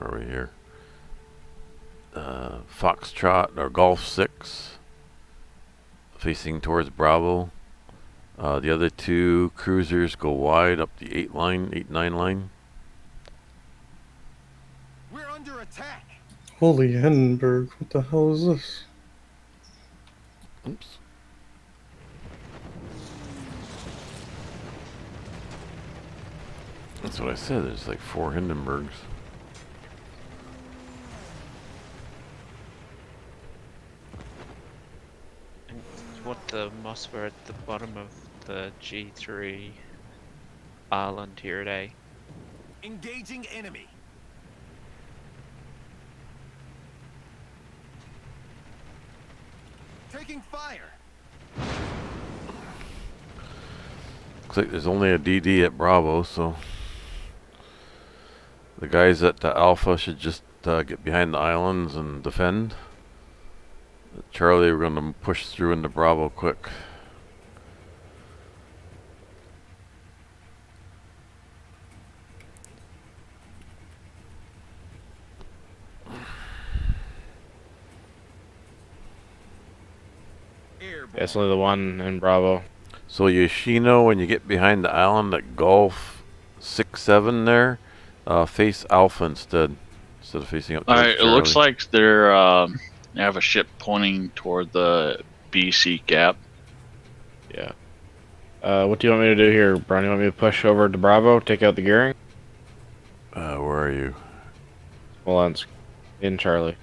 I: are we here? Foxtrot or Golf 6, facing towards Bravo. The other 2 cruisers go wide up the 8-9 line.
H: We're under attack.
M: Holy Hindenburg, what the hell is this?
I: Oops. That's what I said, there's like 4 Hindenburgs.
N: And what the moss were at the bottom of the G3 island here today.
H: Engaging enemy. Taking fire.
I: Looks like there's only a DD at Bravo, so the guys at Alpha should just get behind the islands and defend. Charlie, we're going to push through into Bravo quick.
L: It's only the one in Bravo.
I: So Yoshino, when you get behind the island at Gulf
F: 6-7 there. Face Alpha instead of facing up.
K: Alright, it looks like they have a ship pointing toward the BC gap.
L: Yeah. What do you want me to do here, Brian? You want me to push over to Bravo, take out the gearing?
F: Where are you?
L: Smolensk. In Charlie.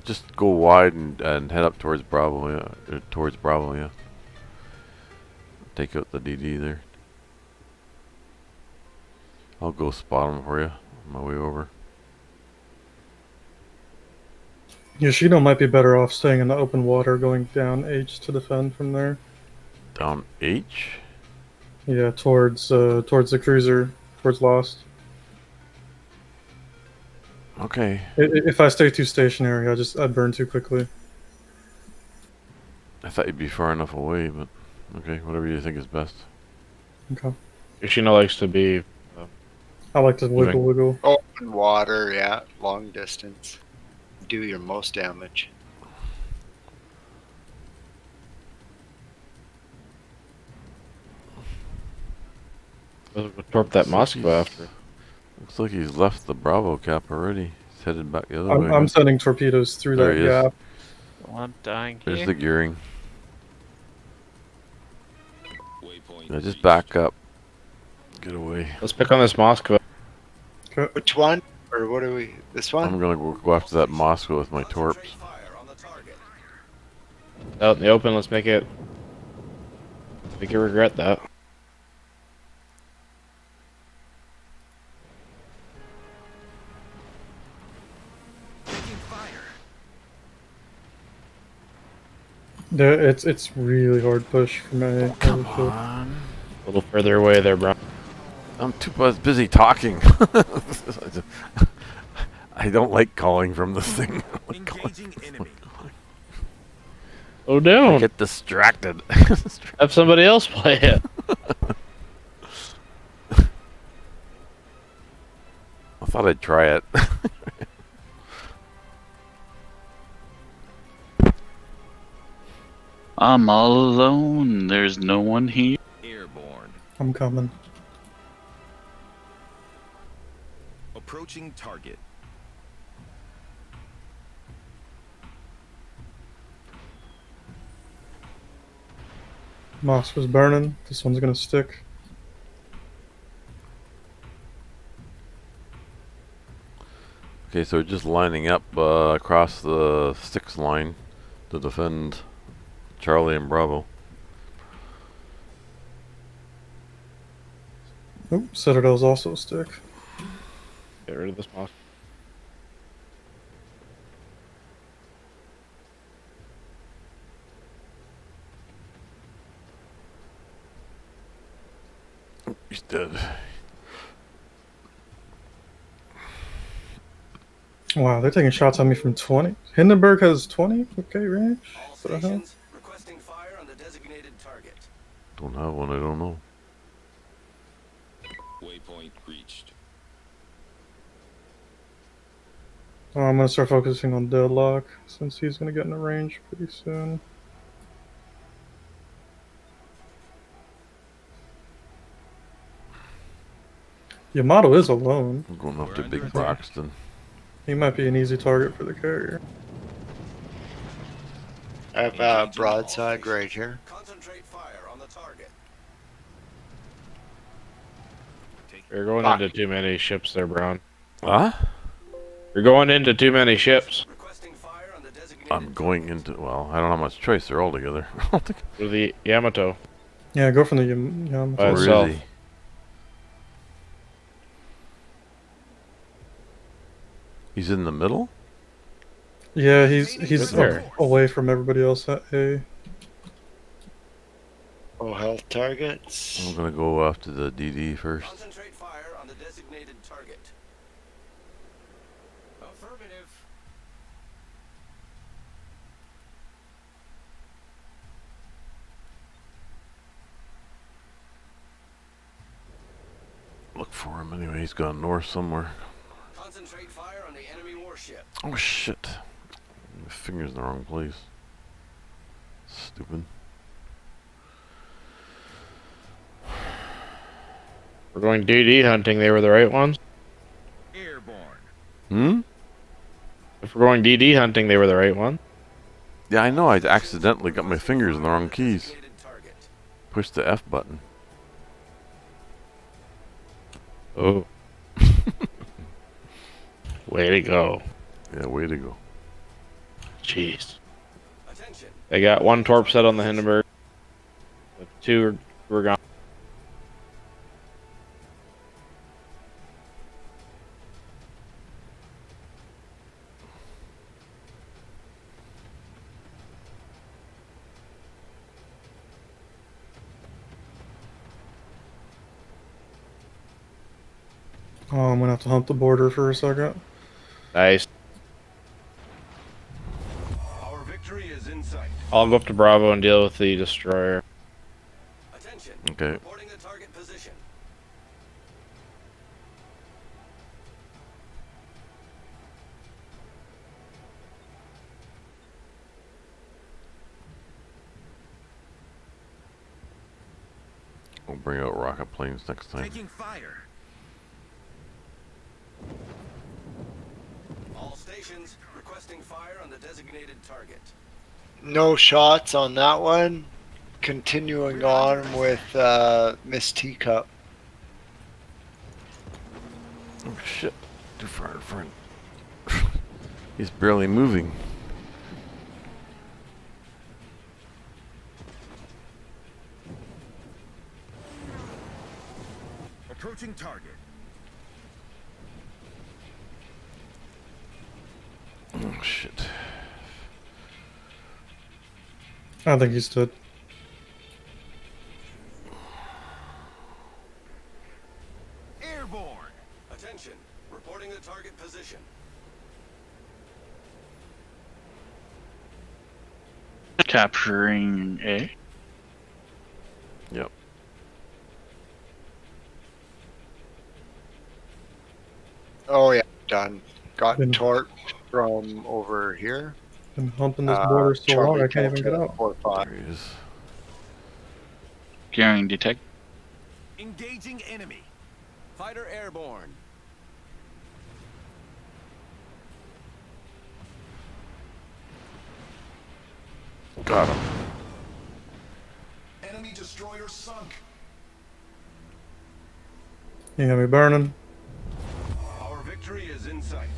F: Just go wide and head up towards Bravo. Yeah. Take out the DD there. I'll go spot him for you on my way over.
M: Yoshino might be better off staying in the open water, going down H to defend from there.
F: Down H?
M: Yeah, towards the cruiser, towards Lost.
F: Okay.
M: If I stay too stationary, I'd burn too quickly.
F: I thought you'd be far enough away, but okay, whatever you think is best.
M: Okay.
L: Yoshino likes to be.
M: I like to wiggle.
B: Open water, yeah, long distance. Do your most damage.
L: We'll torp that Moscow after.
F: Looks like he's left the Bravo cap already. He's headed back the other way.
M: I'm sending torpedoes through
F: There
M: that
F: he is.
M: gap.
N: Well, I'm dying here.
F: There's the gearing. Yeah, just back up. Get away.
L: Let's pick on this Moscow.
B: Which one? Or what are we? This one?
F: I'm gonna go after that Moscow with my torps.
L: Out in the open, let's make it. Make you regret that.
M: Yeah, it's really hard push for me.
F: Come on.
L: A little further away there, bro.
F: I'm too busy talking. I don't like calling from this thing.
L: Oh, down.
F: I get distracted.
L: Have somebody else play it.
F: I thought I'd try it.
K: I'm all alone. There's no one here.
H: Airborne.
M: I'm coming.
H: Approaching target.
M: Moscow's burning. This one's gonna stick.
F: Okay, so we're just lining up across the 6 line to defend Charlie and Bravo.
M: Oh, Citadel's also a stick.
L: Get rid of this Moscow.
F: He's dead.
M: Wow, they're taking shots on me from 20. Hindenburg has 20? Okay, range. What the hell?
H: Requesting fire on the designated target.
F: Don't have one, I don't know.
H: Waypoint reached.
M: Oh, I'm gonna start focusing on Deadlock since he's gonna get in the range pretty soon. Yamato is alone.
F: I'm going up to Big Broxton.
M: He might be an easy target for the carrier.
B: I have a broadside right here.
H: Concentrate fire on the target.
L: You're going into too many ships there, Brown.
F: Huh?
L: You're going into too many ships.
H: Requesting fire on the designated.
F: I'm going into, well, I don't have much choice, they're all together.
L: To the Yamato.
M: Yeah, go from the Yamato.
L: By
F: Where
L: itself.
F: is he? He's in the middle?
M: Yeah, he's
L: there.
M: away from everybody else at A.
B: Oh, health targets.
F: I'm gonna go after the DD first.
H: Concentrate fire on the designated target. Affirmative.
F: Look for him anyway, he's gone north somewhere.
H: Concentrate fire on the enemy warship.
F: Oh shit. My finger's in the wrong place. Stupid.
L: We're going DD hunting. They were the right ones.
I: Hmm?
L: If we're going DD hunting, they were the right ones.
I: Yeah, I know. I accidentally got my fingers in the wrong keys. Push the F button.
L: Oh. Way to go.
I: Yeah, way to go.
L: Jeez. They got one torp set on the Hindenburg. The two were gone.
M: Oh, I'm gonna have to hump the border for a second.
L: Nice.
H: Our victory is in sight.
L: I'll go up to Bravo and deal with the destroyer.
H: Attention.
I: Okay.
H: Reporting the target position.
I: We'll bring out rocket planes next time.
H: Taking fire. All stations requesting fire on the designated target.
B: No shots on that one. Continuing on with Miss Teacup.
I: Oh shit. Too far in front. He's barely moving.
H: Approaching target.
I: Oh shit.
M: I think he's dead.
H: Airborne. Attention. Reporting the target position.
K: Capturing A.
I: Yep.
B: Oh yeah, done. Got
M: Been-
B: torqued from over here.
M: Been humping this border so long
B: Charlie
M: I can't even get
B: Delta
M: out.
B: 4-5.
I: There he is.
K: Gearing detect.
H: Engaging enemy. Fighter airborne.
I: Got him.
H: Enemy destroyer sunk.
M: You got me burning.
H: Our victory is in sight.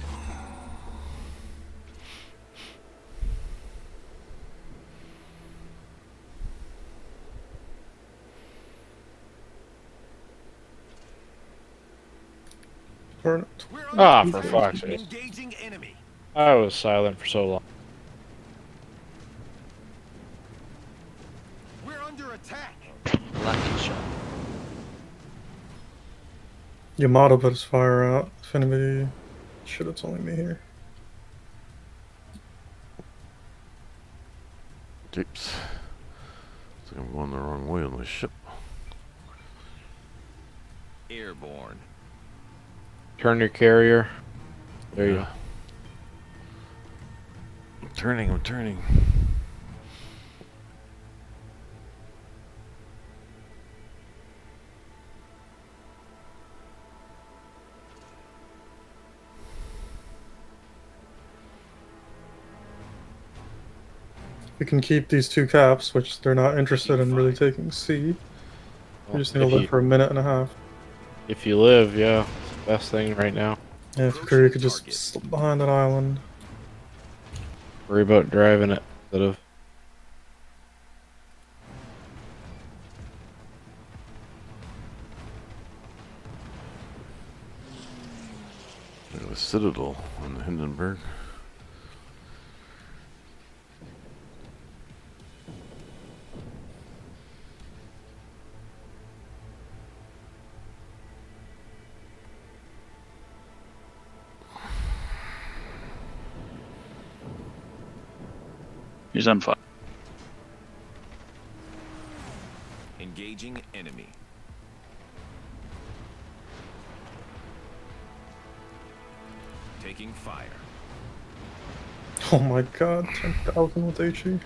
M: Burn.
L: Ah, for fuck's sake.
H: Engaging enemy.
L: I was silent for so long.
H: We're under attack.
N: Lucky shot.
M: Yamato put his fire out. If anybody should have told me here.
I: Jeeps. Looks like I'm going the wrong way on this ship.
H: Airborne.
L: Turn your carrier. There you go.
I: I'm turning.
M: We can keep these two caps, which they're not interested in really taking C. We just need to
L: If
M: live
L: you-
M: for a minute and a half.
L: If you live, yeah, it's the best thing right now.
M: Yeah, if Korea could just slip behind that island.
L: Worry about driving it instead of.
I: Look at the Citadel on the Hindenburg.
K: He's on fire.
H: Engaging enemy. Taking fire.
M: Oh my god, 10,000 with HE.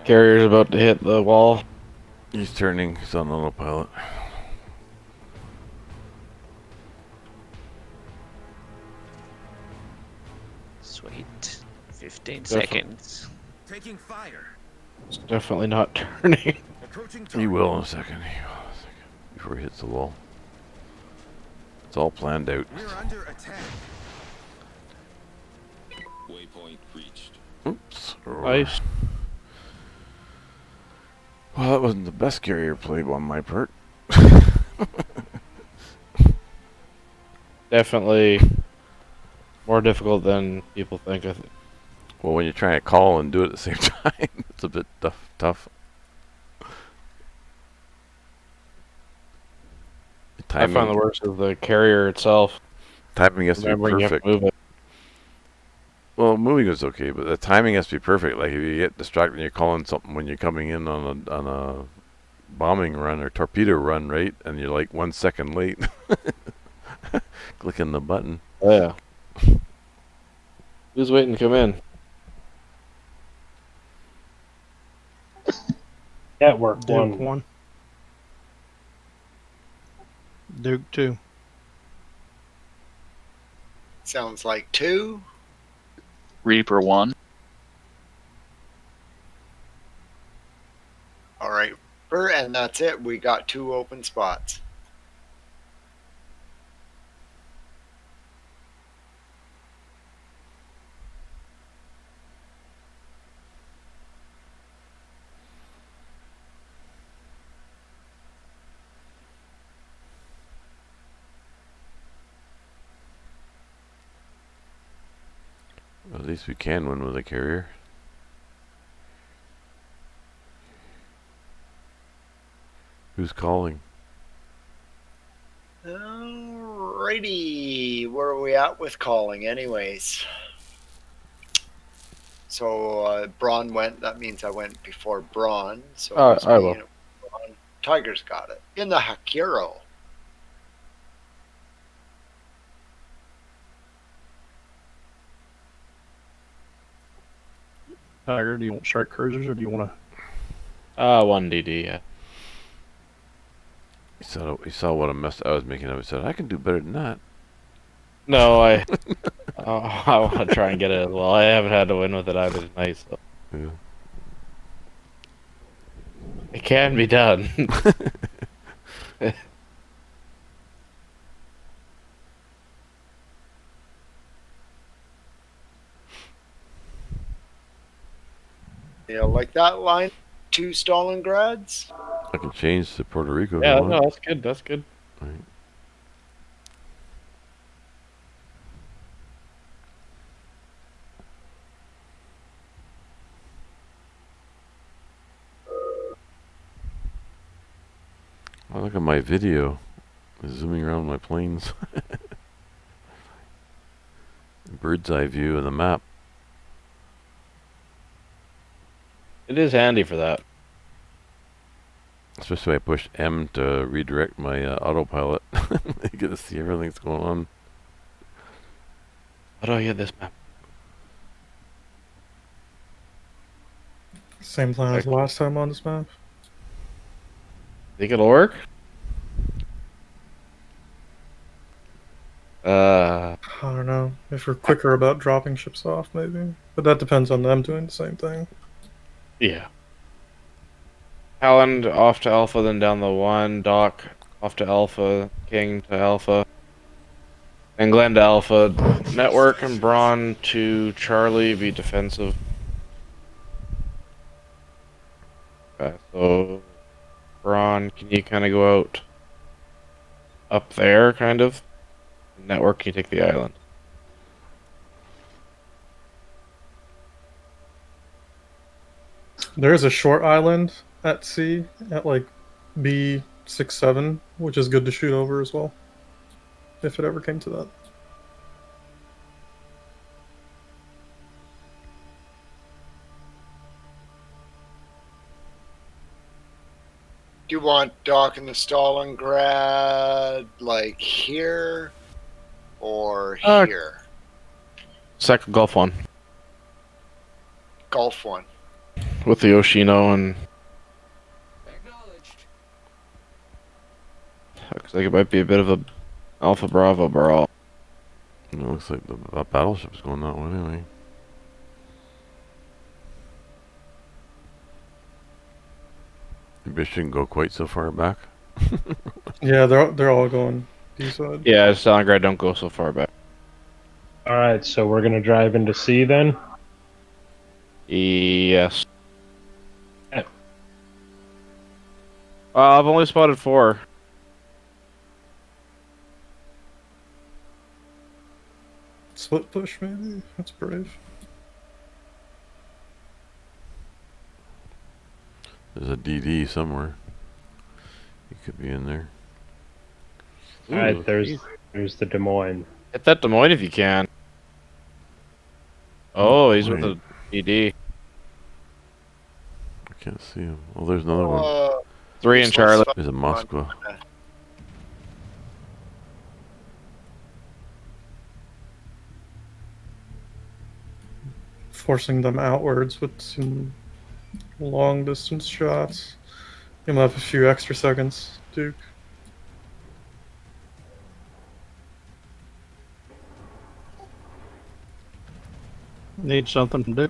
L: Carrier's about to hit the wall.
F: He's turning. He's on autopilot.
N: Sweet. 15
L: Definitely.
N: seconds.
H: Taking fire.
L: It's definitely not turning.
H: Approaching
F: He will in a second. He will in a second. Before he hits the wall. It's all planned out.
H: We're under attack. Waypoint reached.
F: Oops.
L: Nice.
F: Well, that wasn't the best carrier play on my part.
L: Definitely more difficult than people think. I think.
F: Well, when you're trying to call and do it at the same time, it's a bit tough.
L: I find the worst is the carrier itself.
F: Timing has to be
L: Remembering you have to
F: perfect.
L: move it.
F: Well, moving is okay, but the timing has to be perfect. Like if you get distracted and you're calling something when you're coming in on a bombing run or torpedo run, right? And you're like 1 second late, clicking the button.
L: Oh, yeah. Who's waiting to come in?
G: Network
J: Duke
G: 1.
J: 1. Duke 2.
B: Sounds like 2.
K: Reaper 1.
B: All right, and that's it. We got 2 open spots.
F: At least we can win with a carrier. Who's calling?
B: Alrighty, where are we at with calling anyways? So Braun went, that means I went before Braun. So it was
L: I
B: me
L: will.
B: and Braun. Tiger's got it. In the Hakiro.
J: Tiger, do you want strike cruisers or do you want to?
L: 1 DD, yeah.
F: He saw what a mess I was making of it. He said, I can do better than that.
L: No, I want to try and get it as well. I haven't had to win with it either tonight, so.
F: Yeah.
L: It can be done.
B: You know, like that line, 2 Stalingrads.
F: I can change to Puerto Rico. if
L: Yeah,
F: I want.
L: no, that's good. That's good.
F: Right. Oh, look at my video. Zooming around my planes. Bird's eye view of the map.
L: It is handy for that.
F: Especially when I push M to redirect my autopilot. You get to see everything that's going on.
L: How do I get this map?
M: Same plan as last time on this map.
L: Think it'll work?
M: I don't know. If we're quicker about dropping ships off, maybe. But that depends on them doing the same thing.
L: Yeah. Howland off to Alpha, then down the 1. Doc off to Alpha. King to Alpha. And Glenn to Alpha. Network and Braun to Charlie. Be defensive. Okay, so Braun, can you kind of go out up there, kind of? Network, can you take the island?
M: There's a short island at sea at like B67, which is good to shoot over as well. If it ever came to that.
B: Do you want Doc in the Stalingrad like here or here?
L: Second Gulf 1.
B: Gulf 1.
L: with the Yoshino and looks like it might be a bit of a Alpha Bravo brawl.
I: It looks like the battleship's going that way anyway. Maybe I shouldn't go quite so far back.
M: Yeah, they're all going D-side.
L: Yeah, Stalingrad don't go so far back.
G: Alright, so we're gonna drive into C then?
L: Yes. I've only spotted 4.
M: Split push, maybe? That's brave.
I: There's a DD somewhere. He could be in there.
G: Alright, there's the Des Moines.
L: Hit that Des Moines if you can. Oh, he's with the DD.
I: I can't see him. Oh, there's another one.
L: 3 in Charlie.
I: There's a Moskva.
M: Forcing them outwards with some long distance shots. You'll have a few extra seconds, Duke.
J: Need something to do.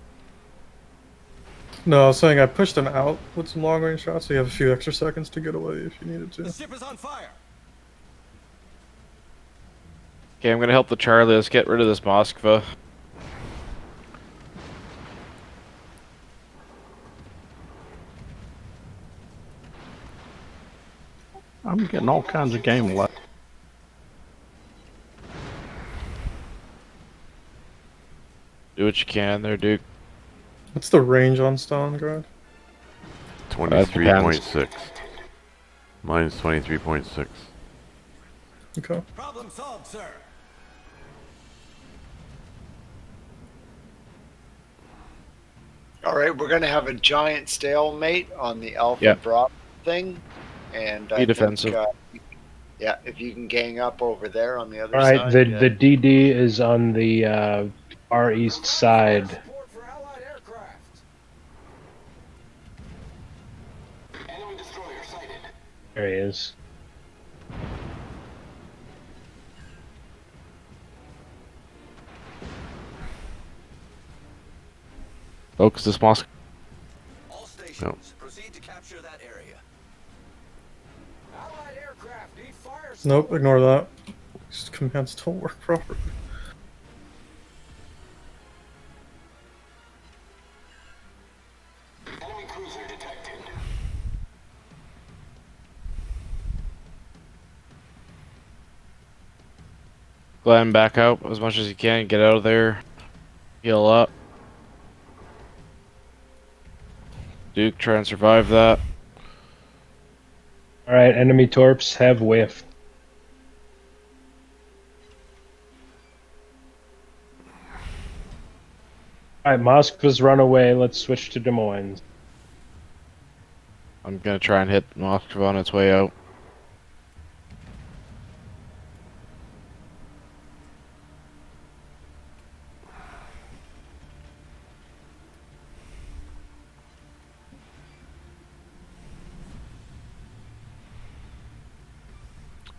M: No, I was saying I pushed them out with some long range shots, so you have a few extra seconds to get away if you needed to.
H: The ship is on fire.
L: Okay, I'm gonna help the Charlie. Let's get rid of this Moskva.
J: I'm getting all kinds of game left.
L: Do what you can there, Duke.
M: What's the range on Stalingrad?
I: 23.6. Mine's 23.6.
M: Okay.
H: Problem solved, sir.
B: All right, we're gonna have a giant stalemate on the Alpha
L: Yep.
B: Bravo thing, and
L: Be defensive.
B: Yeah, if you can gang up over there on the other
G: Alright,
B: side.
G: the DD is on the far east side.
H: Support for Allied aircraft. Enemy destroyer sighted.
G: There he is.
L: Focus this Moskva.
H: All stations,
I: No.
H: proceed to capture that area. Allied aircraft need fire.
M: Nope, ignore that. These commands don't work properly.
H: Enemy cruiser detected.
L: Glenn, back out as much as you can. Get out of there. Heal up. Duke, try and survive that.
G: Alright, enemy torps have whiffed. Alright, Moskva's run away. Let's switch to Des Moines.
L: I'm gonna try and hit Moskva on its way out.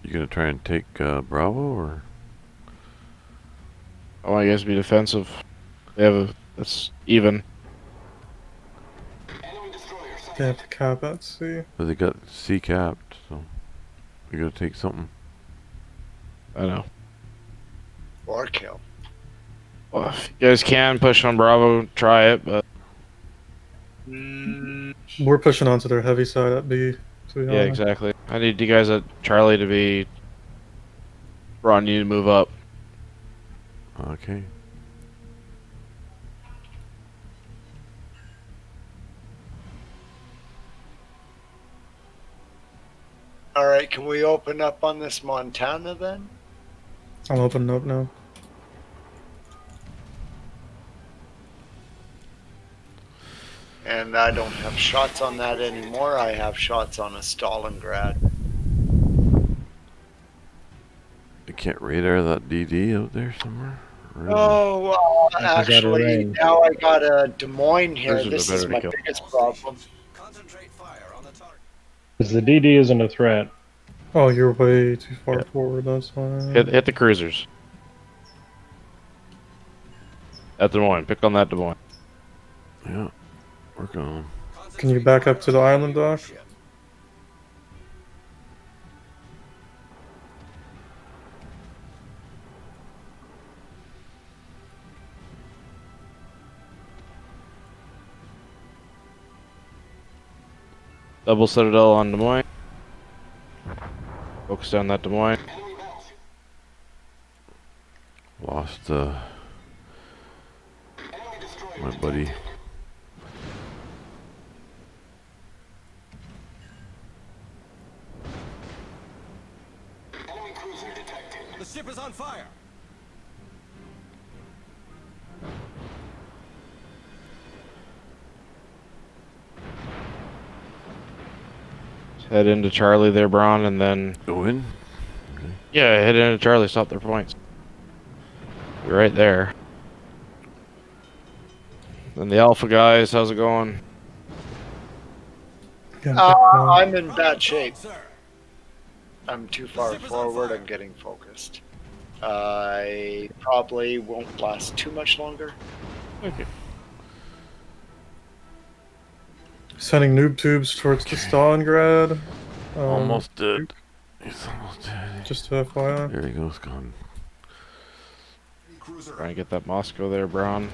I: You gonna try and take Bravo or?
L: I want you guys to be defensive. They have a. That's even.
H: Enemy destroyer sighted.
M: They have to cap at sea.
I: But they got C capped, so we gotta take something.
L: I know.
B: Or kill.
L: Well, if you guys can push on Bravo, try it, but
M: We're pushing onto their heavy side at B. To be
L: yeah,
M: honest.
L: exactly. I need you guys at Charlie to be. Ron, you need to move up.
I: Okay.
B: All right, can we open up on this Montana then?
M: I'm opening up now.
B: And I don't have shots on that anymore. I have shots on a Stalingrad.
I: You can't radar that DD out there somewhere?
F: Where is
B: Oh,
G: That is out of
B: actually,
G: range.
B: now I got a Des Moines here.
L: Cruisers
B: This
L: are
B: is
L: better to
B: my
L: kill.
B: biggest problem.
H: Concentrate fire on the target.
G: Because the DD isn't a threat.
M: Oh, you're way too far
L: Yeah.
M: forward. That's fine.
L: Hit the cruisers. At Des Moines. Pick on that Des Moines.
F: it? Yeah. Working on.
M: Can you back up to the island, Doc?
L: Double Citadel on Des Moines. Focus down that Des Moines.
F: Lost my buddy.
H: The ship is on fire.
L: Head into Charlie there, Braun, and then
F: Go in.
L: yeah, head into Charlie. Stop their points. You're right there. Then the Alpha guys, how's it going?
B: I'm in bad shape. I'm too far forward. I'm getting focused. I probably won't last too much longer.
L: Okay.
M: Sending noob tubes towards the Stalingrad.
F: Almost dead. He's almost dead.
M: Just to FYI.
F: There he goes, gone.
L: Trying to get that Moscow there, Braun.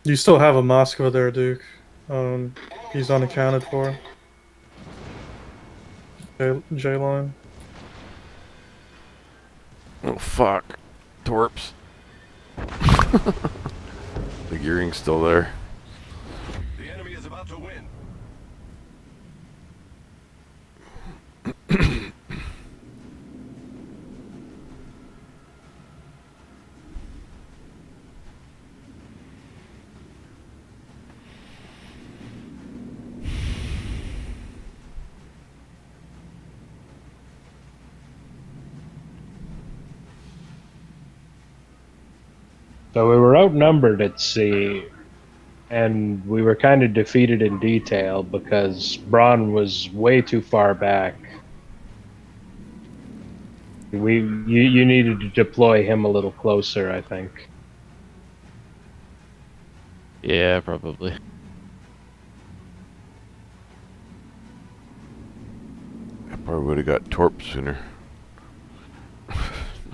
M: You still have a Moscow there, Duke. He's unaccounted for. J-line.
F: Oh fuck. Torps. The gearing's still there.
H: The enemy is about to win.
G: So we were outnumbered at sea, and we were kind of defeated in detail because Braun was way too far back. You needed to deploy him a little closer, I think.
L: Yeah, probably.
F: I probably would have got torp sooner.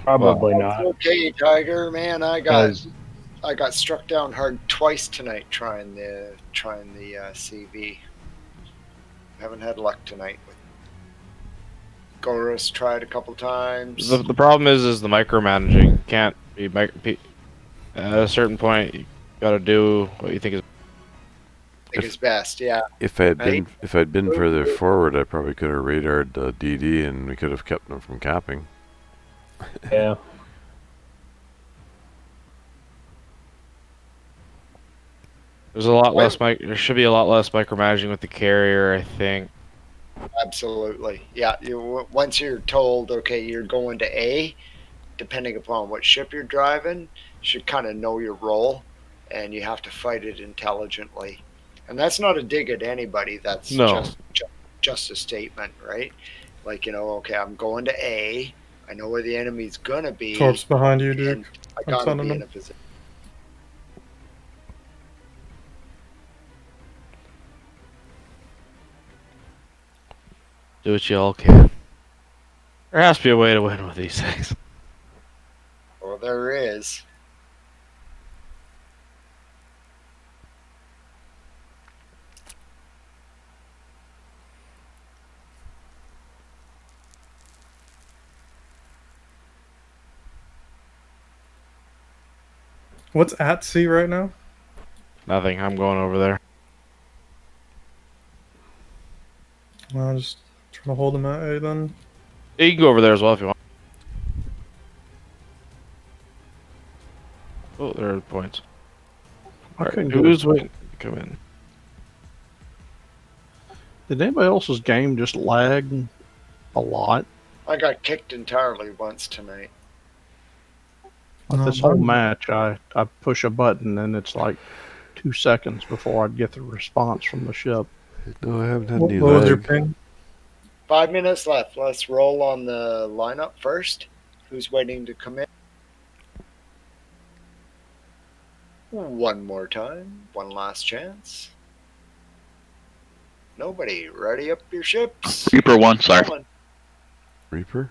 G: Probably not.
B: Okay, Tiger, man, I got struck down hard twice tonight trying the CV. Haven't had luck tonight. Gorus tried a couple times.
L: The problem is the micromanaging. Can't be at a certain point. You gotta do what you think is.
B: I think it's best, yeah.
F: If I'd been further forward, I probably could have radared the DD, and we could have kept them from capping.
G: Yeah.
L: There's a lot less there should be a lot less micromanaging with the carrier, I think.
B: Absolutely, yeah. Once you're told, okay, you're going to A, depending upon what ship you're driving, you should kind of know your role, and you have to fight it intelligently. And that's not a dig at anybody. That's just a statement, right? Like, okay, I'm going to A. I know where the enemy's gonna be.
M: Torps behind you, dude.
B: And I gotta be in a position.
L: Do what you all can. There has to be a way to win with these things.
B: Well, there is.
M: What's at sea right now?
L: Nothing. I'm going over there.
M: I'll just try to hold him at A then.
L: Yeah, you can go over there as well if you want. Oh, there are points.
J: I
L: Right,
J: couldn't go.
L: who's waiting? come in.
J: Did anybody else's game just lag a lot?
B: I got kicked entirely once tonight.
J: Like this whole match, I push a button and it's like 2 seconds before I'd get the response from the ship.
I: No, I haven't had
M: What
I: any
M: was your
I: lag.
M: ping?
B: 5 minutes left. Let's roll on the lineup first. Who's waiting to come in? One more time. One last chance. Nobody. Ready up your ships.
K: Reaper 1, sorry.
B: Coming.
I: Reaper?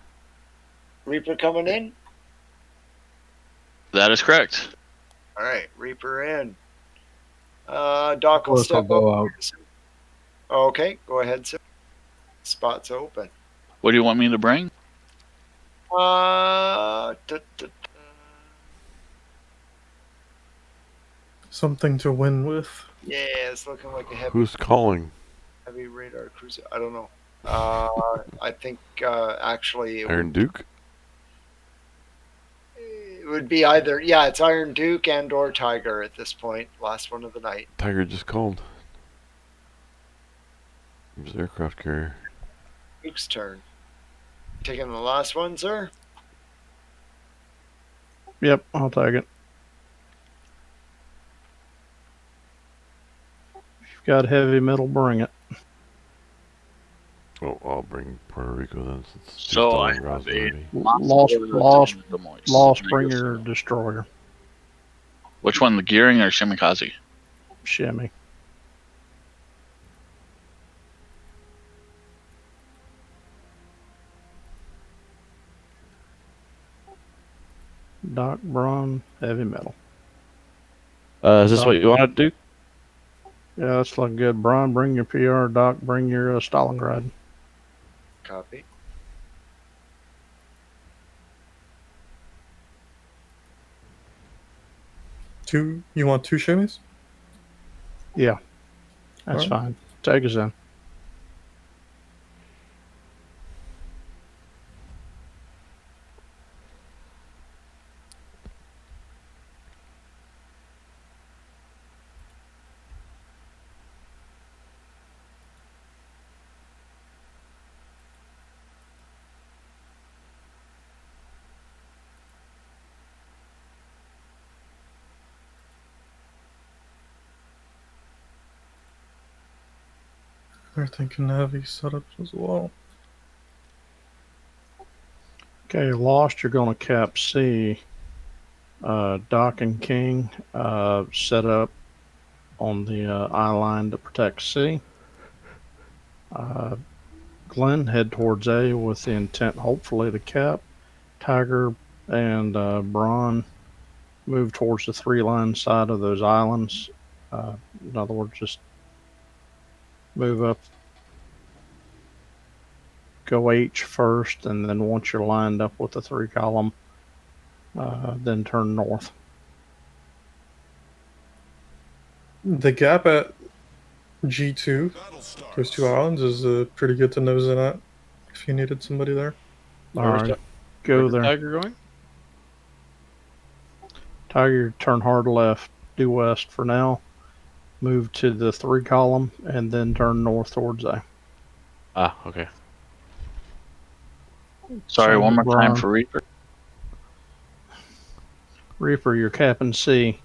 B: Reaper coming in.
K: That is correct.
B: All right, Reaper in. Doc will
J: course,
B: step
J: I'll go
B: up.
J: out.
B: Okay, go ahead, sir. Spot's open.
K: What do you want me to bring?
M: Something to win with.
B: Yeah, it's looking like a
I: Who's calling?
B: heavy radar cruiser. I don't know. I think actually
I: Iron Duke?
B: it would be either it's Iron Duke and or Tiger at this point. Last one of the night.
I: Tiger just called. It was aircraft carrier.
B: Duke's turn. Taking the last one, sir.
J: Yep, I'll take it. If you've got heavy metal, bring it.
I: Oh, I'll bring Puerto Rico then. Since
K: So I
I: Stalingrad
K: have a
I: already.
J: Lost, bring your destroyer.
K: Which one, the Gearing or Shimikaze?
J: Shimmy. Doc, Braun, heavy metal.
L: Is this what you want to do?
J: Yeah, that's looking good. Braun, bring your PR. Doc, bring your Stalingrad.
B: Copy.
M: Two. You want 2 shimmies?
J: Yeah, that's
M: Alright.
J: fine. Take us in.
M: They're thinking heavy setups as well.
J: Okay, Lost, you're going to cap C. Doc and King set up on the eye line to protect C. Glenn, head towards A with the intent, hopefully, to cap. Tiger and Braun move towards the 3-line side of those islands. In other words, just move up. Go H first, and then once you're lined up with the 3-column, then turn north.
M: The gap at G2, those 2 islands, is pretty good to nose in at if you needed somebody there.
J: All right, go there.
L: Tiger going?
J: Tiger, turn hard left, due west for now. Move to the 3-column, and then turn north towards A.
L: Ah, okay.
K: Sorry,
J: Same
K: one more
J: with
K: time
J: Braun.
K: for Reaper.
J: Reaper, you're capping C,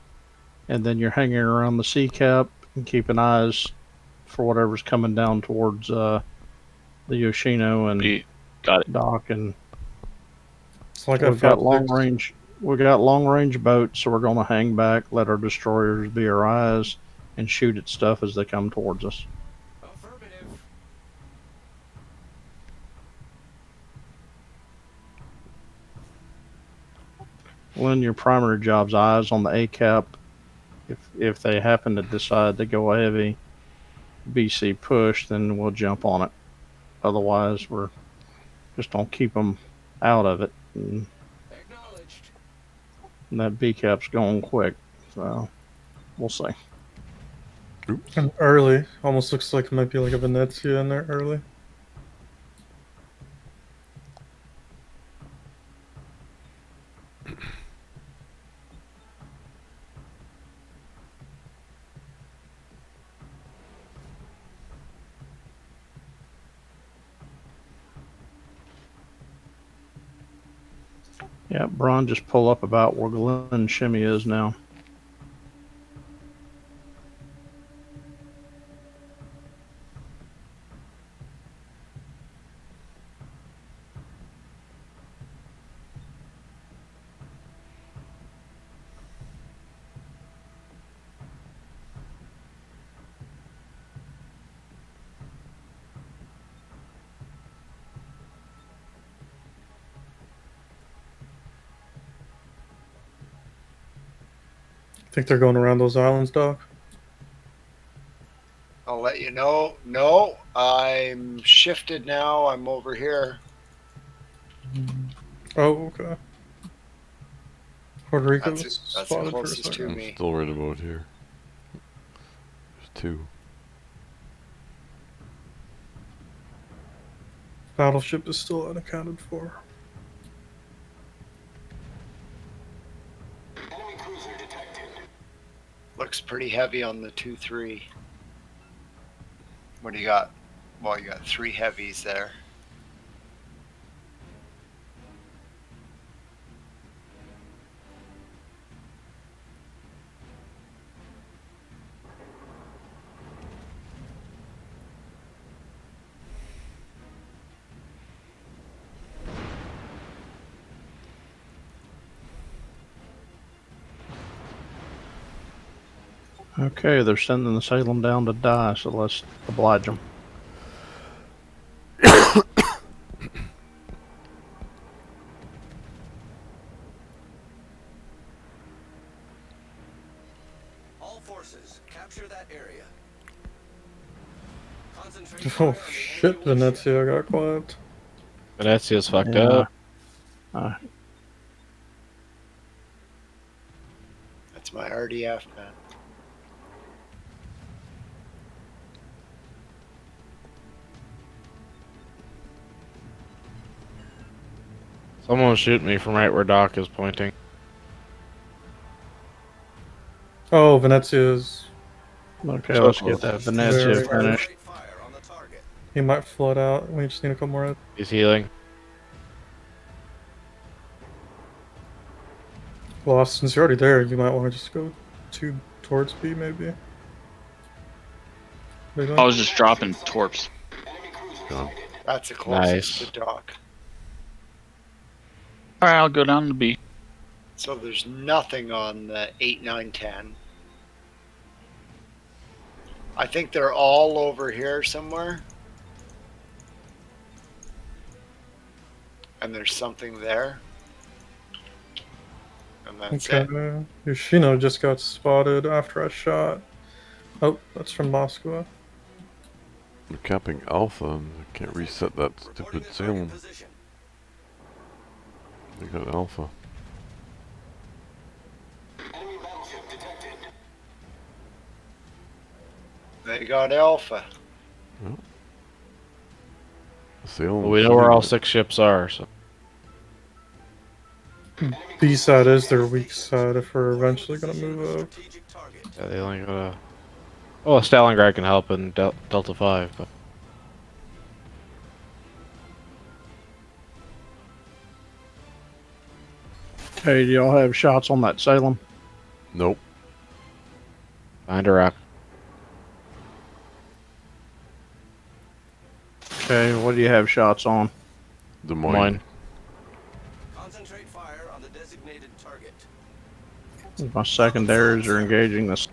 J: and then you're hanging around the C cap and keeping eyes for whatever's coming down towards the Yoshino and
K: Got it.
J: Dock. And
M: It's like
J: we've got long range. We got long range boats, so we're going to hang back, let our destroyers be our eyes, and shoot at stuff as they come towards us. When your primary job's eyes on the A cap, if they happen to decide to go heavy BC push, then we'll jump on it. Otherwise, we're just gonna keep them out of it. And that B cap's going quick, so we'll see.
M: And early. Almost looks like it might be like a Venezia in there early.
J: Yeah, Braun, just pull up about where Glen Shimmy is now.
M: Think they're going around those islands, Doc?
B: I'll let you know. No, I'm shifted now. I'm over here.
M: Oh, okay. Puerto Rico
B: That's
M: was
B: the
M: spotted for a
B: closest to
M: second.
I: I'm
B: me.
I: still right about here. There's two.
M: Battleship is still unaccounted for.
H: Enemy cruiser detected.
B: Looks pretty heavy on the 2-3. What do you got? Well, you got 3 heavies there.
J: Okay, they're sending the Salem down to die, so let's oblige them.
H: All forces, capture that area. Concentrate
M: Oh
H: fire on the
M: shit,
H: enemy
M: Venezia got quiet.
L: Venezia's fucked
J: Yeah.
L: up.
B: That's my RDF, man.
L: Someone's shooting me from right where Doc is pointing.
M: Oh, Venezia's.
J: Okay,
L: So
J: let's
L: close.
J: get that Venezia
M: Very close.
J: finished.
H: fire on the target.
M: He might flood out. We just need a couple more hits.
L: He's healing.
M: Well, since you're already there, you might want to just go 2 towards B, maybe. What do you think?
K: I was just dropping torps.
I: Gone.
B: That's the closest
L: Nice.
B: to Doc.
K: All right, I'll go down to B.
B: So there's nothing on the 8, 9, 10. I think they're all over here somewhere. And there's something there. And that's it.
M: Okay. Yoshino just got spotted after I shot. Oh, that's from Moscow.
I: We're capping Alpha, and I can't reset that
H: Reporting
I: stupid
H: to target
I: Salem.
H: position.
I: They got Alpha.
H: Enemy battleship detected.
B: They got Alpha.
I: Salem.
L: Well, we know where all 6 ships are, so
M: B side is their weak side if we're eventually gonna move up.
H: Strategic target.
L: yeah, they only gotta. Oh, Stalingrad can help in Delta 5, but
J: Hey, do y'all have shots on that Salem?
I: Nope.
L: find a rock.
J: Okay, what do you have shots on?
I: Des Moines.
L: Moines.
H: Concentrate fire on the designated target.
J: My secondaries are engaging this.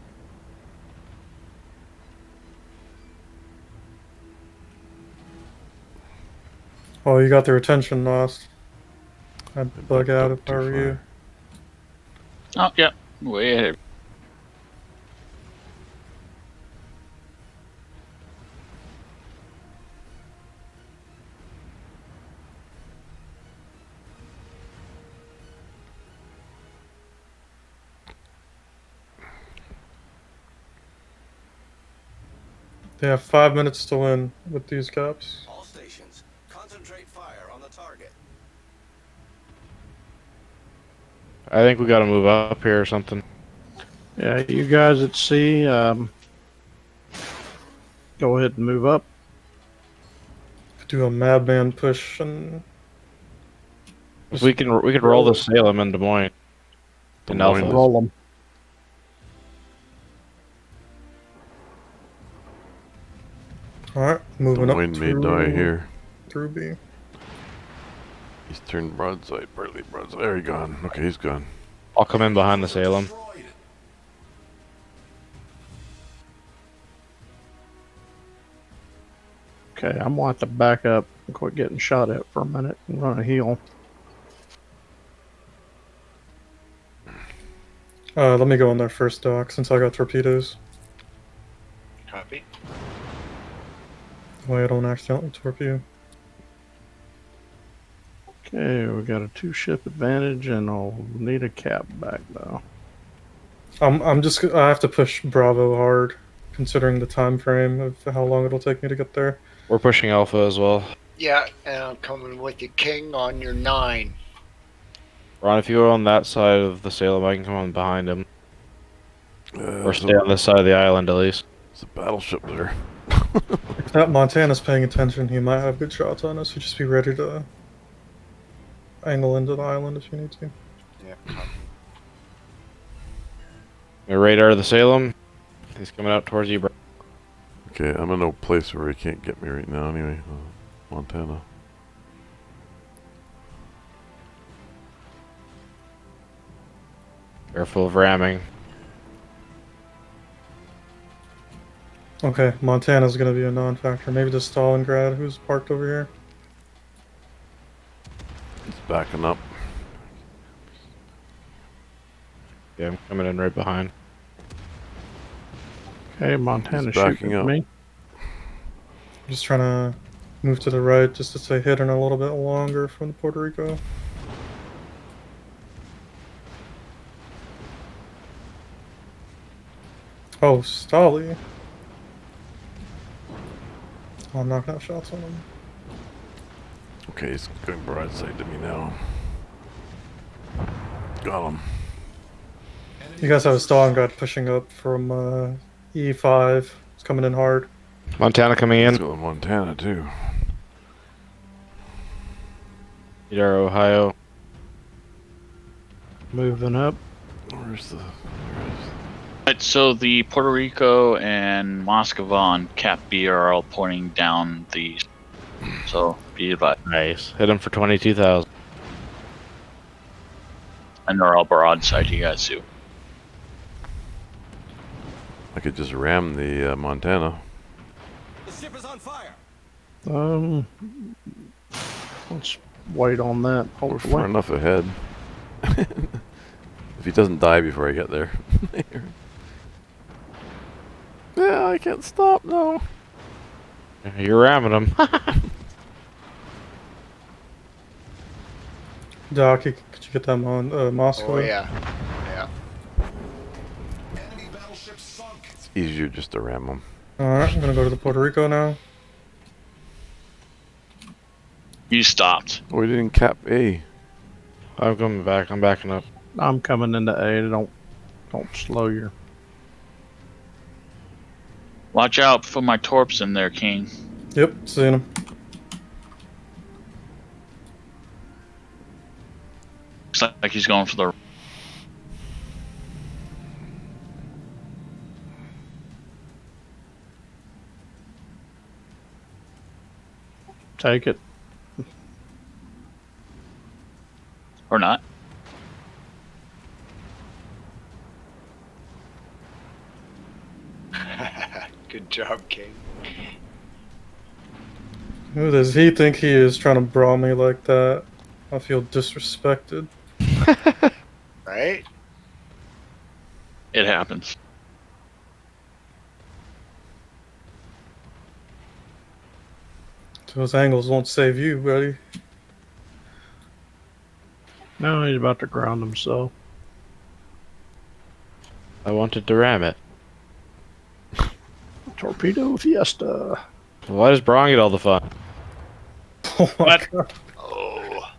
M: Oh, you got their attention lost. I'd
I: They
M: bug
I: backed
M: out
I: up
M: if I
I: too
M: were you.
K: Oh, yeah, way ahead.
M: They have 5 minutes to win with these caps.
H: All stations, concentrate fire on the target.
L: I think we gotta move up here or something.
J: Yeah, you guys at sea, go ahead and move up.
M: Do a madman push and
L: We can roll the Salem in Des Moines.
F: Des
L: In
F: Moines
L: Alpha.
F: is-
J: Roll them.
M: Alright, moving up
I: Moines may die here.
M: through B.
I: He's turned broadside, partly broadside. There, he gone. Okay, he's gone.
L: I'll come in behind the Salem.
J: Okay, I'm gonna have to back up and quit getting shot at for a minute and run a heal.
M: Let me go on there first, Doc, since I got torpedoes.
B: Copy.
M: That way I don't accidentally torpedo.
J: Okay, we got a 2-ship advantage, and I'll need a cap back though.
M: I have to push Bravo hard, considering the time frame of how long it'll take me to get there.
L: We're pushing Alpha as well.
B: Yeah, and I'm coming with you, King, on your 9.
L: Ron, if you go on that side of the Salem, I can come on behind him. Or stay on this side of the island at least.
I: It's a battleship there.
M: If that Montana's paying attention, he might have good shots on us, so just be ready to angle into the island if you need to.
B: Yeah.
L: The radar of the Salem. He's coming out towards you, bro.
I: Okay, I'm in no place where he can't get me right now anyway. Montana.
L: Careful of ramming.
M: Okay, Montana's gonna be a non-factor. Maybe the Stalingrad, who's parked over here.
I: It's backing up.
L: Yeah, I'm coming in right behind.
J: Okay, Montana
I: He's backing
J: shooting at
I: up.
J: me.
M: I'm just trying to move to the right just to stay hidden a little bit longer from the Puerto Rico. Oh, Stolly. Oh, I'm not gonna have shots on him.
I: Okay, he's going broadside to me now. Got him.
M: You guys have a Stalingrad pushing up from E5. It's coming in hard.
L: Montana coming in.
I: Let's go to Montana too.
L: Radar Ohio.
J: Moving up.
I: Where's the...
K: Right, so the Puerto Rico and Moskva on Cap B are all pointing down the east. So be advised.
L: Nice. Hit him for 22,000.
K: And they're all broadside to you guys too.
I: I could just ram the Montana.
H: The ship is on fire.
J: Let's wait on that.
I: We're
J: Hopefully.
I: far enough ahead. If he doesn't die before I get there. Yeah, I can't stop now.
L: You're ramming him.
M: Doc, could you get them on Moscow?
B: Oh, yeah. Yeah.
H: Enemy battleship sunk.
I: It's easier just to ram him.
M: Alright, I'm gonna go to the Puerto Rico now.
K: You stopped.
I: Oh, we didn't cap A.
L: I'm coming back. I'm backing up.
J: I'm coming into A. Don't slow your.
K: Watch out for my torps in there, King.
M: Yep, seeing him.
K: Looks like he's going for the.
J: Take it.
K: Or not.
B: Good job, King.
M: Who does he think he is trying to brawl me like that? I feel disrespected.
B: Right?
K: It happens.
M: Those angles won't save you, buddy.
J: No, he's about to ground himself.
L: I wanted to ram it.
J: Torpedo Fiesta.
L: Why does Braun get all the fun?
M: Oh my
K: What?
M: god.
B: Oh.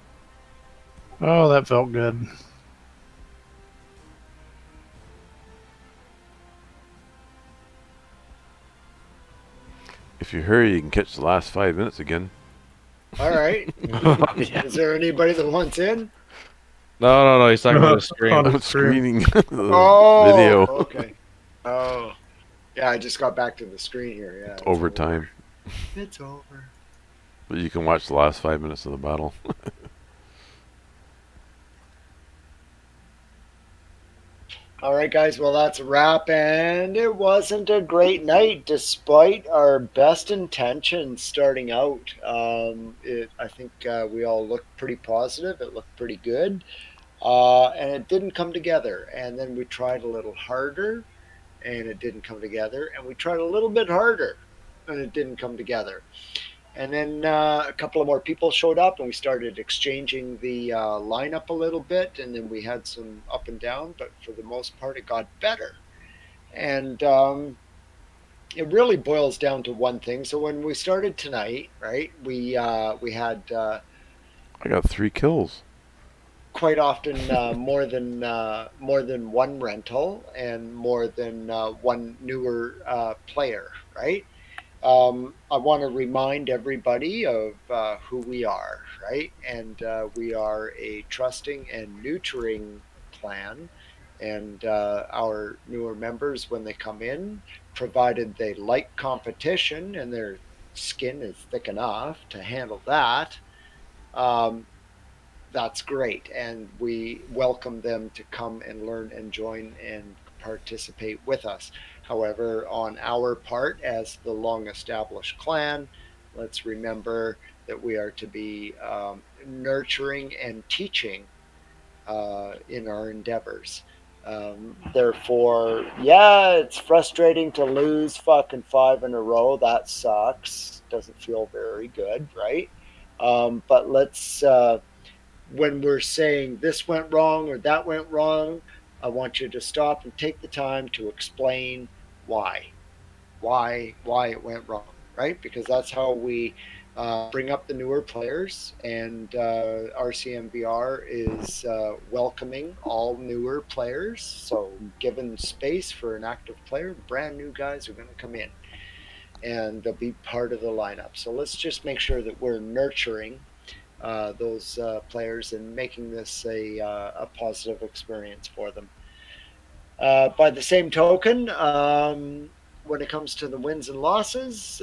J: Oh, that felt good.
I: If you hurry, you can catch the last 5 minutes again.
B: All right.
L: Yeah.
B: Is there anybody that wants in?
L: No. He's talking about the stream.
M: On the
F: I'm screening the
B: Oh,
F: video.
B: okay. Oh, yeah. I just got back to the screen here. Yeah.
F: It's
B: It's
F: overtime.
B: over. It's over.
F: But you can watch the last 5 minutes of the battle.
B: All right, guys. Well, that's a wrap, and it wasn't a great night despite our best intentions starting out. I think we all looked pretty positive. It looked pretty good, and it didn't come together. And then we tried a little harder, and it didn't come together. And we tried a little bit harder, and it didn't come together. And then a couple of more people showed up, and we started exchanging the lineup a little bit. And then we had some up and down, but for the most part, it got better. And it really boils down to one thing. So when we started tonight, right, we had
F: I got 3 kills.
B: quite often more than one rental and more than one newer player, right? I want to remind everybody of who we are, right? And we are a trusting and nurturing clan. And our newer members, when they come in, provided they like competition and their skin is thick enough to handle that, that's great. And we welcome them to come and learn and join and participate with us. However, on our part, as the long established clan, let's remember that we are to be nurturing and teaching in our endeavors. Therefore, yeah, it's frustrating to lose fucking 5 in a row. That sucks. Doesn't feel very good, right? But let's, when we're saying this went wrong or that went wrong, I want you to stop and take the time to explain why it went wrong, right? Because that's how we bring up the newer players, and RCMBR is welcoming all newer players. So given space for an active player, brand new guys are going to come in and they'll be part of the lineup. So let's just make sure that we're nurturing those players and making this a positive experience for them. By the same token, when it comes to the wins and losses,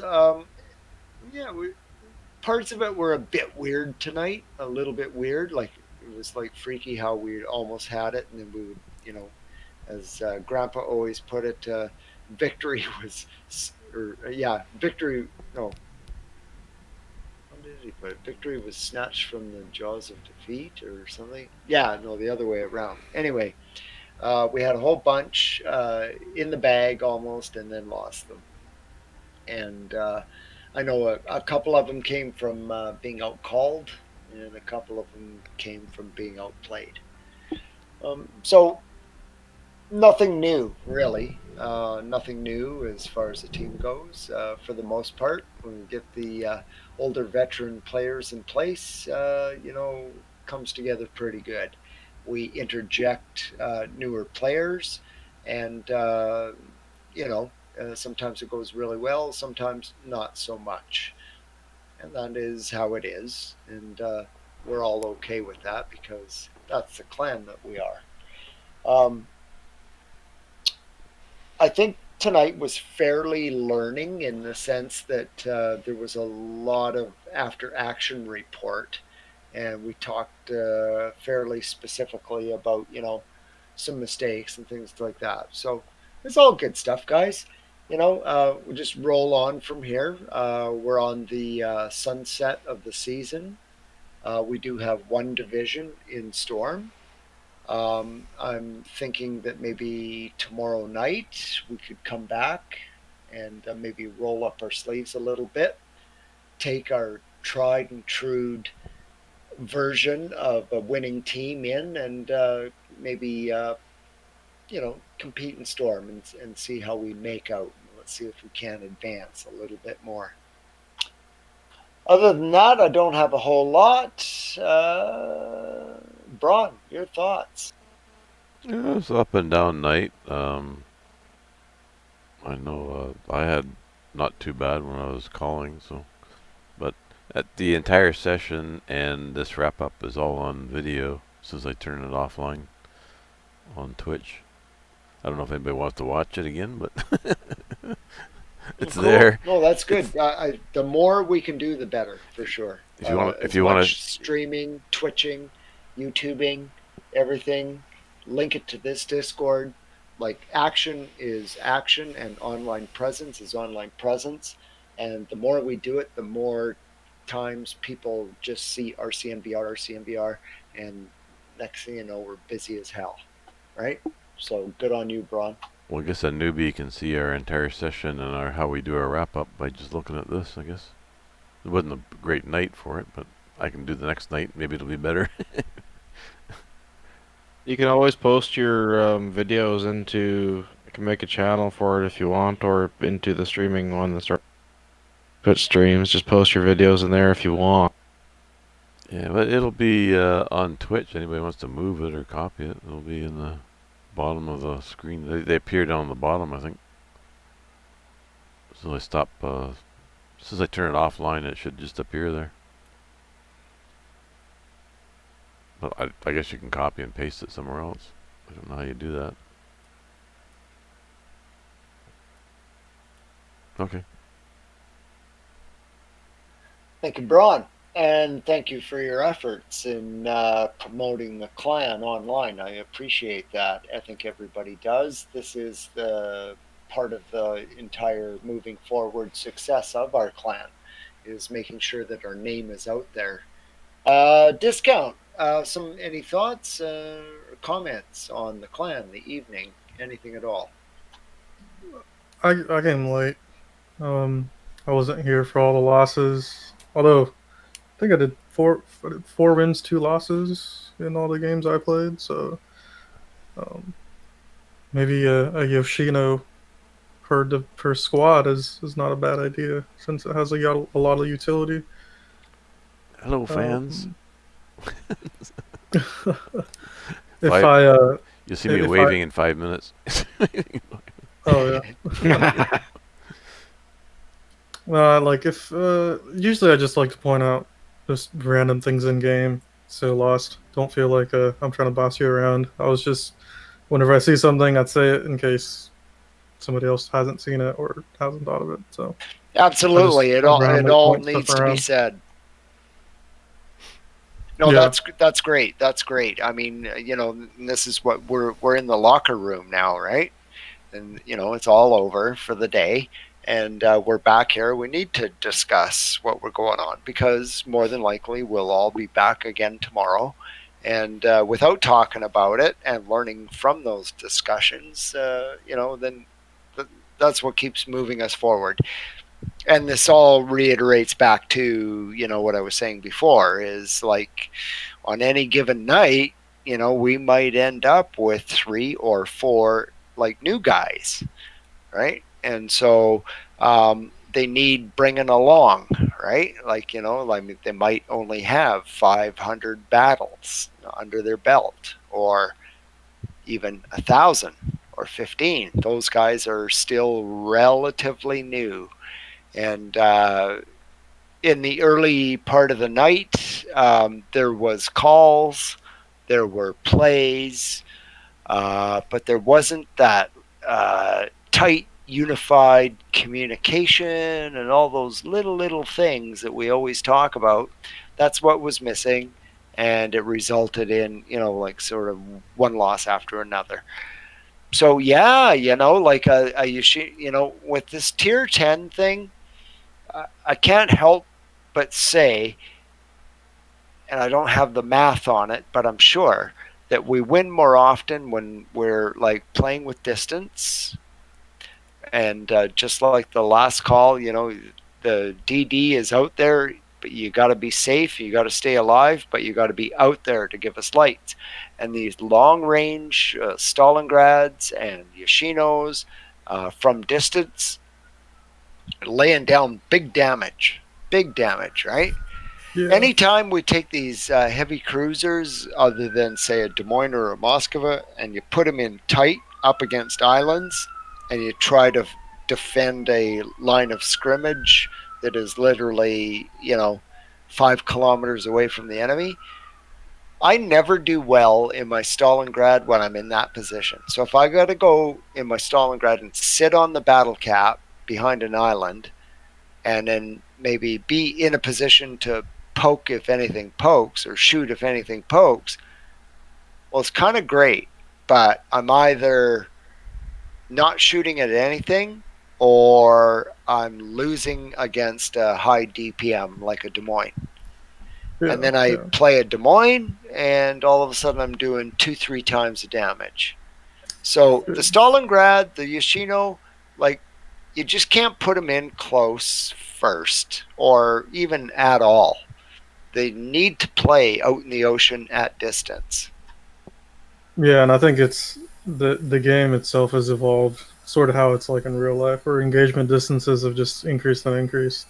B: parts of it were a bit weird tonight, a little bit weird. Like it was like freaky how we almost had it, and then we would, as Grandpa always put it, victory was, victory. No, did he put it? Victory was snatched from the jaws of defeat or something. Yeah, no, the other way around. Anyway, we had a whole bunch in the bag almost, and then lost them. And I know a couple of them came from being outcalled, and a couple of them came from being outplayed. So nothing new, really. Nothing new as far as the team goes. For the most part, when we get the older veteran players in place, comes together pretty good. We interject newer players, and sometimes it goes really well, sometimes not so much, and that is how it is. And we're all okay with that because that's the clan that we are. I think tonight was fairly learning in the sense that there was a lot of after action report, and we talked fairly specifically about some mistakes and things like that. So it's all good stuff, guys. We'll just roll on from here. We're on the sunset of the season. We do have one division in Storm. I'm thinking that maybe tomorrow night we could come back and maybe roll up our sleeves a little bit, take our tried and true version of a winning team in, and maybe compete in Storm and see how we make out. Let's see if we can advance a little bit more. Other than that, I don't have a whole lot. Braun, your thoughts?
F: Yeah, it was up and down night. I know I had not too bad when I was calling, but The entire session and this wrap up is all on video since I turned it offline on Twitch. I don't know if anybody wants to watch it again, but it's
B: Cool.
F: there.
B: No, that's good. The more we can do, the better, for sure.
F: If you want to
B: streaming, twitching, YouTubing, everything, link it to this Discord. Like, action is action, and online presence is online presence. And the more we do it, the more times people just see RCNVR, and next thing you know, we're busy as hell, right? So good on you, Braun.
F: Well, I guess a newbie can see our entire session and how we do our wrap up by just looking at this, I guess. It wasn't a great night for it, but I can do the next night. Maybe it'll be better.
L: You can always post your videos into. You can make a channel for it if you want, or into the streaming one that starts Twitch streams. Just post your videos in there if you want.
F: Yeah, but it'll be on Twitch. Anybody wants to move it or copy it, it'll be in the bottom of the screen. They appear down the bottom, I think. So I stop. Since I turn it offline, it should just appear there. But I guess you can copy and paste it somewhere else. I don't know how you do that. Okay.
B: Thank you, Braun. And thank you for your efforts in promoting the clan online. I appreciate that. I think everybody does. This is the part of the entire moving forward success of our clan, is making sure that our name is out there. Discount. Any thoughts or comments on the clan, the evening, anything at all?
M: I came late. I wasn't here for all the losses. Although I think I did four wins, 2 losses in all the games I played. So maybe a Yoshino per squad is not a bad idea, since it has a lot of utility.
F: Hello, fans.
M: You'll
F: see me waving in 5 minutes.
M: Oh yeah. Usually I just like to point out just random things in game. So lost. Don't feel like I'm trying to boss you around. I was just, whenever I see something, I'd say it in case somebody else hasn't seen it or hasn't thought of it. So
B: absolutely, it all needs to be said. No, yeah. That's great. That's great. I mean, this is what we're in the locker room now, right? And it's all over for the day, and we're back here. We need to discuss what we're going on, because more than likely we'll all be back again tomorrow. And without talking about it and learning from those discussions, then that's what keeps moving us forward. And this all reiterates back to, what I was saying before, is like on any given night, we might end up with 3 or 4 like new guys, right? And so they need bringing along, right? Like, they might only have 500 battles under their belt, or even 1,000 or 15. Those guys are still relatively new. And in the early part of the night, there was calls, there were plays, but there wasn't that tight, unified communication and all those little things that we always talk about. That's what was missing, and it resulted in, sort of one loss after another. So yeah, with this tier 10 thing, I can't help but say, and I don't have the math on it, but I'm sure that we win more often when we're like playing with distance. And just like the last call, the DD is out there, but you got to be safe, you got to stay alive, but you got to be out there to give us light. And these long range Stalingrads and Yoshinos from distance, laying down big damage, right? Yeah. Anytime we take these heavy cruisers, other than say a Des Moines or a Moskva, and you put them in tight up against islands, and you try to defend a line of scrimmage that is literally, 5 kilometers away from the enemy, I never do well in my Stalingrad when I'm in that position. So if I got to go in my Stalingrad and sit on the battle cap behind an island and then maybe be in a position to poke if anything pokes or shoot if anything pokes, well, it's kind of great, but I'm either not shooting at anything or I'm losing against a high DPM like a Des Moines. And then I play a Des Moines, and all of a sudden I'm doing 2-3 times the damage. So the Stalingrad, the Yoshino, like, you just can't put them in close first, or even at all. They need to play out in the ocean at distance.
M: Yeah, and I think it's the game itself has evolved sort of how it's like in real life, where engagement distances have just increased and increased.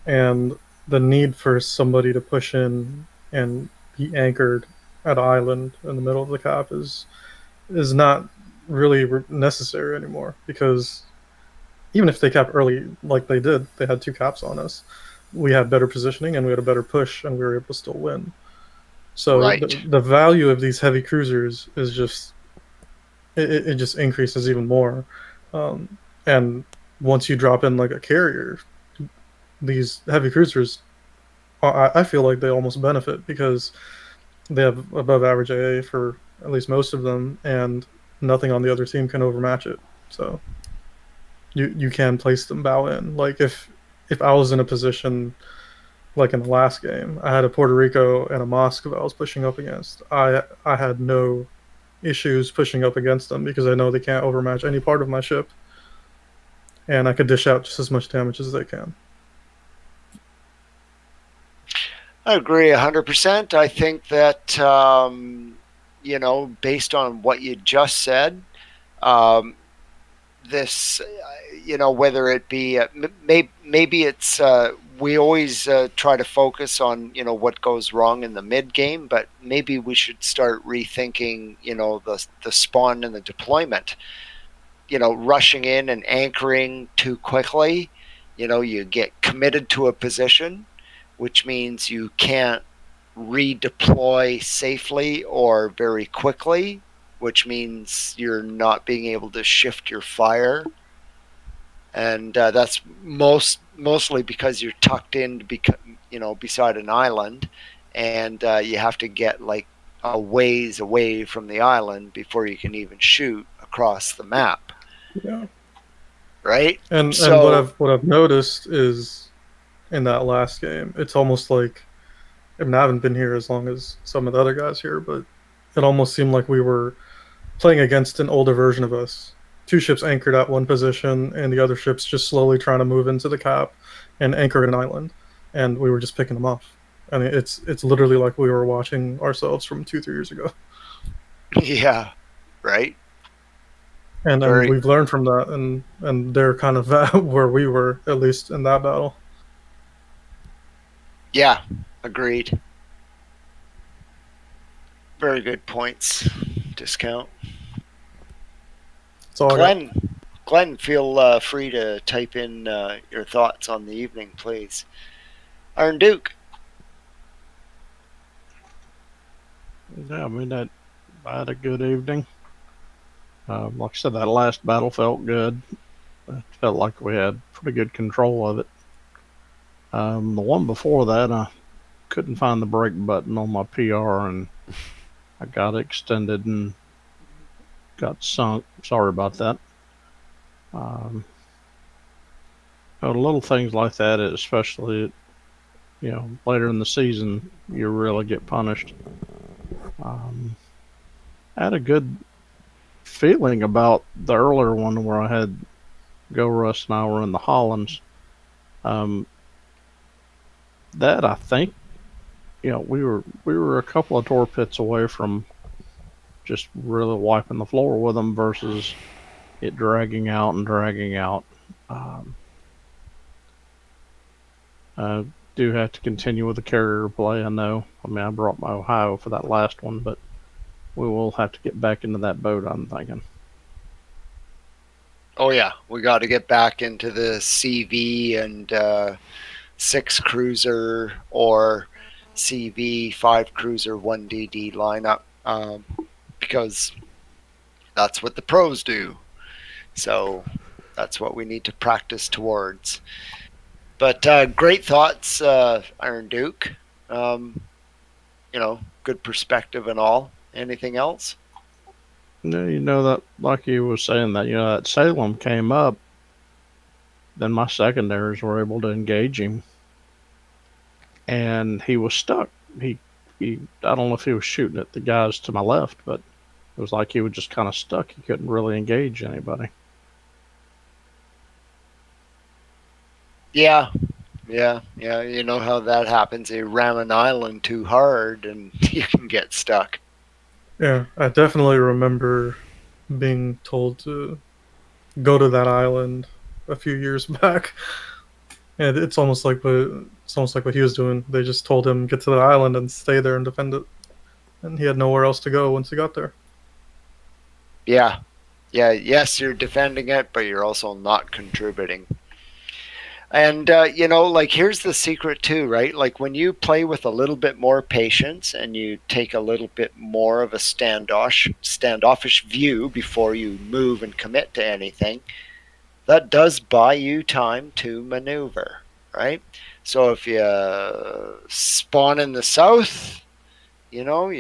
M: And the need for somebody to push in and be anchored at an island in the middle of the cap is not really necessary anymore, because even if they cap early like they did, they had 2 caps on us. We had better positioning and we had a better push, and we were able to still win. So the value of these heavy cruisers is just it just increases even more. And once you drop in like a carrier, these heavy cruisers, I feel like they almost benefit because they have above average AA for at least most of them, and nothing on the other team can overmatch it. So you can place them bow in. Like if I was in a position like in the last game, I had a Puerto Rico and a Moscow I was pushing up against. I had no issues pushing up against them because I know they can't overmatch any part of my ship, and I could dish out just as much damage as they can.
B: I agree 100%. I think that, based on what you just said, this, whether it be, maybe it's, we always try to focus on, what goes wrong in the mid game, but maybe we should start rethinking, the spawn and the deployment. Rushing in and anchoring too quickly, you get committed to a position, which means you can't redeploy safely or very quickly, which means you're not being able to shift your fire. And that's mostly because you're tucked in, beside an island, and you have to get like a ways away from the island before you can even shoot across the map.
M: Yeah.
B: Right?
M: And what I've noticed is, in that last game, it's almost like, I haven't been here as long as some of the other guys here, but it almost seemed like we were playing against an older version of us. 2 ships anchored at one position, and the other ships just slowly trying to move into the cap and anchor an island, and we were just picking them off. I mean, it's literally like we were watching ourselves from 2-3 years ago.
B: Yeah, right.
M: And we've learned from that, and they're kind of where we were, at least in that battle.
B: Yeah, agreed. Very good points. Discount. Glenn, feel free to type in your thoughts on the evening, please. Iron Duke.
J: Yeah, I had a good evening. Like I said, that last battle felt good. I felt like we had pretty good control of it. The one before that, I couldn't find the brake button on my PR, and I got extended and got sunk. Sorry about that. Little things like that, especially, later in the season, you really get punished. I had a good feeling about the earlier one where I had Go Russ and I were in the Hollands. That I think, we were a couple of tor pits away from just really wiping the floor with them versus it dragging out and dragging out. I do have to continue with the carrier play, I know. I brought my Ohio for that last one, but we will have to get back into that boat, I'm thinking.
B: Oh yeah, we got to get back into the CV and 6 cruiser or CV 5 cruiser 1 DD lineup, because that's what the pros do. So that's what we need to practice towards. But great thoughts, Iron Duke. Good perspective and all. Anything else?
J: No, that, like you was saying, that that Salem came up, then my secondaries were able to engage him, and he was stuck. He I don't know if he was shooting at the guys to my left, but it was like he was just kind of stuck. He couldn't really engage anybody.
B: Yeah. You know how that happens. You ram an island too hard, and you can get stuck.
M: Yeah, I definitely remember being told to go to that island a few years back, and it's almost like what he was doing. They just told him get to the island and stay there and defend it, and he had nowhere else to go once he got there.
B: Yeah. Yes, you're defending it, but you're also not contributing. And, here's the secret too, right? Like when you play with a little bit more patience and you take a little bit more of a standoffish view before you move and commit to anything, that does buy you time to maneuver, right? So if you spawn in the south, if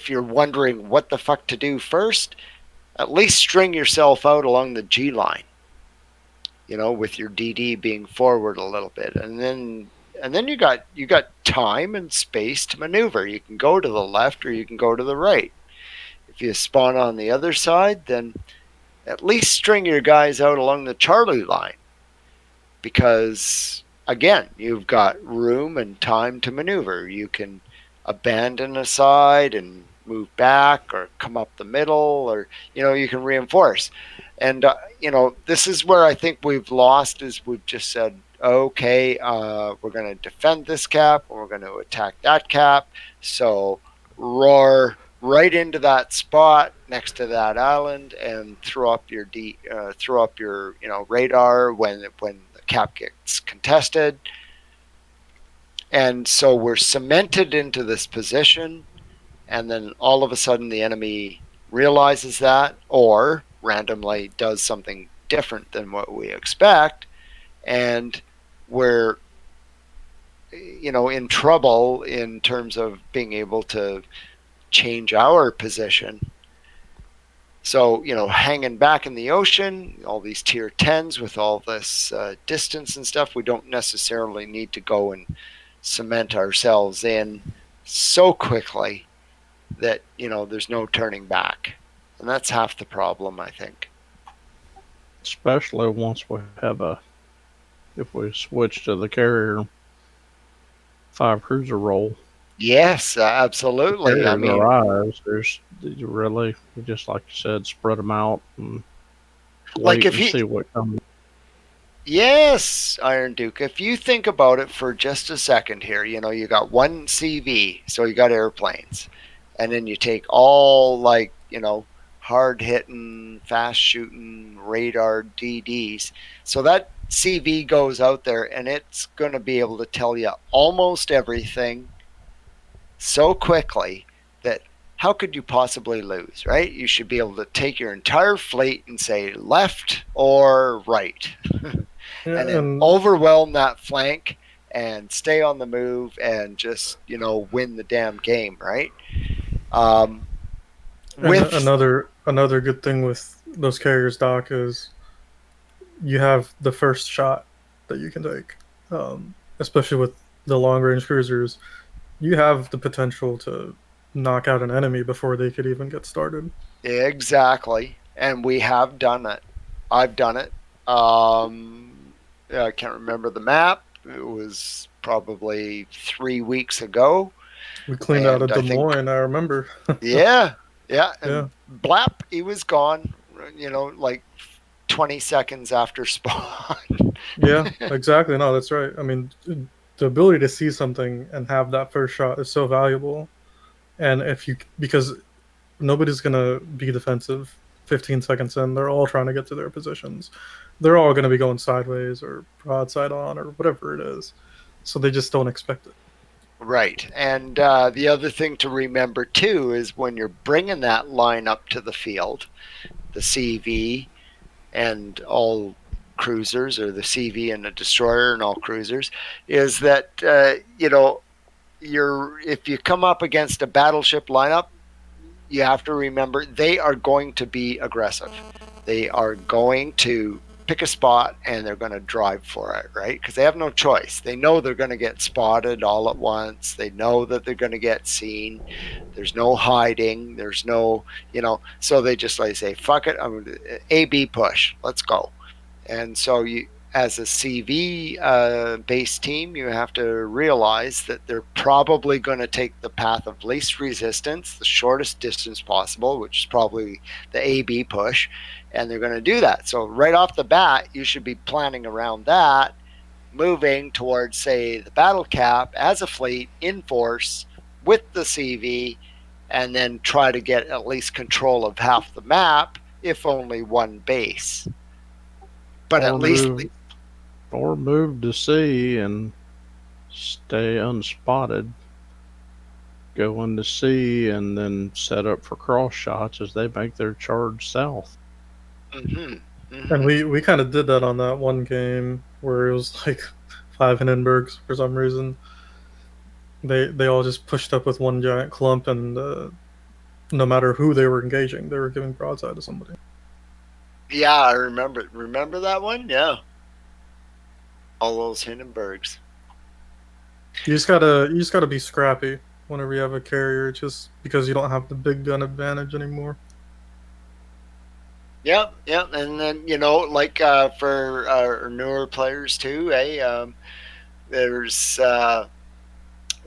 B: you're wondering what the fuck to do first, at least string yourself out along the G line. With your DD being forward a little bit, and then you got time and space to maneuver. You can go to the left or you can go to the right. If you spawn on the other side, then at least string your guys out along the Charlie line, because again, you've got room and time to maneuver. You can abandon a side and move back, or come up the middle, or you can reinforce. And this is where I think we've lost, is we've just said, okay, we're going to defend this cap, and we're going to attack that cap. So roar right into that spot next to that island and throw up your radar when the cap gets contested. And so we're cemented into this position, and then all of a sudden the enemy realizes that, or randomly does something different than what we expect, and we're in trouble in terms of being able to change our position. So hanging back in the ocean, all these tier 10s with all this distance and stuff, we don't necessarily need to go and cement ourselves in so quickly that there's no turning back. And that's half the problem, I think.
J: Especially once we have if we switch to the carrier 5 cruiser roll.
B: Yes, absolutely.
J: I mean, arrives, you just like you said, spread them out and wait and see what comes.
B: Yes, Iron Duke. If you think about it for just a second here, you got one CV, so you got airplanes, and then you take all hard-hitting, fast-shooting radar DDs. So that CV goes out there, and it's going to be able to tell you almost everything so quickly that how could you possibly lose, right? You should be able to take your entire fleet and say left or right. And then overwhelm that flank and stay on the move and just, win the damn game, right?
M: Another good thing with those carriers, Doc, is you have the first shot that you can take. Especially with the long-range cruisers, you have the potential to knock out an enemy before they could even get started.
B: Exactly, and we have done it. I've done it. I can't remember the map. It was probably 3 weeks ago.
M: We cleaned out of Des Moines, I remember.
B: Yeah. And blap, he was gone, 20 seconds after spawn.
M: Yeah, exactly. No, that's right. I mean, the ability to see something and have that first shot is so valuable. And because nobody's going to be defensive 15 seconds in, they're all trying to get to their positions. They're all going to be going sideways or broadside on or whatever it is. So they just don't expect it.
B: Right. And the other thing to remember, too, is when you're bringing that line up to the field, the CV and all cruisers, or the CV and the destroyer and all cruisers, is that, if you come up against a battleship lineup, you have to remember they are going to be aggressive. They are going to pick a spot and they're going to drive for it, right? Because they have no choice. They know they're going to get spotted all at once. They know that they're going to get seen. There's no hiding. There's no, so they just like say, fuck it, I'm going to A-B push. Let's go. And so you, as a CV based team, you have to realize that they're probably going to take the path of least resistance, the shortest distance possible, which is probably the A-B push, and they're going to do that. So right off the bat, you should be planning around that, moving towards, say, the battle cap as a fleet in force with the CV, and then try to get at least control of half the map, if only one base. But at least...
J: Or move to sea and stay unspotted. Go into sea and then set up for cross shots as they make their charge south.
B: Mm-hmm. Mm-hmm.
M: And we kind of did that on that one game where it was like 5 Hindenburgs for some reason. They all just pushed up with one giant clump, and no matter who they were engaging, they were giving broadside to somebody.
B: Yeah, I remember. Remember that one? Yeah. All those Hindenburgs.
M: You just gotta be scrappy whenever you have a carrier, just because you don't have the big gun advantage anymore.
B: Yeah, and then for our newer players too, there's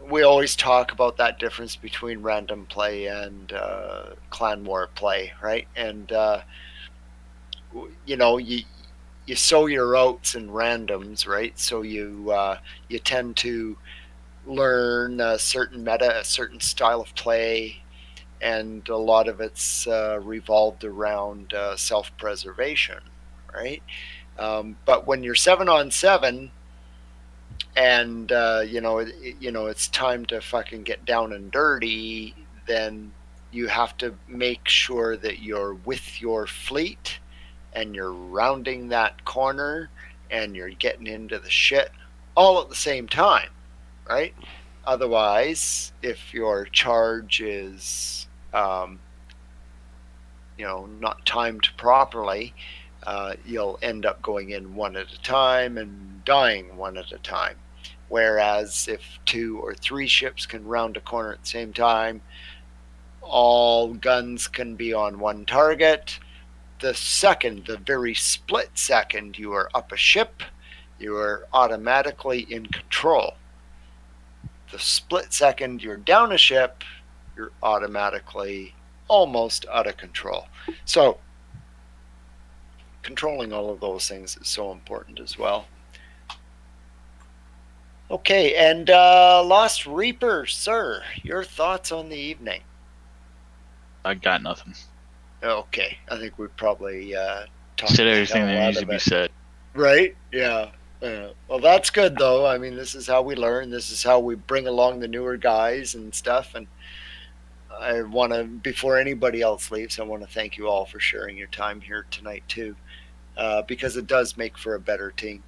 B: we always talk about that difference between random play and clan war play, right? And you sow your oats in randoms, right? So you tend to learn a certain meta, a certain style of play, and a lot of it's revolved around self-preservation, right? But when you're 7-on-7, and it's time to fucking get down and dirty, then you have to make sure that you're with your fleet, and you're rounding that corner, and you're getting into the shit all at the same time, right? Otherwise, if your charge is, not timed properly, you'll end up going in one at a time and dying one at a time. Whereas if 2 or 3 ships can round a corner at the same time, all guns can be on one target. The very split second you are up a ship, you are automatically in control. The split second you're down a ship, you're automatically almost out of control. So controlling all of those things is so important as well. Okay, and Lost Reaper, sir, your thoughts on the evening?
K: I got nothing.
B: Okay, I think we probably
K: said everything that needs to be said.
B: Right? Yeah. Well, that's good, though. I mean, this is how we learn. This is how we bring along the newer guys and stuff. And I want to, before anybody else leaves, I want to thank you all for sharing your time here tonight, too, because it does make for a better team.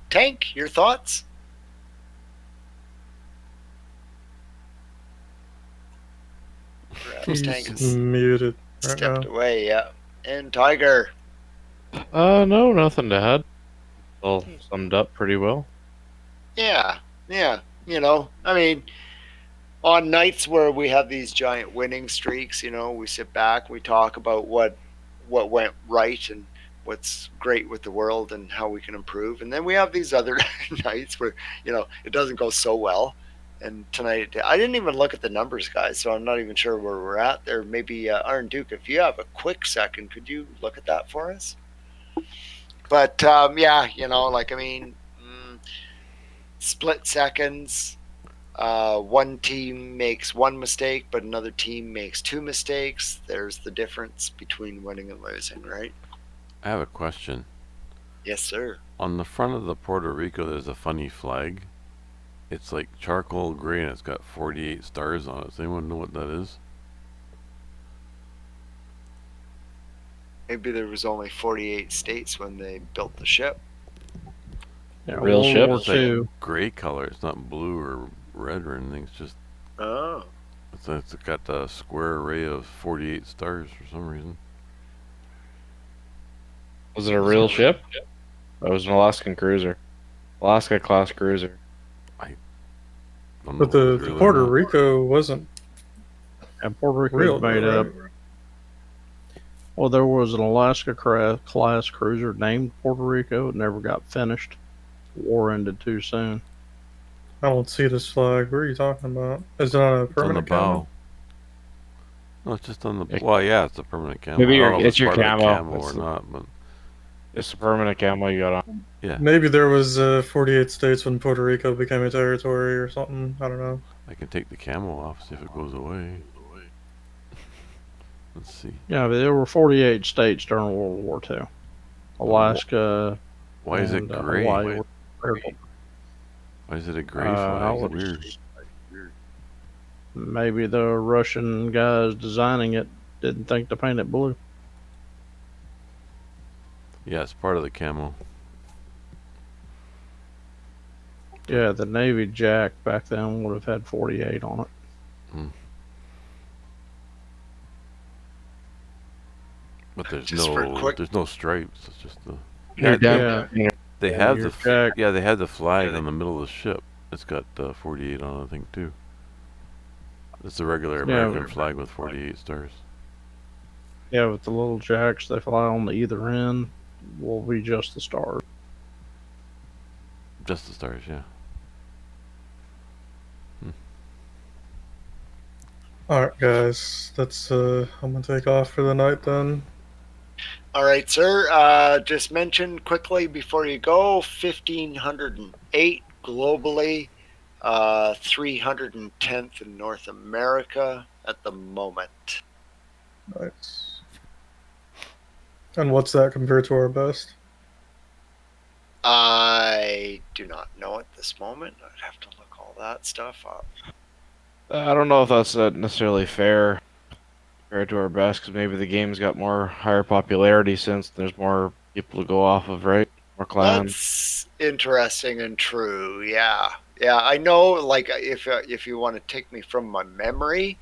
B: Tank, your thoughts? Perhaps Tank is
M: muted.
B: Stepped away, yeah. And Tiger.
L: No, nothing to add. All summed up pretty well.
B: Yeah. I mean, on nights where we have these giant winning streaks, we sit back, we talk about what went right and what's great with the world and how we can improve. And then we have these other nights where, it doesn't go so well. And tonight, I didn't even look at the numbers, guys, so I'm not even sure where we're at there. Maybe, Iron Duke, if you have a quick second, could you look at that for us? But, split seconds, one team makes one mistake, but another team makes two mistakes. There's the difference between winning and losing, right?
I: I have a question.
B: Yes, sir.
I: On the front of the Puerto Rico, there's a funny flag. It's like charcoal gray and it's got 48 stars on it. Does anyone know what that is?
B: Maybe there was only 48 states when they built the ship.
J: Yeah,
L: Real
J: World
L: ship?
J: War
I: It's like
J: II.
I: gray color. It's not blue or red or anything. It's just
B: Oh.
I: it's got a square array of 48 stars for some reason.
L: Was it a real ship? It was an Alaskan cruiser. Alaska class cruiser.
I: Don't know
M: But
I: if it was
M: the
I: real or
M: Puerto
I: not.
M: Rico wasn't
J: And Puerto Rico
M: real,
J: was made
M: right?
J: up. Well, there was an Alaska class cruiser named Puerto Rico. It never got finished. War ended too soon.
M: I don't see this flag. What are you talking about? Is it on a
I: It's on the
M: permanent camo?
I: bow. No, it's just on the. Well, yeah, it's a permanent camo.
L: Maybe
I: I don't know if
L: it's your
I: part of the
L: camo.
I: camo or
L: It's
I: not, but
L: It's the permanent camo you got on.
I: yeah,
M: Maybe there was 48 states when Puerto Rico became a territory or something. I don't know.
I: I can take the camo off, see if it goes away. Let's see.
J: Yeah, but there were 48 states during World War II. Alaska.
I: Why is it
J: and,
I: gray?
J: Hawaii were purple.
I: Why is it a gray
J: I
I: flag?
J: would-
I: Weird.
J: Maybe the Russian guys designing it didn't think to paint it blue.
I: Yeah, it's part of the camo.
J: Yeah, the Navy Jack back then would have had 48 on it.
I: But there's
B: Just for
I: no
B: quick-
I: there's no stripes. It's just the.
L: You're
J: Yeah.
I: They
J: Yeah,
I: have
J: your
I: the
J: Jack.
I: yeah they have the flag on the middle of the ship. It's got 48 on it, I think too. It's the regular American flag with 48 stars.
J: Yeah, with the little jacks they fly on the either end will be just the stars.
I: Just the stars, yeah.
M: All right, guys. That's I'm gonna take off for the night then.
B: All right, sir. Just mention quickly before you go 1,508 globally, 310th in North America at the moment.
M: Nice. And what's that compared to our best?
B: I do not know at this moment. I'd have to look all that stuff up.
L: I don't know if that's necessarily fair compared to our best, because maybe the game's got more higher popularity since there's more people to go off of, right? More clans.
B: That's interesting and true. Yeah, yeah. I know. Like, if you want to take me from my memory,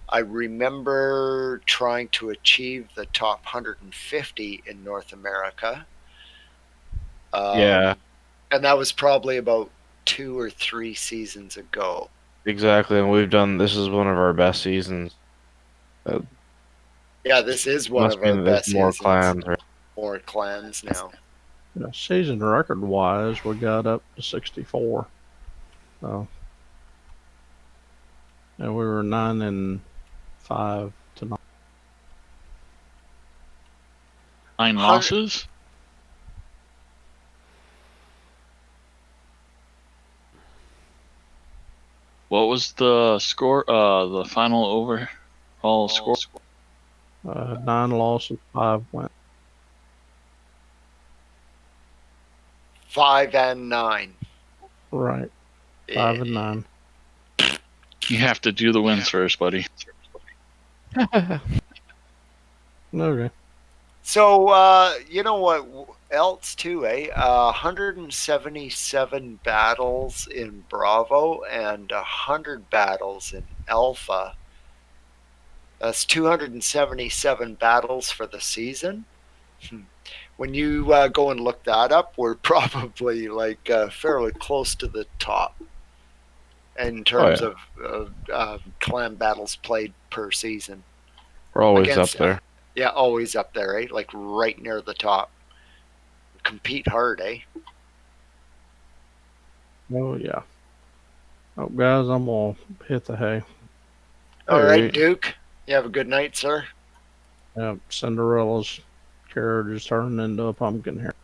B: I remember trying to achieve the top 150 in North America.
L: Yeah,
B: and that was probably about 2 or 3 seasons ago.
L: exactly. And this is one of our best seasons.
B: Yeah, this is one
L: Must
B: of our
L: mean there's
B: best
L: more
B: seasons.
L: clans, right?
B: More clans now.
J: Yeah, season record wise, we got up to 64. So, and we were 9-5 tonight.
K: 9 losses? What was the score? The final overall score?
J: 9 losses, 5 wins.
B: 5 and 9.
J: Right. 5 and 9.
K: You have to do the wins first, buddy.
J: Okay.
B: So, you know what else too, eh? 177 battles in Bravo and 100 battles in Alpha. That's 277 battles for the season. When you go and look that up, we're probably like fairly close to the top in terms of clan battles played per season.
L: We're always
B: Against-
L: up there.
B: Yeah, always up there, eh? Like right near the top. Compete hard, eh?
J: Oh, yeah. Oh, guys, I'm going to hit the hay.
B: All right, Duke. You have a good night, sir.
J: Yep, Cinderella's carriage is turning into a pumpkin here.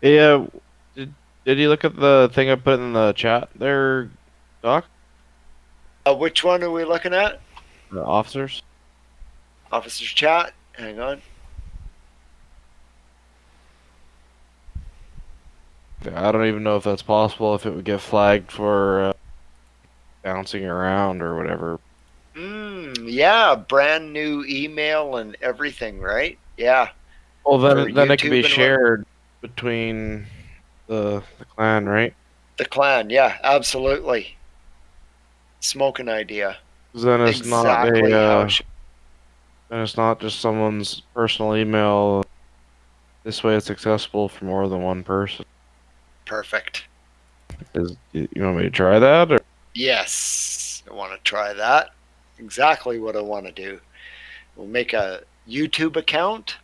L: Yeah. Did you look at the thing I put in the chat there, Doc?
B: Which one are we looking at?
L: The officers?
B: Officers chat. Hang on.
L: I don't even know if that's possible, if it would get flagged for bouncing around or whatever.
B: Yeah, brand new email and everything, right? Yeah.
L: Well,
B: Or
L: then it can be
B: YouTube and
L: shared between the clan, right?
B: The clan, yeah, absolutely. Smoking idea.
L: 'Cause then it's
B: Exactly
L: not
B: how
L: a,
B: it should.
L: then it's not just someone's personal email. This way, it's accessible for more than one person.
B: Perfect.
L: You want me to try that, or?
B: Yes, I want to try that. Exactly what I want to do. We'll make a YouTube account,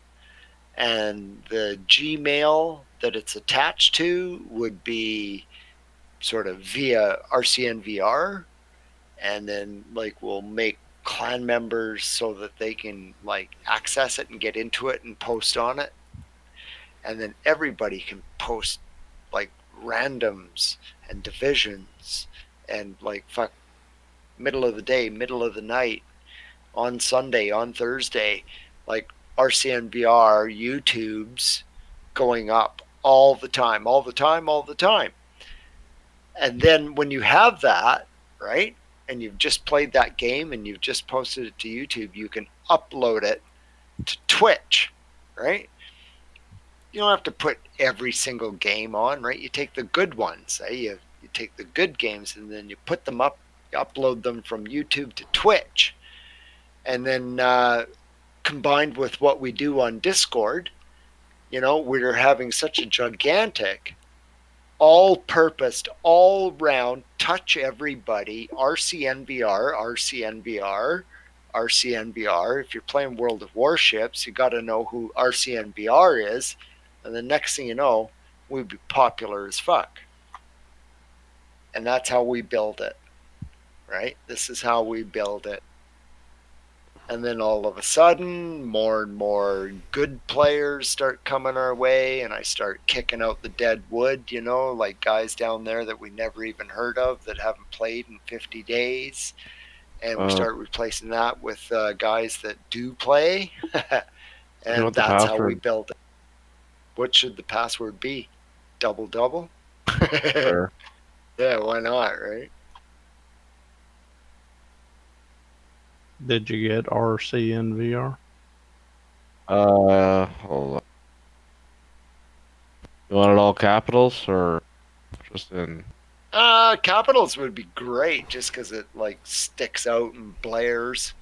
B: and the Gmail that it's attached to would be sort of via RCNVR, and then like we'll make clan members so that they can like access it and get into it and post on it, and then everybody can post like randoms and divisions and like fuck middle of the day, middle of the night, on Sunday, on Thursday, like RCNVR YouTubes going up all the time, all the time, all the time. And then when you have that, right, and you've just played that game and you've just posted it to YouTube, you can upload it to Twitch, right? You don't have to put every single game on, right? You take the good ones, eh? You take the good games and then you put them up, you upload them from YouTube to Twitch. And then combined with what we do on Discord, you know, we're having such a gigantic, all-purposed, all-round, touch everybody, RCNVR, RCNVR, RCNVR. If you're playing World of Warships, you got to know who RCNVR is. And the next thing you know, we'd be popular as fuck. And that's how we build it, right? This is how we build it. And then all of a sudden, more and more good players start coming our way, and I start kicking out the dead wood, you know, like guys down there that we never even heard of that haven't played in 50 days. And we start replacing that with guys that do play. And that's how we build it. What should the password be? Double double?
L: Sure.
B: Yeah, why not, right?
J: Did you get RCNVR?
L: Hold on. You want it all capitals or just in?
B: Capitals would be great, just because it like sticks out and blares.